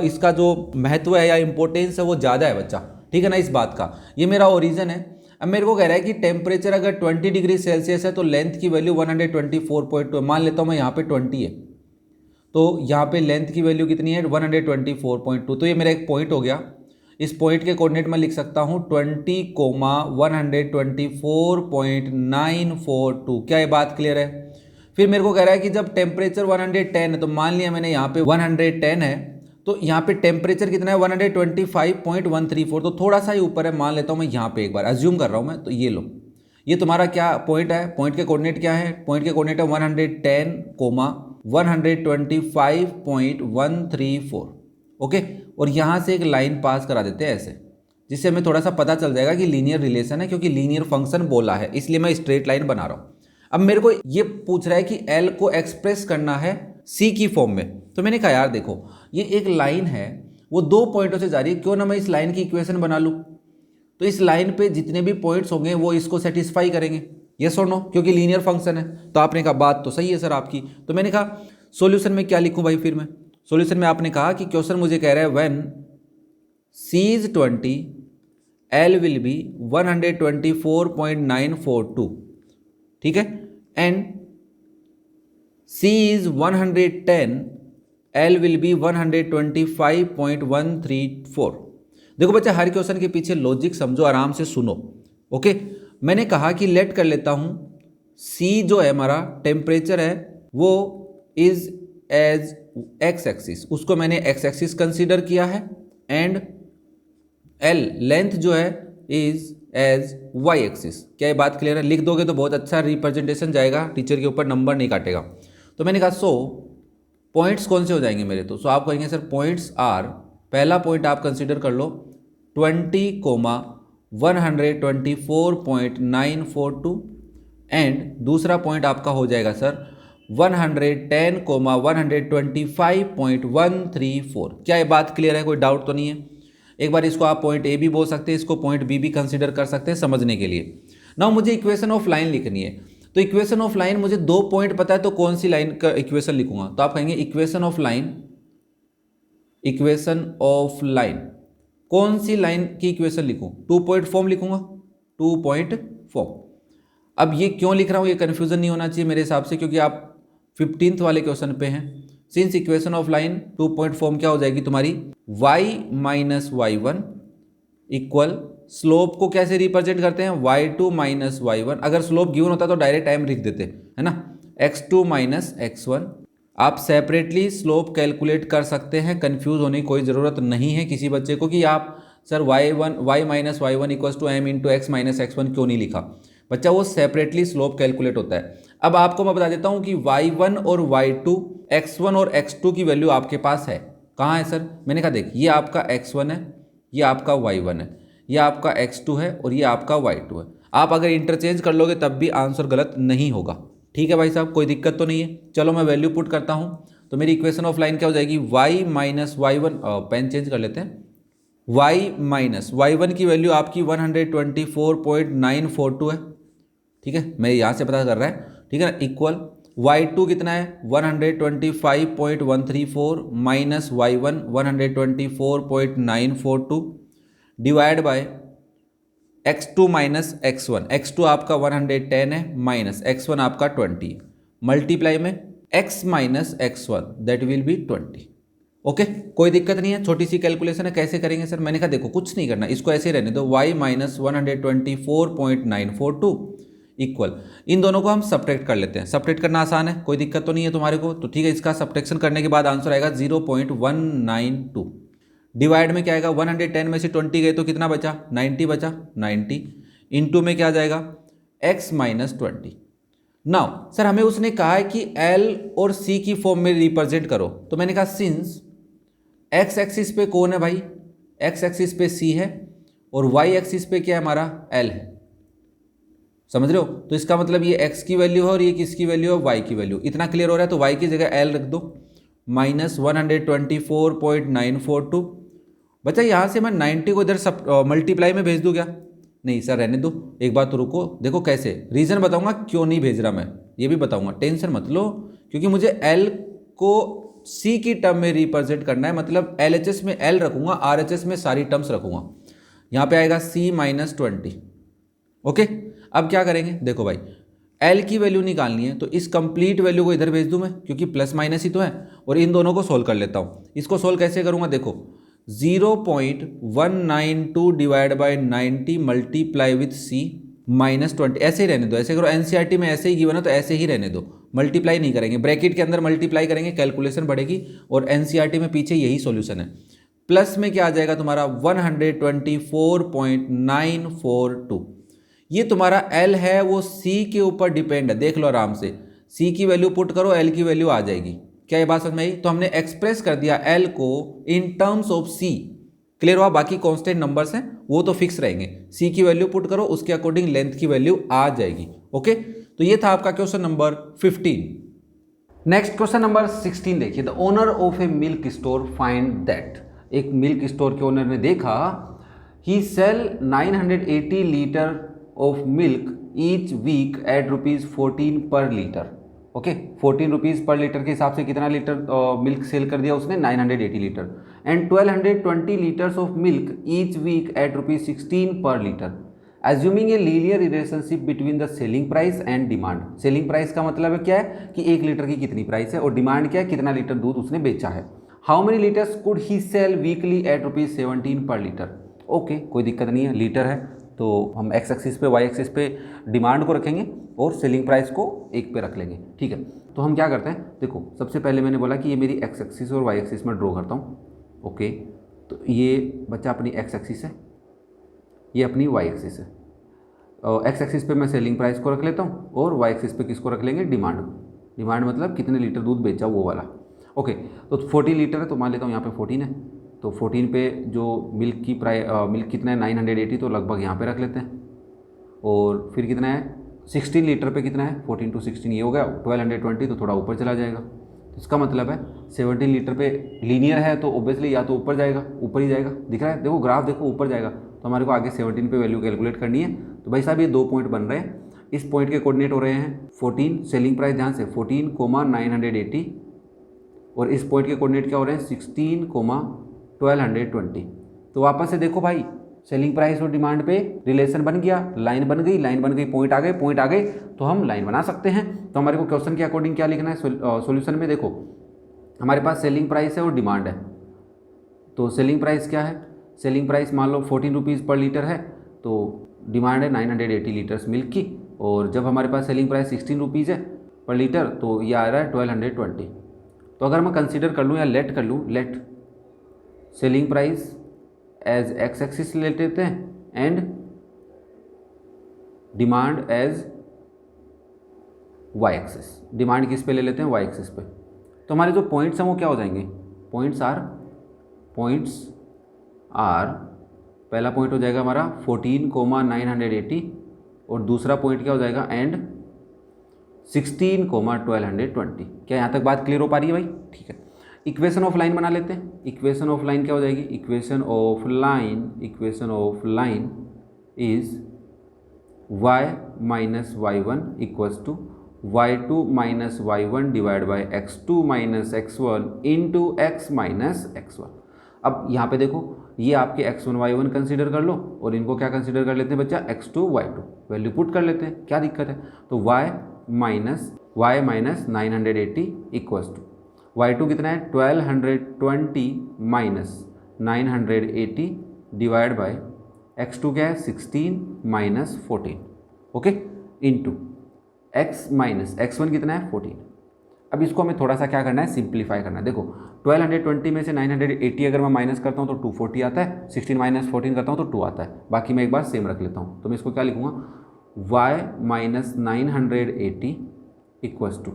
इसका जो महत्व है या इंपॉर्टेंस है वो ज़्यादा है बच्चा, ठीक है ना, इस बात का। ये मेरा ओरिजिन है। अब मेरे को कह रहा है कि टेम्परेचर अगर 20 डिग्री सेल्सियस है तो लेंथ की वैल्यू 124.2, मान लेता हूँ मैं यहाँ पे 20 है, तो यहाँ पे लेंथ की वैल्यू कितनी है 124.2। तो ये मेरा एक पॉइंट हो गया। इस पॉइंट के कोऑर्डिनेट में लिख सकता हूँ 20,124.942। क्या ये बात क्लियर है? फिर मेरे को कह रहा है कि जब टेम्परेचर 110 है, तो मान लिया मैंने यहाँ पे 110 है, तो यहाँ पे टेम्परेचर कितना है 125.134, तो थोड़ा सा ही ऊपर है, मान लेता हूँ मैं यहाँ पे, एक बार अज्यूम कर रहा हूँ मैं। तो ये लो, ये तुम्हारा क्या पॉइंट है, पॉइंट के कोऑर्डिनेट क्या है, पॉइंट के कोऑर्डिनेट है 110,125.134। ओके, और यहाँ से एक लाइन पास करा देते हैं ऐसे, जिससे हमें थोड़ा सा पता चल जाएगा कि लीनियर रिलेशन है, क्योंकि लीनियर फंक्शन बोला है इसलिए मैं स्ट्रेट लाइन बना रहा हूँ। अब मेरे को ये पूछ रहा है कि L को एक्सप्रेस करना है C की फॉर्म में, तो मैंने कहा यार देखो ये एक लाइन है, वो दो पॉइंटों से जा रही है, क्यों ना मैं इस लाइन की इक्वेशन बना लूँ। तो इस लाइन पे जितने भी पॉइंट्स होंगे वो इसको सेटिस्फाई करेंगे, यस और नो, क्योंकि लीनियर फंक्शन है। तो आपने कहा बात तो सही है सर आपकी। तो मैंने कहा सॉल्यूशन में क्या लिखूं भाई, फिर मैं सॉल्यूशन में आपने कहा कि क्वेश्चन मुझे कह रहा है when C is 20 L will be 124.942, ठीक है, and C is 110 L will be 125.134। देखो बच्चा हर क्वेश्चन के पीछे लॉजिक समझो, आराम से सुनो। ओके, मैंने कहा कि लेट कर लेता हूं C जो है हमारा टेम्परेचर है वो इज एज एक्स एक्सिस, उसको मैंने एक्स एक्सिस कंसीडर किया है, एंड L लेंथ जो है इज एज वाई एक्सिस। क्या ये बात क्लियर है? लिख दोगे तो बहुत अच्छा रिप्रेजेंटेशन जाएगा, टीचर के ऊपर नंबर नहीं काटेगा। तो मैंने कहा सो पॉइंट्स कौन से हो जाएंगे मेरे, तो आप कहेंगे सर पॉइंट्स आर, पहला पॉइंट आप कंसीडर कर लो 20, 124.942 एंड दूसरा पॉइंट आपका हो जाएगा सर 110,125.134। क्या ये बात क्लियर है, कोई डाउट तो नहीं है? एक बार इसको आप पॉइंट ए भी बोल सकते हैं, इसको पॉइंट बी भी कंसीडर कर सकते हैं समझने के लिए। नाउ मुझे इक्वेशन ऑफ लाइन लिखनी है, तो इक्वेशन ऑफ लाइन मुझे 2 पॉइंट पता है, तो कौन सी लाइन का इक्वेशन लिखूंगा? तो आप कहेंगे equation of line, equation of line कौन सी लाइन की इक्वेशन लिखूं? 2 पॉइंट फॉर्म लिखूंगा, 2 पॉइंट फॉर्म। अब ये क्यों लिख रहा हूं, ये कन्फ्यूजन नहीं होना चाहिए मेरे हिसाब से, क्योंकि आप 15th वाले क्वेश्चन पे हैं। Since equation of line 2 point form क्या हो जाएगी तुम्हारी, y minus y1 equal slope को कैसे रिप्रेजेंट करते हैं, y2 माइनस y1। अगर स्लोप गिवन होता तो डायरेक्ट टाइम लिख देते, है ना, x2 माइनस x1। आप सेपरेटली स्लोप कैलकुलेट कर सकते हैं, कंफ्यूज होने की कोई ज़रूरत नहीं है किसी बच्चे को कि आप sir y minus y1 equals to m into x minus x1 क्यों नहीं लिखा। बच्चा वो सेपरेटली स्लोप कैलकुलेट होता है। अब आपको मैं बता देता हूँ कि y1 और y2, x1 और x2 की वैल्यू आपके पास है। कहाँ है सर? मैंने कहा देख, ये आपका x1 है, ये आपका y1 है, ये आपका x2 है और ये आपका y2 है। आप अगर इंटरचेंज कर लोगे तब भी आंसर गलत नहीं होगा। ठीक है भाई साहब, कोई दिक्कत तो नहीं है। चलो मैं वैल्यू पुट करता हूँ, तो मेरी इक्वेशन ऑफ लाइन क्या हो जाएगी, y minus y1, pen change कर लेते हैं, y माइनस y1 की वैल्यू आपकी 124.942 है। ठीक है, मैं यहाँ से पता कर रहा है, ठीक है ना, इक्वल y2 कितना है 125.134 minus y1 124.942 divide by x2 minus x1, x2 आपका 110 है माइनस x1 आपका 20, मल्टीप्लाई में x minus x1 that will be 20। Okay, कोई दिक्कत नहीं है, छोटी सी कैलकुलेशन है, कैसे करेंगे सर? मैंने कहा देखो कुछ नहीं करना, इसको ऐसे ही रहने दो, y माइनस 124.942 इक्वल, इन दोनों को हम सब्ट्रैक्ट कर लेते हैं। सब्ट्रैक्ट करना आसान है, कोई दिक्कत तो नहीं है तुम्हारे को, तो ठीक है, इसका सब्ट्रैक्शन करने के बाद आंसर आएगा 0.192। डिवाइड में क्या आएगा, 110 में से 20 गए तो कितना बचा, 90 बचा, 90 इंटू में क्या आ जाएगा, x माइनस 20। नाउ सर हमें उसने कहा है कि L और C की फॉर्म में रिप्रेजेंट करो, तो मैंने कहा सिंस x एक्सिस पे कौन है भाई, x एक्सिस पे C है और y एक्सिस पे क्या है हमारा, L है। समझ रहे हो? तो इसका मतलब ये x की वैल्यू है और ये किसकी वैल्यू है, y की वैल्यू। इतना क्लियर हो रहा है, तो y की जगह L रख दो, माइनस 124.942। बच्चा यहाँ से मैं 90 को इधर मल्टीप्लाई में भेज दूँ क्या? नहीं सर, रहने दो, एक बात तो रुको, देखो कैसे, रीज़न बताऊंगा क्यों नहीं भेज रहा मैं, ये भी बताऊंगा, टेंशन मत लो, क्योंकि मुझे L को C की टर्म में रिप्रेजेंट करना है, मतलब LHS में L रखूंगा, RHS में सारी टर्म्स रखूंगा। यहाँ पे आएगा C माइनस 20। ओके, अब क्या करेंगे, देखो भाई L की वैल्यू निकालनी है, तो इस कंप्लीट वैल्यू को इधर भेज दूं मैं, क्योंकि प्लस माइनस ही तो है, और इन दोनों को सोल्व कर लेता हूँ। इसको सोल्व कैसे करूँगा, देखो 0.192 divide by 90 multiply with C minus 20, ऐसे ही रहने दो, ऐसे करो, NCERT में ऐसे ही गिवन है तो ऐसे ही रहने दो, मल्टीप्लाई नहीं करेंगे, ब्रैकेट के अंदर मल्टीप्लाई करेंगे, कैलकुलेशन बढ़ेगी, और NCERT में पीछे यही सॉल्यूशन है। प्लस में क्या आ जाएगा तुम्हारा 124.942, ये तुम्हारा L है वो C के ऊपर डिपेंड है, देख लो आराम से, C की वैल्यू पुट करो, L की वैल्यू आ जाएगी। क्या ये बात समझ में आई? तो हमने एक्सप्रेस कर दिया L को in terms of C। Clear हुआ? बाकी कांस्टेंट नंबर्स हैं वो तो फिक्स रहेंगे, C की वैल्यू पुट करो, उसके अकॉर्डिंग लेंथ की वैल्यू आ जाएगी। ओके, तो ये था आपका question number 15। Next question number 16 देखिए, the owner of a milk store find that, एक मिल्क स्टोर के ओनर ने देखा he sell 980 litre of milk each week at ₹14 per litre. Okay, 14 rupees per litre के हिसाब से कितना लीटर मिल्क सेल कर दिया उसने, 980 litre, and 1220 litres of milk each week at ₹16 per litre, assuming a linear relationship between the selling price and demand. Selling price का मतलब है क्या है कि 1 लीटर की कितनी प्राइस है, और डिमांड क्या है, कितना लीटर दूध उसने बेचा है। How many litres could he sell weekly at ₹17 per litre. Okay, कोई दिक्कत नहीं है, लीटर है तो हम एक्स एक्सिस पे, वाई एक्सिस पे डिमांड को रखेंगे और सेलिंग प्राइस को 1 पे रख लेंगे। ठीक है, तो हम क्या करते हैं, देखो सबसे पहले मैंने बोला कि ये मेरी एक्स एक्सिस और वाई एक्सिस में ड्रॉ करता हूँ। ओके, तो ये बच्चा अपनी एक्स एक्सिस है, ये अपनी वाई एक्सिस है। एक्स एक्सिस पे मैं सेलिंग प्राइस को रख लेता हूँ और वाई एक्सिस पे किसको रख लेंगे, डिमांड। डिमांड मतलब कितने लीटर दूध बेचा वो वाला। ओके, तो 40 लीटर है तो मान लेता हूँ यहाँ पे 14 है, तो 14 पे जो मिल्क की मिल्क कितना है 980, तो लगभग यहाँ पे रख लेते हैं। और फिर कितना है 16 लीटर पे कितना है 14 to 16 ये हो गया 1220, तो थोड़ा ऊपर चला जाएगा। इसका मतलब है 17 लीटर पे लीनियर है तो ओब्वियसली या तो ऊपर जाएगा, ऊपर ही जाएगा, दिख रहा है, देखो ग्राफ देखो ऊपर जाएगा, तो हमारे को आगे 17 पे वैल्यू कैलकुलेट करनी है। तो भाई साहब ये 2 पॉइंट बन रहे हैं, इस पॉइंट के कोऑर्डिनेट हो रहे हैं 14 सेलिंग प्राइस, ध्यान से 14,980, और इस पॉइंट के कोऑर्डिनेट क्या हो रहे हैं 16,1220। तो वापस से देखो भाई सेलिंग प्राइस और डिमांड पे रिलेशन बन गया, लाइन बन गई, लाइन बन गई, पॉइंट आ गए, तो हम लाइन बना सकते हैं। तो हमारे को क्वेश्चन के अकॉर्डिंग क्या लिखना है सॉल्यूशन में, देखो हमारे पास सेलिंग प्राइस है और डिमांड है। तो सेलिंग प्राइस क्या है, सेलिंग प्राइस मान लो 14 रुपीज़ पर लीटर है, तो डिमांड है 980 लीटर्स मिल्क की, और जब हमारे पास सेलिंग प्राइस 16 रुपीज़ है पर लीटर, तो ये आ रहा है 1220। तो अगर मैं कंसीडर कर लूँ या लेट कर लूँ, let selling price as x axis ले लेते हैं and demand as y axis, demand किस पे ले लेते हैं वाई एक्सिस पे। तो हमारे जो पॉइंट्स हैं वो क्या हो जाएंगे, पॉइंट्स आर पहला पॉइंट हो जाएगा हमारा 14,980, और दूसरा पॉइंट क्या हो जाएगा एंड 16,1220। क्या यहाँ तक बात क्लियर हो पा रही है भाई? ठीक है, इक्वेशन ऑफ लाइन बना लेते हैं। इक्वेशन ऑफ लाइन क्या हो जाएगी, equation of line is y minus y1 equals to y2 minus y1 divide by x2 minus x1 into x minus x1। अब यहाँ पे देखो ये आपके x1 y1 कंसीडर कर लो, और इनको क्या कंसीडर कर लेते हैं बच्चा x2 y2, वैल्यू पुट कर लेते हैं, क्या दिक्कत है। तो y minus 980 equals to y2 कितना है 1220 माइनस 980 डिवाइड बाय x2 क्या है 16 minus 14, okay, into x minus x1 कितना है 14। अब इसको हमें थोड़ा सा क्या करना है, सिंप्लीफाई करना है। देखो 1220 में से 980 अगर मैं माइनस करता हूँ तो 240 आता है, 16 माइनस 14 करता हूँ तो 2 आता है, बाकी मैं एक बार सेम रख लेता हूँ। तो मैं इसको क्या लिखूँगा y माइनस 980 इक्वल्स टू,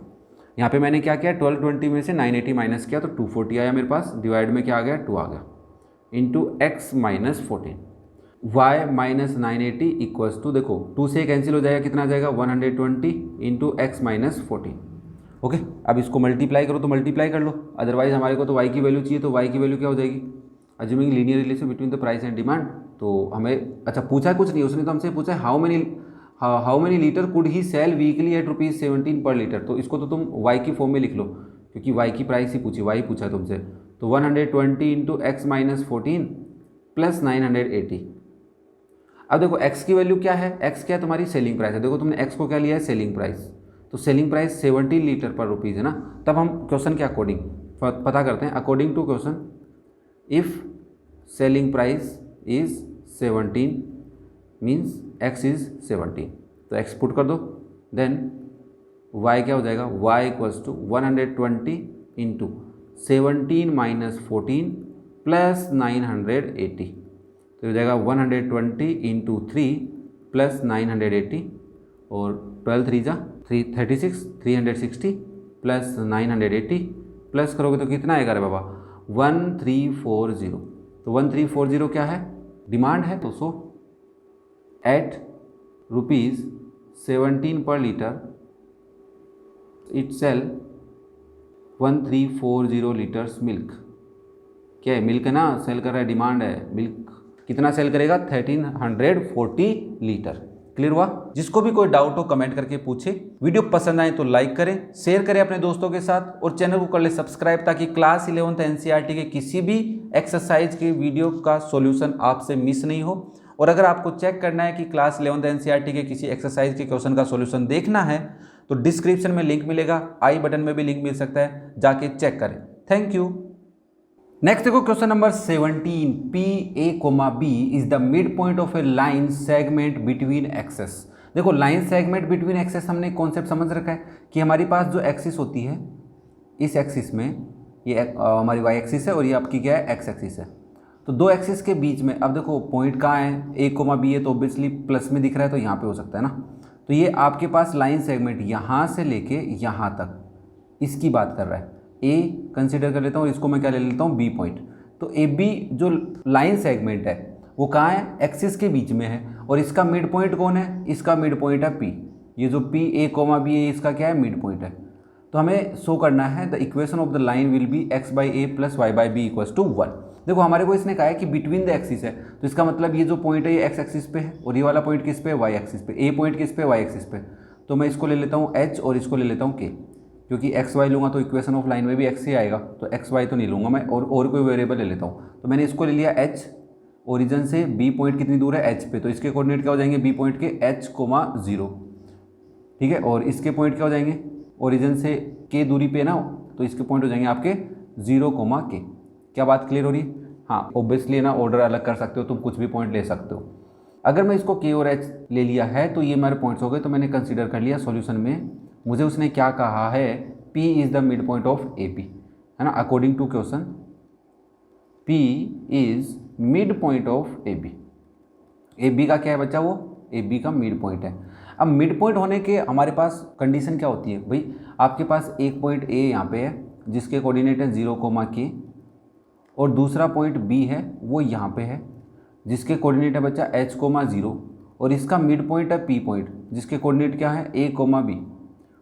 यहाँ पे मैंने क्या किया 1220 में से 980 माइनस किया तो 240 आया मेरे पास, डिवाइड में क्या आ गया 2 आ गया, into x minus 14, y minus 980 equals to, देखो 2 से कैंसिल हो जाएगा, कितना आ जाएगा 120 इंटू x माइनस 14, ओके। अब इसको मल्टीप्लाई करो तो मल्टीप्लाई कर लो, अदरवाइज हमारे को तो y की वैल्यू चाहिए, तो y की वैल्यू क्या हो जाएगी, assuming linear relation between the price and demand. तो हमें अच्छा पूछा कुछ नहीं, उसने तो हमसे पूछा how many litre could he sell weekly at ₹17 per litre. तो इसको तो तुम y की फॉर्म में लिख लो, क्योंकि y की प्राइस ही पूछी, y पूछा है तुमसे। तो 120 इंटू एक्स माइनस 14 प्लस 980। अब देखो x की वैल्यू क्या है, x क्या है तुम्हारी सेलिंग प्राइस है, देखो तुमने x को क्या लिया है सेलिंग प्राइस, तो सेलिंग प्राइस 17 लीटर पर रुपीज़ है ना। तब हम क्वेश्चन के अकॉर्डिंग पता करते हैं, according to question if selling price is 17 means x is 17, तो x पुट कर दो, देन y क्या हो जाएगा, y equals to 120 into 17 minus 14 plus 980, तो हो जाएगा 120 इंटू 3 प्लस 980, और 12 3 जा 36 360 प्लस 980 प्लस करोगे तो कितना आएगा रे बाबा 1340। तो 1340 क्या है, डिमांड है, तो सो at ₹17 per litre it sell 1340 litres milk. क्या है, मिल्क है ना, सेल कर रहा है, डिमांड है, मिल्क कितना सेल करेगा 1340 लीटर। क्लियर हुआ? जिसको भी कोई डाउट हो कमेंट करके पूछे, वीडियो पसंद आए तो लाइक करें, शेयर करें अपने दोस्तों के साथ, और चैनल को कर ले सब्सक्राइब, ताकि क्लास 11th एनसीईआरटी के किसी भी एक्सरसाइज के वीडियो का सॉल्यूशन आपसे मिस नहीं हो। और अगर आपको चेक करना है कि क्लास 11th एनसीईआरटी के किसी एक्सरसाइज के क्वेश्चन का सॉल्यूशन देखना है, तो डिस्क्रिप्शन में लिंक मिलेगा, आई बटन में भी लिंक मिल सकता है, जाके चेक करें। Thank you. नेक्स्ट देखो question number 17, P a comma b is the mid point of a line segment between axes. देखो लाइन सेगमेंट बिटवीन एक्सेस हमने कॉन्सेप्ट समझ रखा है कि हमारे पास जो एक्सिस होती है, इस एक्सिस में ये हमारी वाई एक्सिस है और ये आपकी क्या है एक्स एक्सिस है। तो दो एक्सिस के बीच में, अब देखो पॉइंट कहाँ है, ए कोमा बी है, तो ऑब्वियसली प्लस में दिख रहा है, तो यहाँ पे हो सकता है ना। तो ये आपके पास लाइन सेगमेंट यहाँ से लेके यहाँ तक इसकी बात कर रहा है, ए कंसिडर कर लेता हूँ, इसको मैं क्या ले लेता हूँ बी पॉइंट। तो ए बी जो लाइन सेगमेंट है वो कहाँ है, एक्सिस के बीच में है, और इसका मिड पॉइंट कौन है, इसका मिड पॉइंट है पी। ये जो पी ए कोमा बी है इसका क्या है, मिड पॉइंट है। तो हमें शो करना है the equation of the line will be x by a plus y by b equals to 1। देखो हमारे को इसने कहा है कि बिटवीन द एक्सिस है, तो इसका मतलब ये जो पॉइंट है ये एक्स एक्सिस पे है और ये वाला पॉइंट किस पे है, वाई एक्सिस पे। ए पॉइंट किस पे, वाई एक्सिस पे। तो मैं इसको ले लेता हूँ एच और इसको ले लेता हूँ के, क्योंकि एक्स वाई लूँगा तो इक्वेशन ऑफ लाइन में भी एक्स ही आएगा, तो एक्स वाई तो नहीं लूँगा मैं, और कोई वेरिएबल ले लेता हूँ। तो मैंने इसको ले लिया एच, ओरिजिन से बी पॉइंट कितनी दूर है, एच पे, तो इसके कोऑर्डिनेट क्या हो जाएंगे, बी पॉइंट के एच कोमा 0, ठीक है। और इसके पॉइंट क्या हो जाएंगे, ओरिजिन से के दूरी पे ना, तो इसके पॉइंट हो जाएंगे आपके 0 कोमा के। क्या बात क्लियर हो रही है? हाँ, ऑब्वियसली ना ऑर्डर अलग कर सकते हो, तुम कुछ भी पॉइंट ले सकते हो। अगर मैं इसको के और एच ले लिया है तो ये मेरे पॉइंट्स हो गए, तो मैंने कंसीडर कर लिया सॉल्यूशन में। मुझे उसने क्या कहा है, P is the mid point of A P, है ना, according to question P is mid point of A B. A B का क्या है बच्चा, वो ए बी का मिड पॉइंट है। अब मिड पॉइंट होने के हमारे पास कंडीशन क्या होती है भाई, आपके पास एक पॉइंट ए यहाँ पे है जिसके कोऑर्डिनेट है 0 कोमा के, और दूसरा पॉइंट बी है वो यहाँ पे है जिसके कोऑर्डिनेट है बच्चा एच कोमा 0, और इसका मिड पॉइंट है पी पॉइंट जिसके कोऑर्डिनेट क्या है, ए कोमा बी।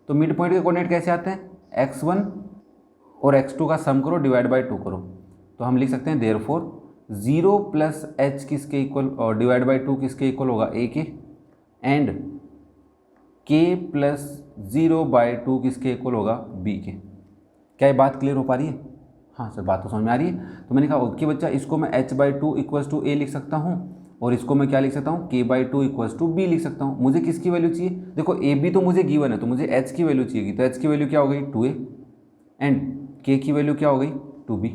तो मिड पॉइंट के कोऑर्डिनेट कैसे आते हैं, x1 और x2 का सम करो, डिवाइड बाई 2 करो, तो हम लिख सकते हैं देयरफॉर 0 प्लस एच किसके इक्वल और डिवाइड बाई 2 किसके इक्वल होगा, ए के, एंड k प्लस 0 बाई 2 किसके इक्वल होगा, बी के। क्या ये बात क्लियर हो पा रही है? हाँ सर, बात तो समझ में आ रही है। तो मैंने कहा ओके बच्चा, इसको मैं h बाई 2 इक्वल्स टू ए लिख सकता हूँ, और इसको मैं क्या लिख सकता हूँ, k by 2 equals to b लिख सकता हूँ। मुझे किसकी वैल्यू चाहिए, देखो ए बी तो मुझे गिवन है, तो मुझे h की वैल्यू चाहिए, तो h की वैल्यू क्या हो गई, 2a, एंड k की वैल्यू क्या हो गई, 2b।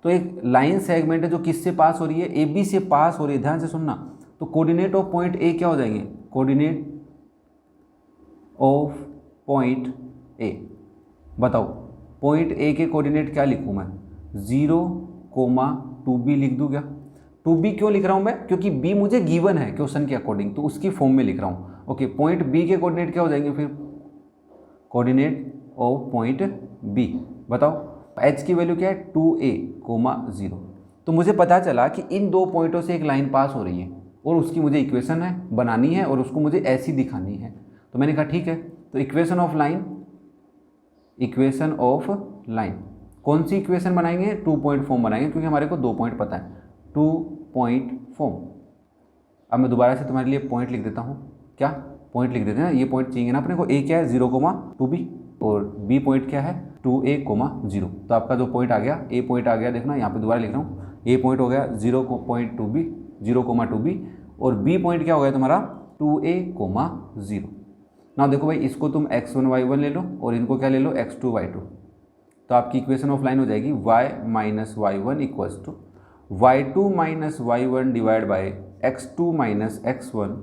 तो एक लाइन सेगमेंट है जो किससे पास हो रही है, ए बी से पास हो रही है, ध्यान से सुनना। तो कोऑर्डिनेट ऑफ पॉइंट ए क्या हो जाएंगे, कोऑर्डिनेट ऑफ पॉइंट ए, बताओ पॉइंट ए के कोऑर्डिनेट क्या लिखूँ मैं, 0 कोमा 2b लिख दूँ क्या। 2b क्यों लिख रहा हूँ मैं, क्योंकि b मुझे गिवन है क्वेश्चन के अकॉर्डिंग, तो उसकी फॉर्म में लिख रहा हूँ। ओके, पॉइंट b के कोऑर्डिनेट क्या हो जाएंगे फिर, कोऑर्डिनेट ऑफ पॉइंट b, बताओ h की वैल्यू क्या है, 2a कोमा 0। तो मुझे पता चला कि इन दो पॉइंटों से एक लाइन पास हो रही है और उसकी मुझे इक्वेशन है बनानी है और उसको मुझे ऐसी दिखानी है। तो मैंने कहा ठीक है, तो equation of line, equation of line कौन सी इक्वेशन बनाएंगे, 2 पॉइंट फॉर्म बनाएंगे, क्योंकि हमारे को 2 पॉइंट पता है, 2 पॉइंट फॉर्म। अब मैं दोबारा से तुम्हारे लिए पॉइंट लिख देता हूँ, क्या पॉइंट लिख देते हैं ना, ये पॉइंट चाहिए ना अपने को, ए क्या है 0 कोमा 2b, और बी पॉइंट क्या है 2a कोमा 0। तो आपका जो पॉइंट आ गया, ए पॉइंट आ गया, देखना यहाँ पे दोबारा लिख रहा हूँ, ए पॉइंट हो गया 0.2b 0 कोमा 2b, और बी पॉइंट क्या हो गया तुम्हारा 2a कोमा 0। ना देखो भाई, इसको तुम x1 y1 ले लो और इनको क्या ले लो x2 y2, तो आपकी इक्वेशन ऑफ लाइन हो जाएगी y minus y1 equals to y2 minus y1 divide by x2 minus x1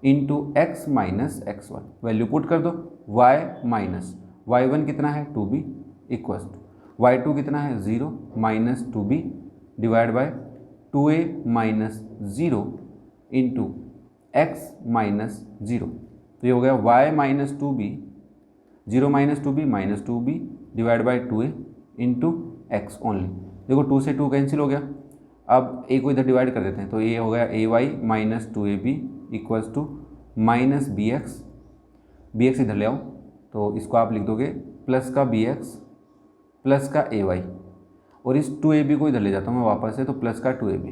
into x minus x1। Value put कर दो, y माइनस y1 कितना है 2b इक्वल्स टू y2 कितना है 0 minus 2b divide by 2a minus 0 into x minus 0। तो ये हो गया y minus 2b 0 minus 2b minus 2b divide by 2a into x only. देखो 2 से 2 कैंसिल हो गया, अब a को इधर डिवाइड कर देते हैं, तो ये हो गया ay minus 2ab equals to minus bx इधर ले आओ, तो इसको आप लिख दोगे प्लस का bx प्लस का ay, और इस 2ab को इधर ले जाता हूँ मैं वापस से, तो प्लस का 2ab।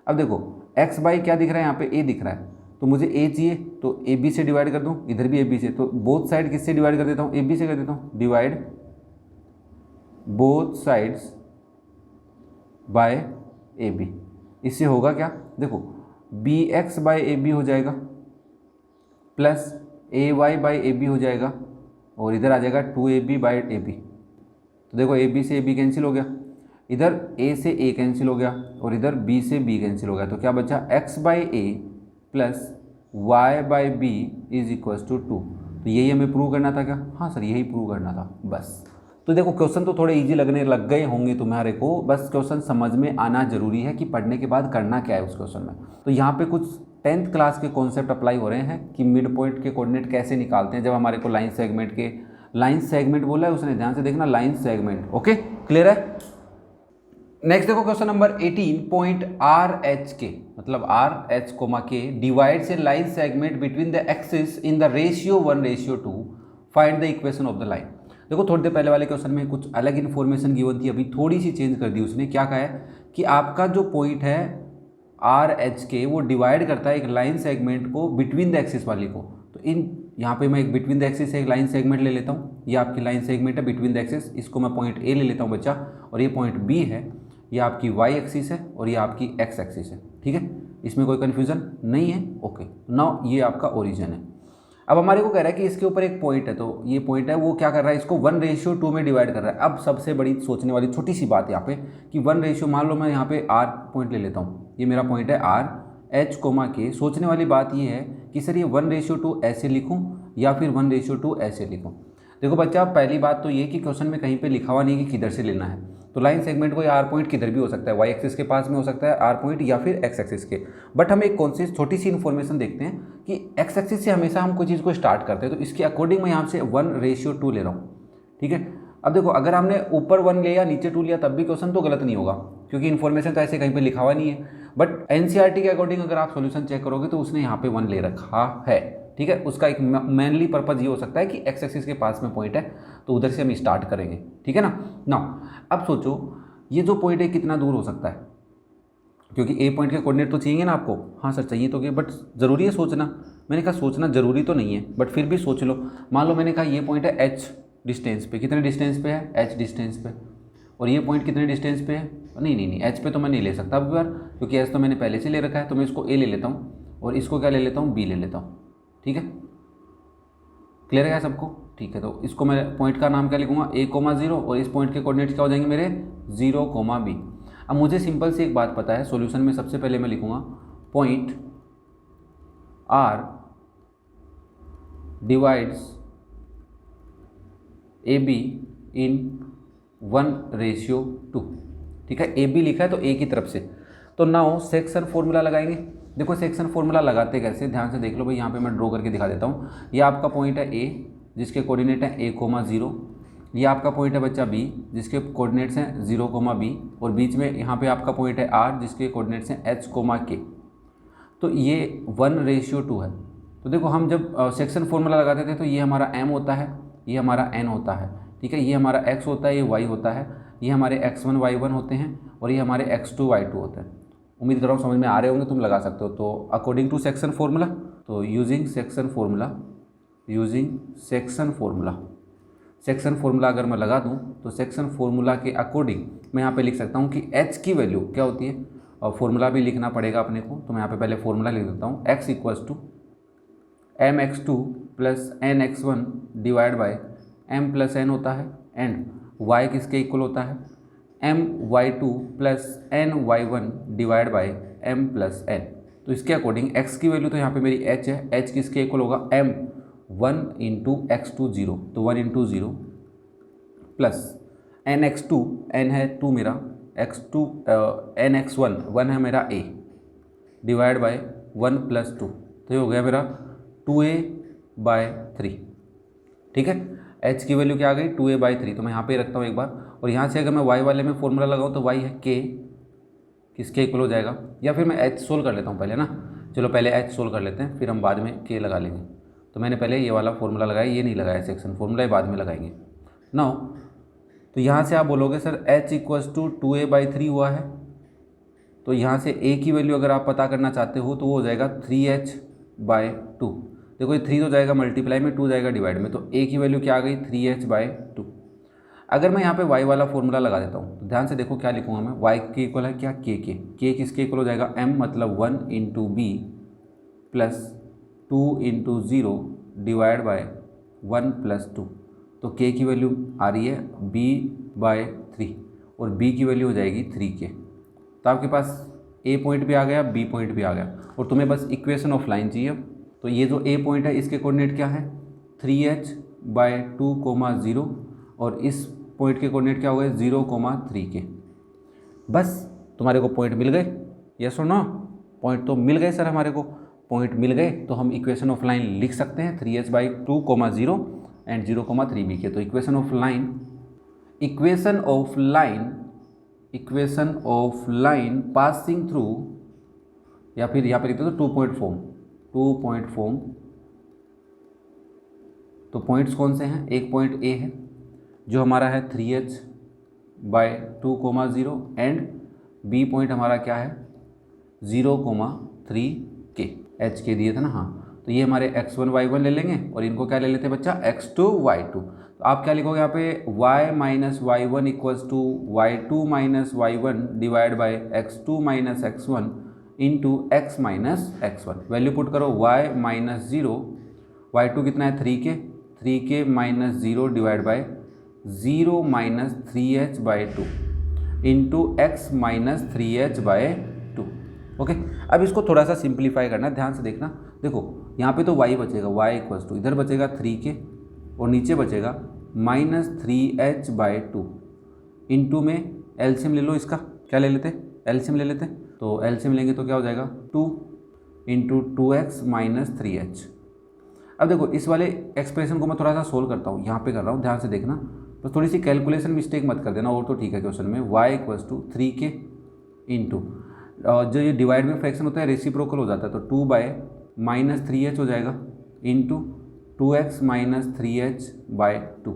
अब देखो x बाई क्या दिख रहा है यहाँ पे, a दिख रहा है, तो मुझे a चाहिए, तो ab से डिवाइड कर दूँ, इधर भी ab से, तो बोथ साइड किससे डिवाइड कर देता हूँ, ab से कर देता हूँ, divide both sides by ab। इससे होगा क्या, देखो bx बाय ab हो जाएगा प्लस ay बाय ab हो जाएगा, और इधर आ जाएगा 2ab बाय ab। तो देखो ab से ab कैंसिल हो गया, इधर a से a कैंसिल हो गया, और इधर b से b कैंसिल हो गया, तो क्या बचा x by a plus y by b is equals to 2। तो यही हमें प्रूव करना था क्या, हाँ सर यही प्रूव करना था बस। तो देखो क्वेश्चन तो थोड़े इजी लगने लग गए होंगे तुम्हारे को, बस क्वेश्चन समझ में आना जरूरी है कि पढ़ने के बाद करना क्या है उस क्वेश्चन में। तो यहाँ पे कुछ 10th क्लास के कॉन्सेप्ट अप्लाई हो रहे हैं कि मिड पॉइंट के कोऑर्डिनेट कैसे निकालते हैं जब हमारे को लाइन सेगमेंट बोला है उसने, ध्यान से देखना, लाइन सेगमेंट। ओके क्लियर है। नेक्स्ट देखो question number 18 point R H के, मतलब आर एच कोमा के divides A line segment between the axis in the ratio 1:2, find the equation of the line. देखो थोड़ी देर पहले वाले क्वेश्चन में कुछ अलग इन्फॉर्मेशन गिवन थी, अभी थोड़ी सी चेंज कर दी उसने। क्या कहा है कि आपका जो पॉइंट है आर एच के वो डिवाइड करता है एक लाइन सेगमेंट को बिटवीन द एक्सिस वाली को। तो इन यहाँ पे मैं एक बिटवीन द एक्सिस से एक लाइन सेगमेंट ले लेता हूँ, ये आपकी लाइन सेगमेंट है बिटवीन द एक्सिस, इसको मैं पॉइंट ए ले लेता हूँ बच्चा, और ये पॉइंट बी है, ये आपकी वाई एक्सिस है और ये आपकी एक्स एक्सिस है। ठीक है, इसमें कोई कन्फ्यूजन नहीं है। ओके, नाउ ये आपका ओरिजिन है। अब हमारे को कह रहा है कि इसके ऊपर एक पॉइंट है, तो ये पॉइंट है वो क्या कर रहा है, इसको 1:2 में डिवाइड कर रहा है। अब सबसे बड़ी सोचने वाली छोटी सी बात यहाँ पे कि 1:, मान लो मैं यहाँ पे आर पॉइंट ले लेता हूँ, ये मेरा पॉइंट है आर एच कोमा के। सोचने वाली बात ये है कि सर ये 1:2 ऐसे लिखूँ या फिर 1:2 ऐसे लिखूँ। देखो बच्चा, पहली बात तो ये कि क्वेश्चन में कहीं पे लिखा हुआ नहीं कि किधर से लेना है, तो लाइन सेगमेंट को आर पॉइंट किधर भी हो सकता है, वाई एक्सिस के पास में हो सकता है आर पॉइंट या फिर एक्स एक्सिस के। बट हम एक कॉन्शियस छोटी सी इन्फॉर्मेशन देखते हैं कि एक्स एक्सिस से हमेशा हम कोई चीज़ को स्टार्ट करते हैं, तो इसके अकॉर्डिंग मैं यहाँ से 1:2 ले रहा हूँ। ठीक है, अब देखो अगर हमने ऊपर 1 लिया नीचे 2 लिया तब भी क्वेश्चन तो गलत नहीं होगा, क्योंकि इन्फॉर्मेशन तो ऐसे कहीं पर लिखा हुआ नहीं है। बट एनसीईआरटी के अकॉर्डिंग अगर आप सोल्यूशन चेक करोगे तो उसने यहाँ पे 1 ले रखा है। ठीक है, उसका एक मेनली पर्पज़ ये हो सकता है कि एक्स एक्सिस के पास में पॉइंट है, तो उधर से हम स्टार्ट करेंगे। ठीक है ना। नाउ अब सोचो ये जो पॉइंट है कितना दूर हो सकता है, क्योंकि ए पॉइंट के कोऑर्डिनेट तो चाहिए ना आपको। हाँ सर चाहिए तो, बट ज़रूरी है सोचना। मैंने कहा सोचना ज़रूरी तो नहीं है, बट फिर भी सोच लो। मान लो मैंने कहा ये पॉइंट है एच डिस्टेंस पे, कितने डिस्टेंस पे है, एच डिस्टेंस पे, और ये पॉइंट कितने डिस्टेंस पे है, नहीं एच पे तो मैं नहीं ले सकता अब यार, क्योंकि एच तो मैंने पहले से ले रखा है। तो मैं इसको ए ले लेता हूँ और इसको क्या ले लेता हूँ, बी ले लेता हूँ। ठीक है, क्लियर है सबको। ठीक है, तो इसको मैं पॉइंट का नाम क्या लिखूंगा, a,0, और इस पॉइंट के कोऑर्डिनेट्स क्या हो जाएंगे मेरे 0, b। अब मुझे सिंपल से एक बात पता है, सॉल्यूशन में सबसे पहले मैं लिखूंगा पॉइंट r डिवाइड्स AB इन 1:2। ठीक है, AB लिखा है तो A की तरफ से। तो नाउ सेक्शन फॉर्मूला लगाएंगे। देखो सेक्शन फॉर्मूला लगाते कैसे, ध्यान से देख लो भाई। यहाँ पे मैं ड्रॉ करके दिखा देता हूँ। ये आपका पॉइंट है A जिसके कोऑर्डिनेट हैं a,0। ये आपका पॉइंट है बच्चा B जिसके कोऑर्डिनेट्स हैं 0, b, और बीच में यहाँ पे आपका पॉइंट है R जिसके कोऑर्डिनेट्स हैं h, k। तो ये 1:2 है। तो देखो हम जब सेक्शन फॉर्मूला लगाते थे तो ये हमारा m होता है, ये हमारा n होता है। ठीक है, ये हमारा x होता है, ये y होता है, ये हमारे x1 y1 होते हैं, और ये हमारे x2 y2 होते हैं। उम्मीद कर रहा हूँ समझ में आ रहे होंगे, तुम लगा सकते हो। तो अकॉर्डिंग टू सेक्शन फॉर्मूला, तो यूजिंग सेक्शन फार्मूला अगर मैं लगा दूं तो सेक्शन फार्मूला के अकॉर्डिंग मैं यहाँ पे लिख सकता हूँ कि h की वैल्यू क्या होती है, और फार्मूला भी लिखना पड़ेगा अपने को। तो मैं यहाँ पे पहले फार्मूला लिख देता हूँ, x = mx2 + nx1 divide by m + n होता है, एंड y किसके इक्वल होता है, my2 + ny1 divide by m + n। तो इसके अकॉर्डिंग x की वैल्यू तो यहाँ पे मेरी h है, h किसके इक्वल होगा, m 1 × x2 0, तो 1 × 0 प्लस nx2, n है 2 मेरा, x2 nx1 1 है मेरा a, डिवाइड बाय 1 + 2, तो ये हो गया मेरा 2a/3। ठीक है, h की वैल्यू क्या आ गई, 2a/3। तो मैं यहाँ पे रखता हूँ एक बार, और यहाँ से अगर मैं y वाले में फॉर्मूला लगाऊँ तो y है k किसके इक्वल हो जाएगा, या फिर मैं h सोल्व कर लेता हूँ पहले ना। चलो पहले h सोल्व कर लेते हैं, फिर हम बाद में k लगा लेंगे। तो मैंने पहले ये वाला फॉर्मूला लगाया, ये नहीं लगाया सेक्शन फॉर्मूला, ये बाद में लगाएंगे। नाउ तो यहाँ से आप बोलोगे सर h = 2a/3 हुआ है, तो यहाँ से a की वैल्यू अगर आप पता करना चाहते हो तो वो हो जाएगा 3h/2। देखो ये 3 तो जाएगा मल्टीप्लाई में, 2 जाएगा डिवाइड में, तो a की वैल्यू क्या आ गई, 3h/2। अगर मैं यहाँ पे y वाला फॉर्मूला लगा देता हूँ तो ध्यान से देखो क्या लिखूँगा मैं, y के इक्वल है क्या, k किसके इक्वल हो जाएगा, m मतलब 1 × b प्लस 2 × 0 डिवाइड बाय 1 + 2। तो k की वैल्यू आ रही है b/3 और b की वैल्यू हो जाएगी 3k। तो आपके पास a पॉइंट भी आ गया, b पॉइंट भी आ गया, और तुम्हें बस इक्वेशन ऑफ लाइन चाहिए। तो ये जो a पॉइंट है इसके कोऑर्डिनेट क्या है, 3h/2, 0, और इस पॉइंट के कोऑर्डिनेट क्या हो गए, 0, 3k। बस तुम्हारे को पॉइंट मिल गए, यस और नो, पॉइंट तो मिल गए सर, हमारे को पॉइंट मिल गए। तो हम इक्वेशन ऑफ लाइन लिख सकते हैं 3h/2, 0 एंड 0, 3b के। तो equation of line equation of line passing through, या फिर यहाँ पे लिखते हैं तो 2 पॉइंट फॉर्म। तो पॉइंट्स कौन से हैं, एक पॉइंट ए है जो हमारा है 3h/2, 0 एंड बी पॉइंट हमारा क्या है 0,3k, एच के दिए थे ना, हाँ। तो ये हमारे x1 y1 ले लेंगे और इनको क्या ले लेते हैं बच्चा x2 y2। तो आप क्या लिखोगे यहाँ पे y minus y1 equals to y2 minus y1 divide by x2 minus x1 into x minus x1। Value put करो y माइनस 0, y2 कितना है 3k minus 0 divide by 0 minus 3h/2 into x minus 3h/2। Okay, अब इसको थोड़ा सा सिंप्लीफाई करना, ध्यान से देखना। देखो यहाँ पे तो y बचेगा, y इक्वल्स टू इधर बचेगा 3k और नीचे बचेगा माइनस 3h/2 इंटू में एलसीएम ले लो, इसका क्या ले लेते एलसीएम ले लेते। तो एलसीएम लेंगे तो क्या हो जाएगा 2 इंटू 2x माइनस 3h। अब देखो इस वाले एक्सप्रेशन को मैं थोड़ा सा सोल्व करता हूँ, यहाँ पे कर रहा हूँ, ध्यान से देखना। तो थोड़ी सी कैलकुलेशन मिस्टेक मत कर देना, और तो ठीक है क्वेश्चन में y equals to 3k into जो ये डिवाइड में फ्रैक्शन होता है रेसिप्रोकल हो जाता है, तो 2 बाय माइनस 3h हो जाएगा इंटू 2x माइनस 3h/2।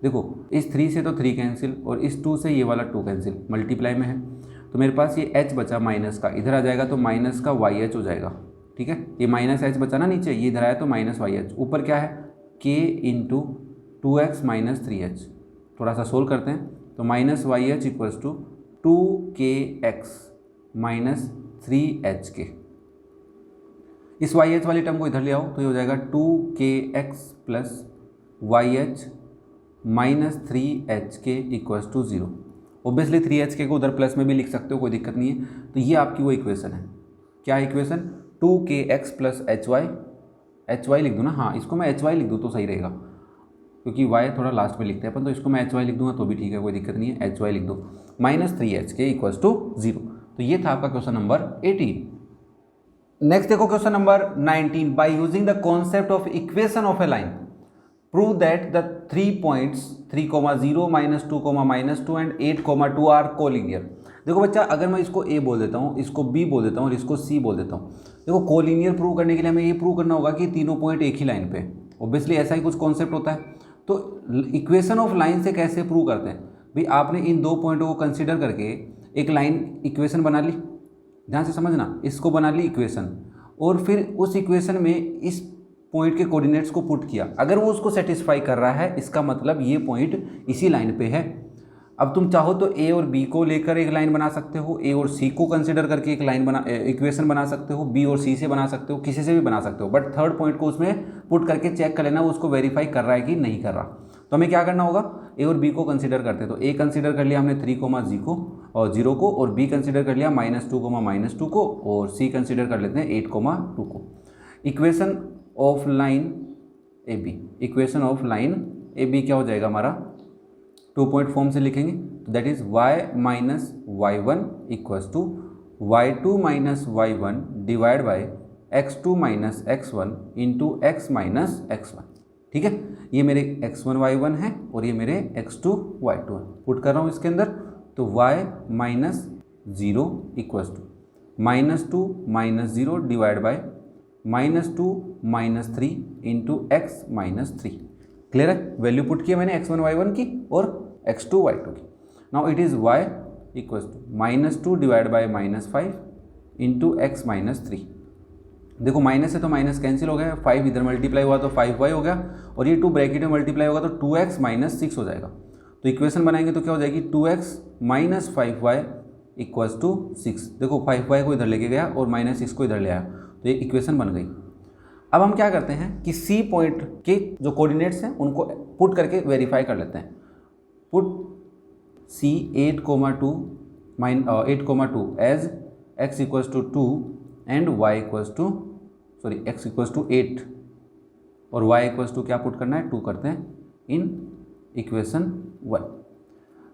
देखो इस 3 से तो 3 कैंसिल और इस 2 से ये वाला 2 कैंसिल, मल्टीप्लाई में है तो मेरे पास ये h बचा माइनस का, इधर आ जाएगा तो माइनस का YH हो जाएगा। ठीक है, ये माइनस h बचा ना नीचे, ये इधर आया तो माइनस YH, ऊपर क्या है k into 2x minus 3h। थोड़ा सा सोल्व करते हैं तो minus YH equals to 2kx minus 3hk। इस YH वाली टर्म को इधर ले आओ तो ये हो जाएगा 2kx plus YH minus 3hk equals to 0। Obviously 3hk को उधर प्लस में भी लिख सकते हो, कोई दिक्कत नहीं है। तो ये आपकी वो इक्वेशन है, क्या इक्वेशन 2kx प्लस hy लिख दूँ ना, हाँ इसको मैं hy लिख दूँ तो सही रहेगा, क्योंकि y थोड़ा लास्ट में लिखते हैं अपन, तो इसको मैं hy लिख दूँगा तो भी ठीक है, कोई दिक्कत नहीं है, hy लिख दो माइनस 3hk इक्वल्स टू 0। तो ये था आपका क्वेश्चन नंबर 18। नेक्स्ट देखो question number 19। By using the concept of equation of a line prove that the 3 points 3, 0, -2, and 8, 2 are collinear. देखो बच्चा, अगर मैं इसको a बोल देता हूँ, इसको b बोल देता हूँ और इसको c बोल देता हूँ, देखो कोलिनियर प्रूव करने के लिए हमें ये प्रूव करना होगा कि तीनों पॉइंट एक ही लाइन पे। ऑब्वियसली ऐसा ही कुछ कॉन्सेप्ट होता है। तो इक्वेशन ऑफ लाइन से कैसे प्रूव करते हैं भाई, आपने इन दो पॉइंटों को कंसिडर करके एक लाइन इक्वेशन बना ली, ध्यान से समझना, इसको बना ली इक्वेशन, और फिर उस इक्वेशन में इस पॉइंट के कोऑर्डिनेट्स को पुट किया। अगर वो उसको सेटिस्फाई कर रहा है, इसका मतलब ये पॉइंट इसी लाइन पे है। अब तुम चाहो तो ए और बी को लेकर एक लाइन बना सकते हो, ए और सी को कंसिडर करके एक लाइन इक्वेशन बना सकते हो, बी और सी से बना सकते हो, किसी से भी बना सकते हो, बट थर्ड पॉइंट को उसमें पुट करके चेक कर लेना वो उसको वेरीफाई कर रहा है कि नहीं कर रहा। तो हमें क्या करना होगा, ए और बी को कंसिडर करते हैं, तो ए कंसिडर कर लिया हमने 3, 0 को, और बी कंसिडर कर लिया -2, को, और सी कंसिडर कर लेते हैं 8, 2 को। Equation of line A B, equation of line A B क्या हो जाएगा हमारा, 2 पॉइंट फॉर्म से लिखेंगे, that is y minus y1 equals to y2 minus y1 divide by x2 minus x1 into x minus x1। ठीक है, ये मेरे x1 y1 है और ये मेरे x2 y2 है। पुट कर रहा हूँ इसके अंदर, तो y minus 0 equals to -2 minus 0 divide by -2 minus 3 into x minus 3। Clear है, वैल्यू पुट किया मैंने x1 y1 की और x2 y2 की। Now it is y equals to -2 divide by -5 into x minus 3। देखो माइनस से तो माइनस कैंसिल हो गया, 5 इधर मल्टीप्लाई हुआ तो 5y हो गया, और ये 2 ब्रैकेट में मल्टीप्लाई होगा तो 2x माइनस 6 हो जाएगा। तो इक्वेशन बनाएंगे तो क्या हो जाएगी, 2x minus 5y equals to 6। देखो 5y को इधर लेके गया और -6 को इधर ले आया, तो ये इक्वेशन बन गई। अब हम क्या करते हैं कि सी पॉइंट के जो कोऑर्डिनेट्स हैं उनको पुट करके वेरीफाई कर लेते हैं। Put c 8, 2 as x equals to 2 and y equals to x equals to 8 और y इक्वल्स टू क्या पुट करना है, 2 करते हैं इन इक्वेशन 1।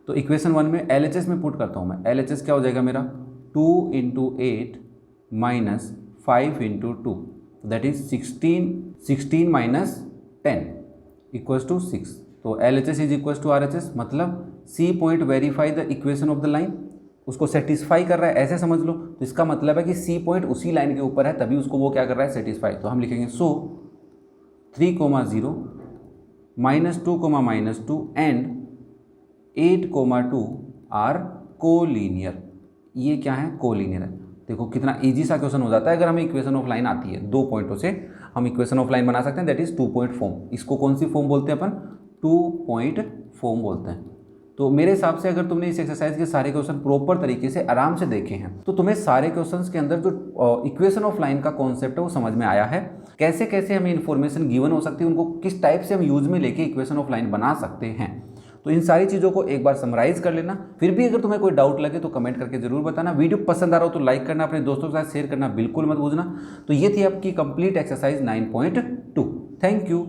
तो इक्वेशन 1 में LHS में पुट करता हूँ मैं, LHS क्या हो जाएगा मेरा 2 into 8 minus 5 into 2 that is 16 minus 10 equals to 6। तो LHS is equal to RHS, मतलब C point verify the equation of the line, उसको सेटिस्फाई कर रहा है, ऐसे समझ लो। तो इसका मतलब है कि C पॉइंट उसी लाइन के ऊपर है, तभी उसको वो क्या कर रहा है, सेटिस्फाई। तो हम लिखेंगे सो 3, 0, -2, -2 एंड 8, 2 आर कोलीनियर। ये क्या है, कोलीनियर है। देखो कितना इजी सा क्वेश्चन हो जाता है अगर हमें इक्वेशन ऑफ लाइन आती है। 2 पॉइंटों से हम इक्वेशन ऑफ लाइन बना सकते हैं, दैट इज 2 पॉइंट फॉर्म। इसको कौन सी फॉर्म बोलते हैं अपन, 2 पॉइंट फॉर्म बोलते हैं। तो मेरे हिसाब से अगर तुमने इस एक्सरसाइज के सारे क्वेश्चन प्रॉपर तरीके से आराम से देखे हैं तो तुम्हें सारे क्वेश्चंस के अंदर जो इक्वेशन ऑफ लाइन का कॉन्सेप्ट है वो समझ में आया है। कैसे कैसे हमें इन्फॉर्मेशन गिवन हो सकती है, उनको किस टाइप से हम यूज में लेके इक्वेशन ऑफ लाइन बना सकते हैं। तो इन सारी चीज़ों को एक बार समराइज कर लेना। फिर भी अगर तुम्हें कोई डाउट लगे तो कमेंट करके जरूर बताना। वीडियो पसंद आ रहा हो तो लाइक करना, अपने दोस्तों के साथ शेयर करना बिल्कुल मत भूलना। तो ये थी आपकी कंप्लीट एक्सरसाइज 9.2। Thank you.